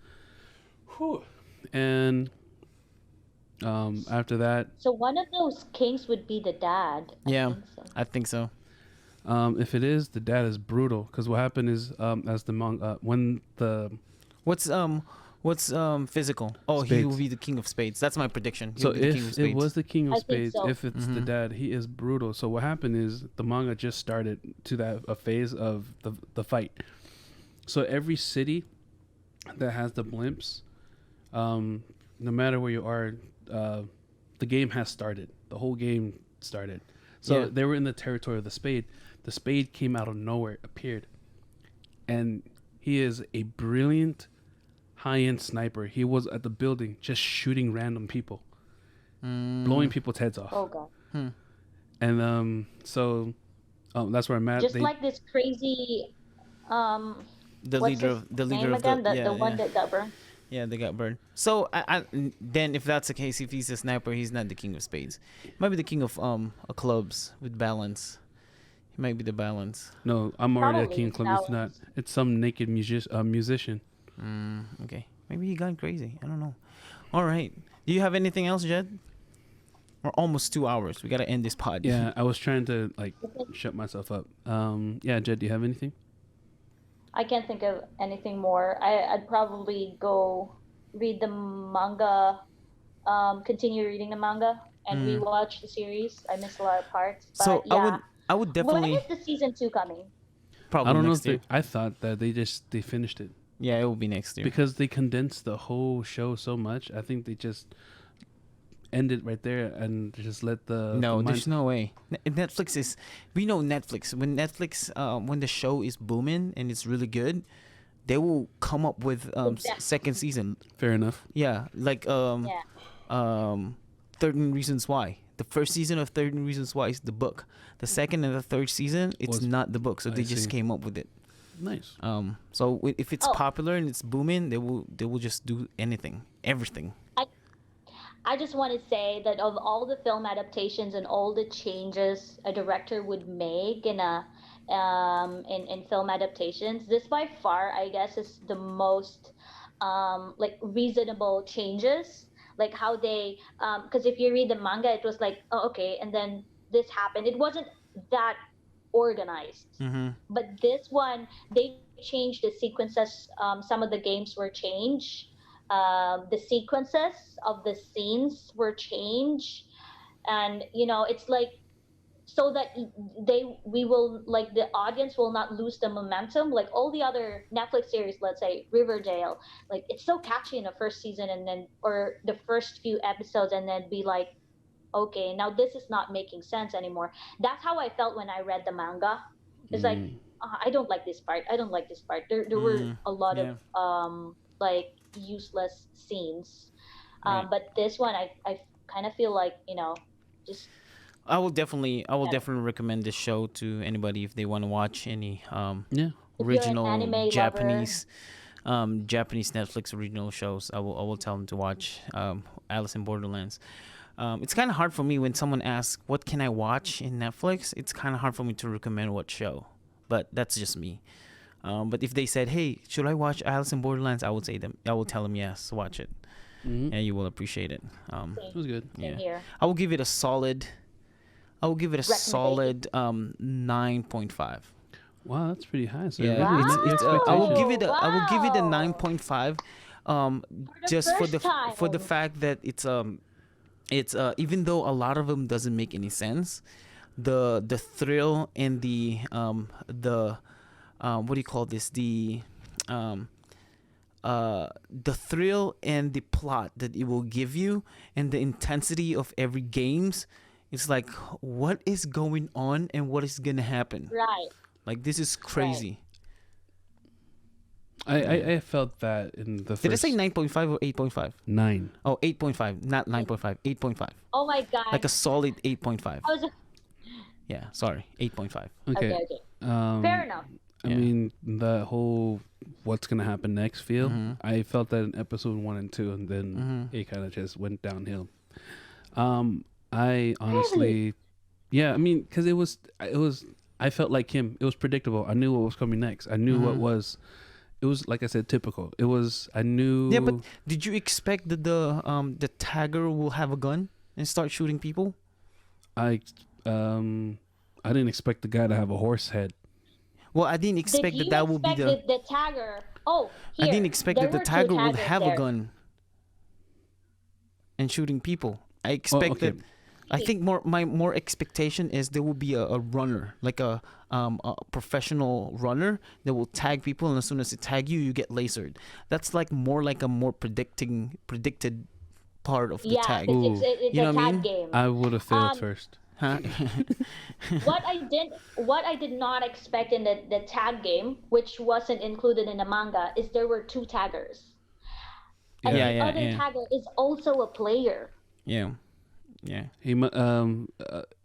Whew. And after that, So one of those kings would be the dad. I Yeah, think so. I think so. if it is, the dad is brutal. Because what happened is, as the when the What's physical? Oh, he will Spades. be the king of spades. That's my prediction. He'll So be the king of if it spades. was the King of I think Spades, so. if it's the dad, he is brutal. So what happened is the manga just started to that a phase of the fight. So every city that has the blimps, no matter where you are, the game has started. The whole game started. So Yeah. they were in the territory of the spade. The spade came out of nowhere, appeared, and he is a brilliant high-end sniper. He was at the building just shooting random people, blowing Mm, people's heads Oh off. god. hmm. And that's where I'm at. Just They like this crazy um what's his The leader name of the again? The yeah, one yeah. that got burned. Yeah, they got burned. So then, if that's the case, if he's a sniper, he's not the king of spades. He might be the king of clubs with balance. He might be the balance. No, I'm already at Probably King it's Club. It's not. balanced. It's some naked musician. Okay, maybe he got crazy. I don't know. All right. Do you have anything else, Jed? We're almost 2 hours. We gotta end this pod. Yeah, I was trying to like shut myself up. Yeah, Jed, do you have anything? I can't think of anything more. I'd probably go read the manga, continue reading the manga, and Mm. rewatch the series. I missed a lot of parts, but So yeah. I would When definitely is the season 2 coming? I probably don't know if next year. I thought that they finished it Yeah, it will be next year. because they condensed the whole show so much. I think they just ended right there and just let No, the there's no way. Netflix is. We know Netflix. When the show is booming and it's really good, they will come up with Exactly. second season. Fair enough. Yeah, like Yeah. 13 Reasons Why. The first season of 13 Reasons Why is the book. The second and the third season, it's Was- not the book, so I they just see. came up with it. Nice. So if it's Oh. popular and it's booming, they will just do anything, everything. I I just want to say that of all the film adaptations and all the changes a director would make in a in film adaptations, this by far I guess is the most like reasonable changes. Like how they because if you read the manga, it was like, oh, okay, and then this happened. It wasn't that organized. Mm-hmm. But this one, they changed the sequences. Some of the games were changed. The sequences of the scenes were changed, and it's like so that we will like the audience will not lose the momentum like all the other Netflix series, let's say Riverdale. Like it's so catchy in the first season and then or the first few episodes and then be like, okay, now this is not making sense anymore. That's how I felt when I read the manga. It's like, Mm. I don't like this part. I don't like this part. There were a lot of Yeah. like useless scenes. Right. But this one, I kind of feel like just I will better. definitely recommend this show to anybody if they want to watch any Yeah. If you're an original anime lover, Japanese Netflix original shows. I will tell them to watch Alice in Borderlands. It's kind of hard for me when someone asks what can I watch in Netflix. It's kind of hard for me to recommend what show, but that's just me. But if they said, "Hey, should I watch Alice in Borderlands?" I will tell them yes, watch it, Mm-hmm. and you will appreciate it. It was good. same Yeah, here. I will give it a solid. I will give it a Recommendation. solid 9.5. Wow, that's pretty high. So Yeah, Wow. it's I will give it a I will give it a Wow. 9.5 the just for first the time. fact that it's even though a lot of them doesn't make any sense, the thrill and the what do you call this, the thrill and the plot that it will give you and the intensity of every games. It's like, what is going on and what is gonna happen? Right. Like, this is crazy. I felt that in the first. Did I say 9.5 or 8.5? 9? Oh, 8.5, not 9.5, 8.5. Oh my god. Like a solid 8.5. I was Yeah, sorry, 8.5. Okay. okay. Um, Fair enough. I Yeah. mean, the whole what's gonna happen next feel. Mhm. I felt that in episode 1 and 2, and then Mhm. it kind of just went downhill. I honestly, yeah, I mean, because it was, I felt like him. It was predictable. I knew what was coming next. I knew what Mhm. was. It was like I said, typical. It was. I knew. Yeah, but did you expect that the tagger will have a gun and start shooting people? I I didn't expect the guy to have a horse head. Well, I didn't Did expect you that that will be expect the tagger? Oh, I here, didn't expect there that the were two tagger would taggers have there. a gun and shooting people. I Oh, expected. okay. I think my more expectation is there will be a runner, like a professional runner that will tag people, and as soon as they tag you, you get lasered. That's like a more predicted part of the Yeah, tag. because it's You know a what I tag mean? game. I would have failed Um, first. Huh? What I did not expect in the tag game, which wasn't included in the manga, is there were two taggers. and Yeah. Yeah, the yeah, other yeah, tagger is also a player, yeah, yeah. and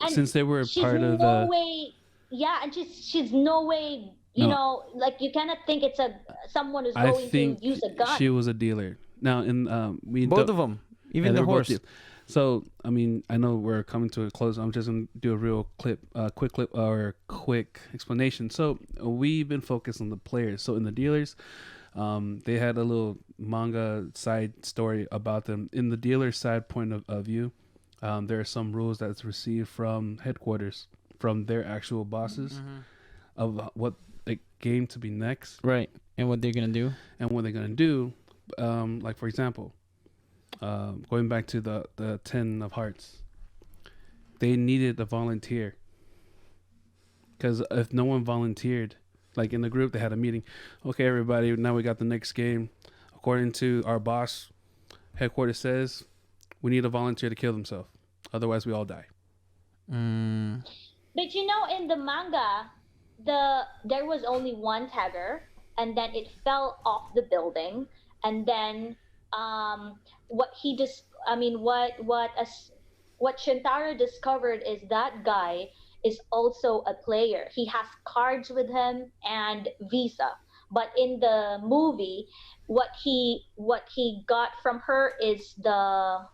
Since they were she's part of no the way, yeah, and she's no way, no, like you cannot think it's a someone who's I going to think use a she gun. was a dealer. Now, in we Both don't. of them, Yeah, even they the were both horse. deal. So, I mean, I know we're coming to a close. I'm just gonna do a real quick clip or quick explanation. So, we've been focused on the players. So, in the dealers, they had a little manga side story about them. In the dealer side point of view, there are some rules that's received from headquarters, from their actual bosses, of what the game to be next Right. And what they're gonna do? and what they're gonna do. Like for example, going back to the 10 of hearts, they needed a volunteer, because if no one volunteered, like in the group, they had a meeting. Okay, everybody, now we got the next game. According to our boss, headquarters says we need a volunteer to kill themselves. Otherwise, we all die. Mm, But in the manga, there was only one tagger, and then it fell off the building, and then what he just, I mean, what Shintaro discovered is that guy is also a player. He has cards with him and Visa. But in the movie, what he got from her is the,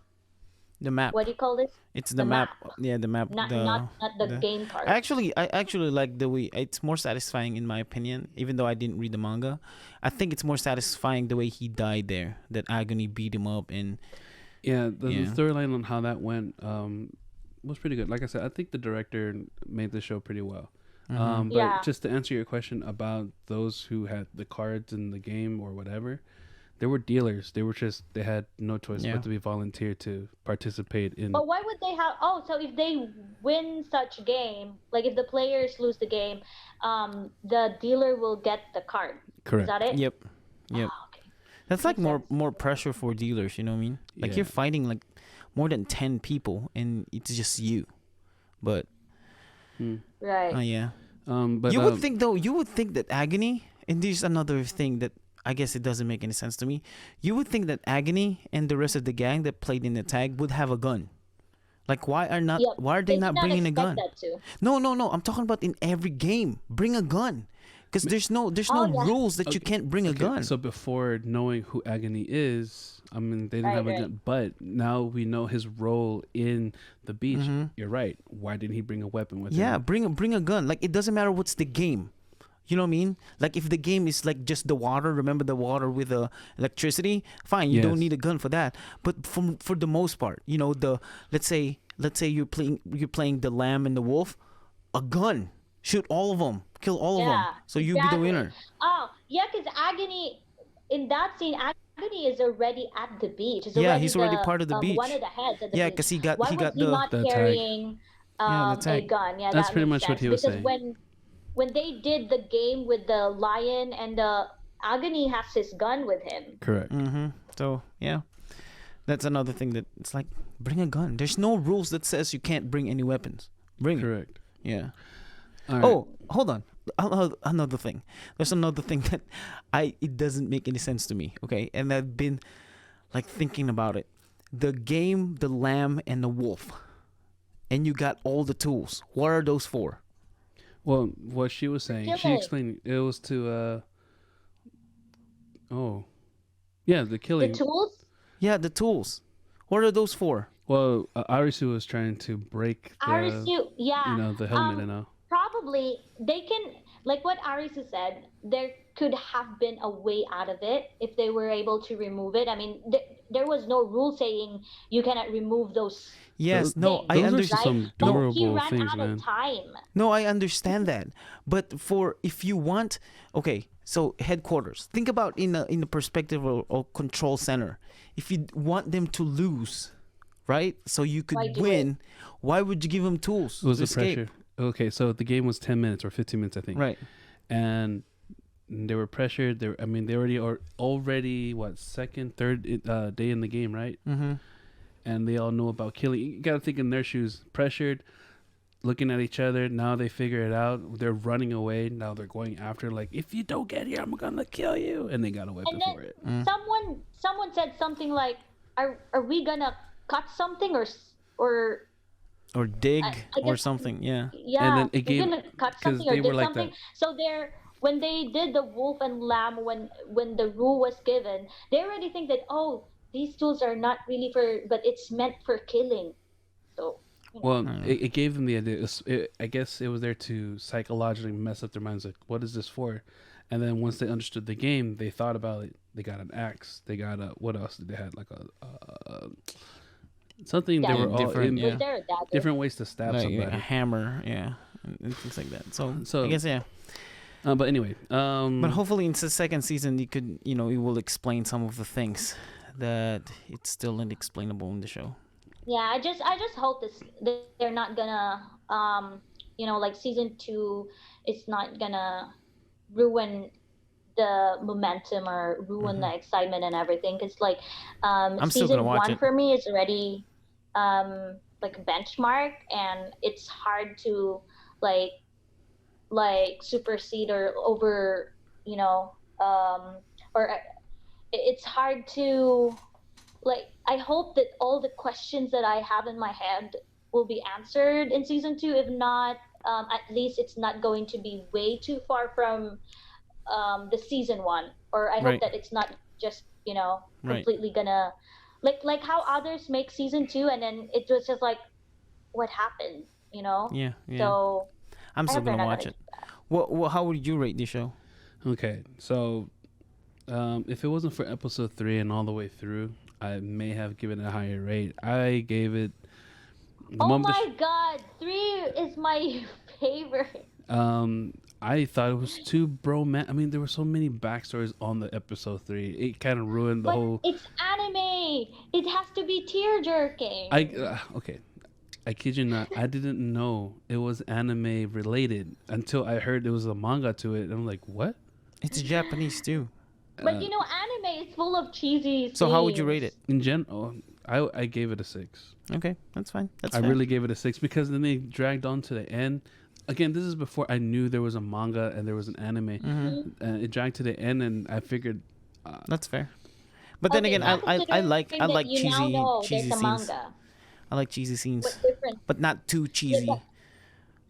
the map. what do you call this? It's the The map. map, Yeah, the map. not not The not the the. game I cards. actually, I actually like the way it's more satisfying in my opinion. Even though I didn't read the manga, I think it's more satisfying the way he died there. That Agony beat him up, and Yeah, the yeah, storyline on how that went was pretty good. Like I said, I think the director made the show pretty well. mm-hmm. But Yeah. just to answer your question about those who had the cards in the game or whatever, they were dealers. They had no choice Yeah. but to be volunteered to participate in. But why would they have? Oh, so if they win such game, like if the players lose the game, the dealer will get the card. Is that Correct. it? Yep, yep. Ah, okay, That's like makes more sense. more pressure for dealers. You know what I mean? Like Yeah. you're fighting like more than 10 people, and it's just you. But Hmm. Right. yeah. But You would think though. You would think that Agony, and there's another thing that I guess it doesn't make any sense to me. You would think that Agony and the rest of the gang that played in the tag would have a gun. Like Yep. why are they They did not not bringing a expect gun? that too. No, no, no. I'm talking about in every game. Bring a gun. Because there's no Oh yeah. rules that you Okay, can't bring a gun. so before knowing who Agony is, I mean, they didn't Right. have a Right. gun, but now we know his role in the beach. Mhm. You're right. Why didn't he bring a weapon with Yeah, him? bring a gun. Like it doesn't matter what's the game. You know what I mean? Like if the game is like just the water, remember the water with the electricity? Fine, you don't Yes. need a gun for that. But for the most part, the let's say you're playing the lamb and the wolf, a gun. Shoot all of them. Kill all of them. Yeah. So you be the Exactly. winner. Oh yeah, because Agony in that scene, Agony is already at the beach. Is Yeah, already he's already the part of the one beach. of the heads at the Yeah, beach. cuz he got Why he was got he the not The tag. carrying yeah, the a tag. gun? Yeah, That's that pretty makes much what sense. he was Because saying. when they did the game with the lion and the Agony has his gun with him. Correct. Mhm. So, yeah. That's another thing that it's like bring a gun. There's no rules that says you can't bring any weapons. Bring it. Correct. Yeah. All right. Oh, hold on. Another thing. There's another thing that it doesn't make any sense to me. Okay, and I've been like thinking about it. The game, the lamb and the wolf, and you got all the tools. What are those for? Well, what she was saying, she Killing. explained it was to oh, yeah, the The killing. tools. Yeah, the tools. What are those for? Well, Arisu was trying to break the Arisu, yeah. the helmet and all. Probably they can, like what Arisu said, there could have been a way out of it if they were able to remove it. I mean, there was no rule saying you cannot remove those Yes, Those- no, I things, those are understand. some But he durable ran things, out man. of time. No, I understand that. But for if you want, okay, so headquarters. Think about in the perspective of control center. If you want them to lose, right? So you Why could do win. Why would you give them tools It was to the escape? pressure. Okay, so the game was 10 minutes or 15 minutes, I think. Right. And they were pressured. They already what, second, third day in the game, right? Mm-hmm. And they all know about killing. You got to think in their shoes, pressured. looking at each other. Now they figure it out. They're running away. Now they're going after, like, if you don't get here, I'm gonna kill you. And they got away And then before it. someone said something like, "Are we gonna cut something or Or dig I or guess something. Yeah. And yeah, then it we're gave, gonna cut because something or they were did like that. something." So they're when they did the wolf and lamb, when the rule was given, they already think that, oh, these tools are not really for, but it's meant for killing. So you know. Well, it gave them the idea. I guess it was there to psychologically mess up their minds. Like, what is this for? And then once they understood the game, they thought about it. They got an axe. They got a, what else did they had? Like a something. They were Dagger. all Different, in yeah. Was there a dagger? different ways to stab Like somebody. a hammer, yeah, and things like that. So, So I guess yeah. But anyway, But hopefully in the second season, it will explain some of the things that it's still unexplainable in the show. Yeah, I just hope they're not gonna like season 2 is not gonna ruin the momentum or ruin Hmm. the excitement and everything, because like I'm still gonna season watch 1 it. for me is already like a benchmark, and it's hard to like supersede or over, you know or it's hard to, like, I hope that all the questions that I have in my head will be answered in season 2. If not, at least it's not going to be way too far from the season 1. Or I hope Right, that it's not just right. completely gonna, like how others make season 2 and then it was just like, what happened, you know? Yeah, yeah. So I'm I still hope they're gonna not gonna watch do it. that. How would you rate the show? okay, so if it wasn't for episode 3 and all the way through, I may have given it a higher rate. I gave it the Oh moment. my god, 3 is my favorite. I thought it was too bro man. I mean, there were so many backstories on the episode 3. It kind of ruined the But whole. it's anime. It has to be tear I jerking. okay. I kid you not. I didn't know it was anime related until I heard there was a manga to it. And I'm like, what? It's Japanese too. But anime is full of cheesy So how would you rate it? scenes. In general, I gave it a 6. Okay, that's fine. That's I fair. really gave it a 6 because then they dragged on to the end. Again, this is before I knew there was a manga and there was an anime. Mhm. It dragged to the end, and I figured, That's fair. But then Okay, again, now I considering like that you now know there's cheesy a scenes. manga, I like cheesy what scenes, difference? but not too Yeah, cheesy.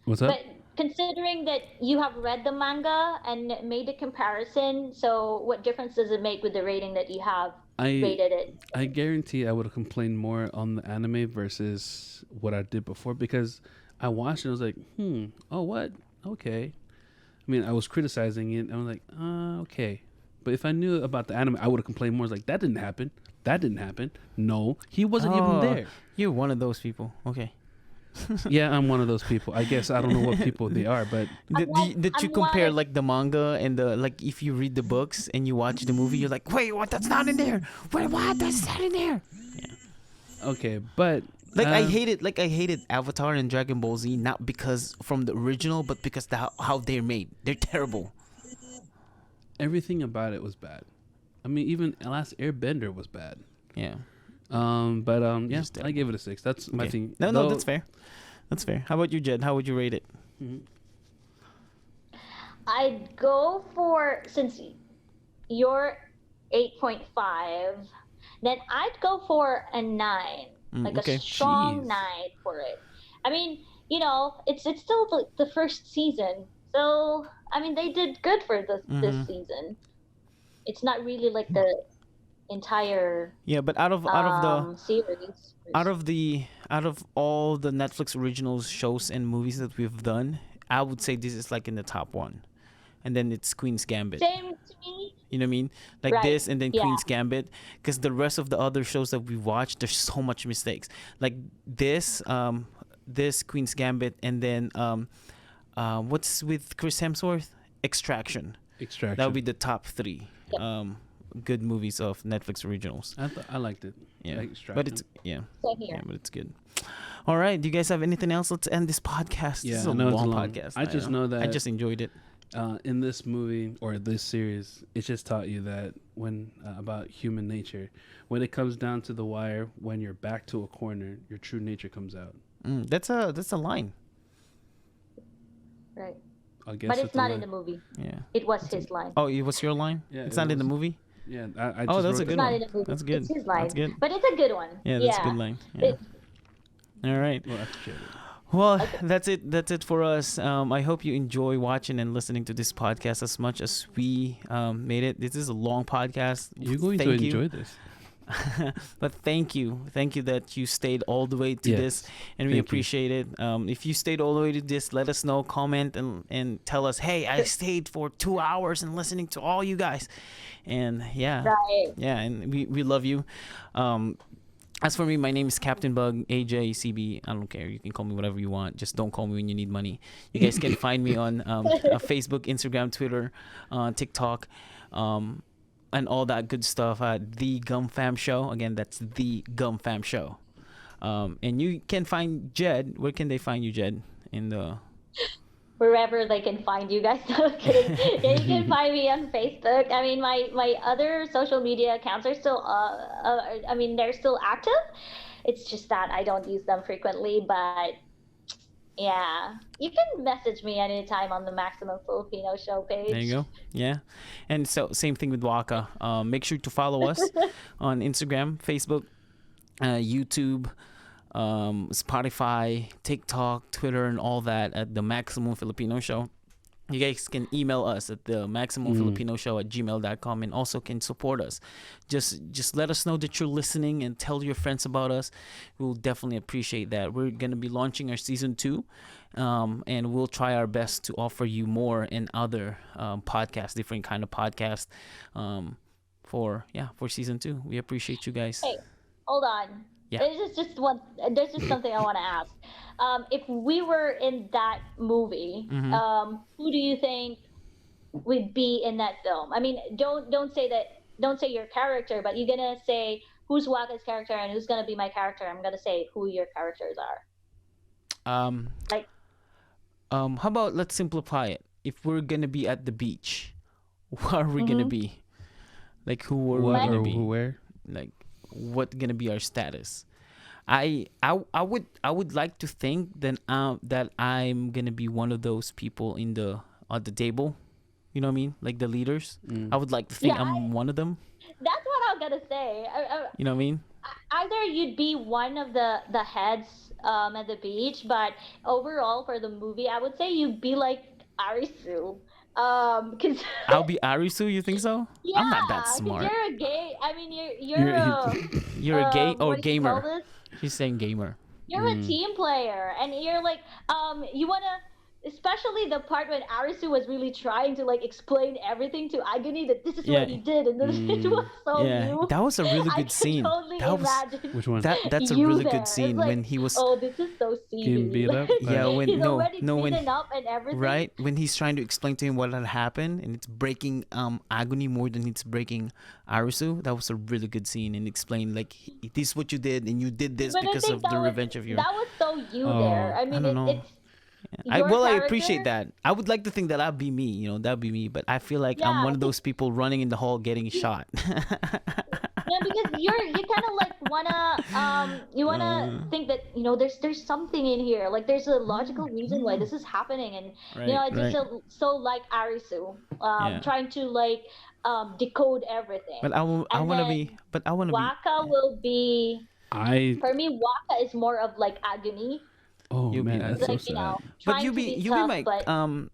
what's up? but considering that you have read the manga and made a comparison, so what difference does it make with the rating that you have I rated it? I guarantee I would have complained more on the anime versus what I did before because I watched it and I was like, oh what? Okay. I mean, I was criticizing it and I was like, okay. But if I knew about the anime, I would have complained more. I was like, that didn't happen. That didn't happen. No, he wasn't even Oh, there. you're one of those people. Okay. Yeah, I'm one of those people. I guess I don't know what people they are, but Did you I'm compare like, like the manga and the like? If you read the books and you watch the movie, you're like, wait, what? That's not in there. Wait, what? That's not in there. okay. But Like I hated Avatar and Dragon Ball Z not because from the original, but because how they're made. They're terrible. everything about it was bad. I mean, even Last Airbender was bad. Yeah. Yeah, Just I gave it a 6. That's my Okay. thing. No, Though- that's fair. That's fair. How about you, Jed? How would you rate it? Mhm. I'd go for, since you're 8.5, then I'd go for a 9, like Okay. a strong Jeez. 9 for it. I mean, it's still the first season, so I mean they did good for this Mhm. season. It's not really like the entire Yeah, but out series. of all the Netflix originals shows and movies that we've done, I would say this is like in the top one, and then it's Queen's Gambit. Same to me, You know what I mean? Like right? this and then Yeah. Queen's Gambit, because the rest of the other shows that we watched, there's so much mistakes. Like this Queen's Gambit, and then what's with Chris Hemsworth? Extraction. Extraction. That would be the top 3 Yep. good movies of Netflix originals. I liked it. Yeah, Like but Extraction. it's yeah, Same here. yeah, but it's good. All right, do you guys have anything else? Let's end this podcast. Yeah, this is a I know it's long long. podcast. I just know I that- just enjoyed it. In this movie or this series, it just taught you that when about human nature, when it comes down to the wire, when you're back to a corner, your true nature comes out. That's a line. Right. I But guess it's it's a not in line. the movie. Yeah. It was his line. Oh, it was your line? Yeah, It's it not in the was. movie? Yeah, I Oh, just that's a wrote It's good that. not one. in the movie. That's It's good. his That's line. good. But it's a good one. Yeah, that's a good Yeah. line. Yeah. It, All right. Well, I appreciate it. Well, okay. that's it. That's it for us. I hope you enjoy watching and listening to this podcast as much as we made it. This is a long podcast. You're going to Thank you. enjoy this. But thank you that you stayed all the way to Yes. this, and we Thank you. appreciate it. If you stayed all the way to this, let us know, comment, and tell us, hey, I stayed for 2 hours and listening to all you guys, and Right. and we love you. As for me, my name is Captain Bug, AJ, CB. I don't care. You can call me whatever you want. Just don't call me when you need money. You guys can find me on Facebook, Instagram, Twitter, TikTok, and all that good stuff. The Gum Fam Show. Again, that's The Gum Fam Show. And you can find Jed. Where can they find you, Jed? In the Wherever they can find you guys. No kidding. Yeah, you can find me on Facebook. I mean, my other social media accounts are still I mean, they're still active. It's just that I don't use them frequently, but yeah, you can message me anytime on the Maximum Filipino Show page. There you go. Yeah. And so same thing with Waka. Make sure to follow us on Instagram, Facebook, YouTube, Spotify, TikTok, Twitter, and all that at the Maximum Filipino Show. You guys can email us at the maximumfilipino@gmail.com and also can support us. Just let us know that you're listening and tell your friends about us. We'll definitely appreciate that. We're going to be launching our season 2, and we'll try our best to offer you more and other podcasts, different kind of podcasts for season 2. We appreciate you guys. Hey, hold on. Yeah. There's just something I want to ask. If we were in that movie, who do you think would be in that film? I mean, don't say your character, but you're gonna say who's Waka's character and who's gonna be my character. I'm gonna say who your characters are. Like, How about let's simplify it. If we're gonna be at the beach, what are we gonna be? Like who are we What gonna or be? who, where? Like what gonna be our status? I would like to think that I'm gonna be one of those people at the table. You know what I mean? Like the leaders. I would like to think Yeah, I'm one of them. that's what I'm gonna say. You know what I mean? Either you'd be one of the heads at the beach, but overall for the movie, I would say you'd be like Arisu. Cause I'll be Arisu. You think so? yeah, I'm not that 'cause smart. you're a gay. I mean, you're You're- a You're a gay or what do you call gamer? this? She's saying gamer. You're a team player, and you're like, you wanna, especially the part when Arisu was really trying to like explain everything to Agony that this is Yeah. what he did, and this it was so Yeah, new. that was a really I good can scene. totally That was imagine Which one? that's a you really there. good It's scene like, when he was oh, this is so seedy. Getting beat up? Yeah, when he's no already no when beaten up and everything. right when he's trying to explain to him what had happened and it's breaking Agony more than it's breaking Arisu. That was a really good scene and explain like this is what you did and you did this But I because think of that the was, revenge of your. That was so you Oh, there. I mean, don't know. it's your I character. appreciate that. I would like to think that that'd be me. You know, that'd be me. But I feel like I'm Yeah. one of those people running in the hall getting shot. Yeah, because you kind of like wanna think that there's something in here, like there's a logical reason why this is happening, and Right, it's just so like Arisu Yeah. trying to like decode everything. But I want to then be. But I want to be. Waka will be, for me, Waka is more of like Agony, Oh You'll be man, that's so like sad. But trying you to be be you tough, be my but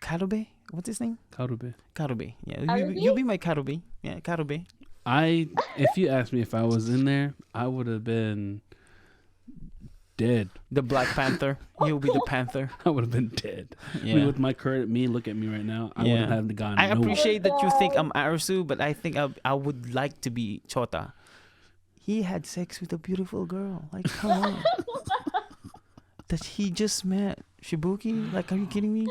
Karube. What's his name? Karube. Karube. Yeah, Karube? you be my Karube. Yeah, Karube. If you asked me if I was in there, I would have been dead. The Black Panther. You'll be the Panther. I would have been dead. Yeah. With my current me, look at me right now. I Yeah. wouldn't have gone. I nowhere. appreciate that you think I'm Arisu, but I think I would like to be Chota. He had sex with a beautiful girl. Like, come on. That he just met Shibuki? Like, are you kidding me?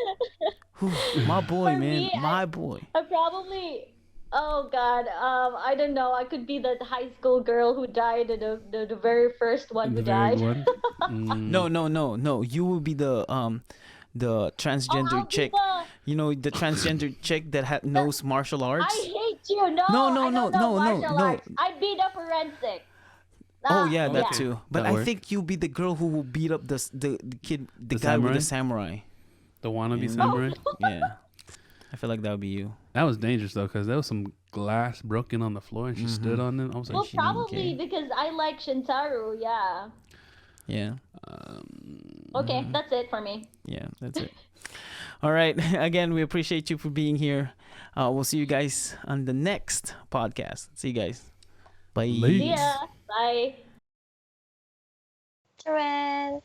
Whew, my boy, For man. me, My boy. I probably, oh God, I don't know. I could be that high school girl who died, the very first one who The very died. one. No. You will be the transgender I'll be chick. You know, the transgender chick that knows martial arts. I hate you. No, No, I don't know martial no. arts. I'd be the forensic. Oh yeah, that Okay. too. But That I work. think you'll be the girl who will beat up the kid, the guy with samurai? the samurai. The wannabe And Oh, samurai. yeah, I feel like that would be you. That was dangerous though, because there was some glass broken on the floor, and she stood Mm-hmm. on it. I was like, well, She didn't probably care. because I like Shintaro. Yeah. Yeah. Okay, Mm-hmm. that's it for me. Yeah, that's it. All right. Again, we appreciate you for being here. We'll see you guys on the next podcast. See you guys. Bye. See Late. ya. Bye. Joanne.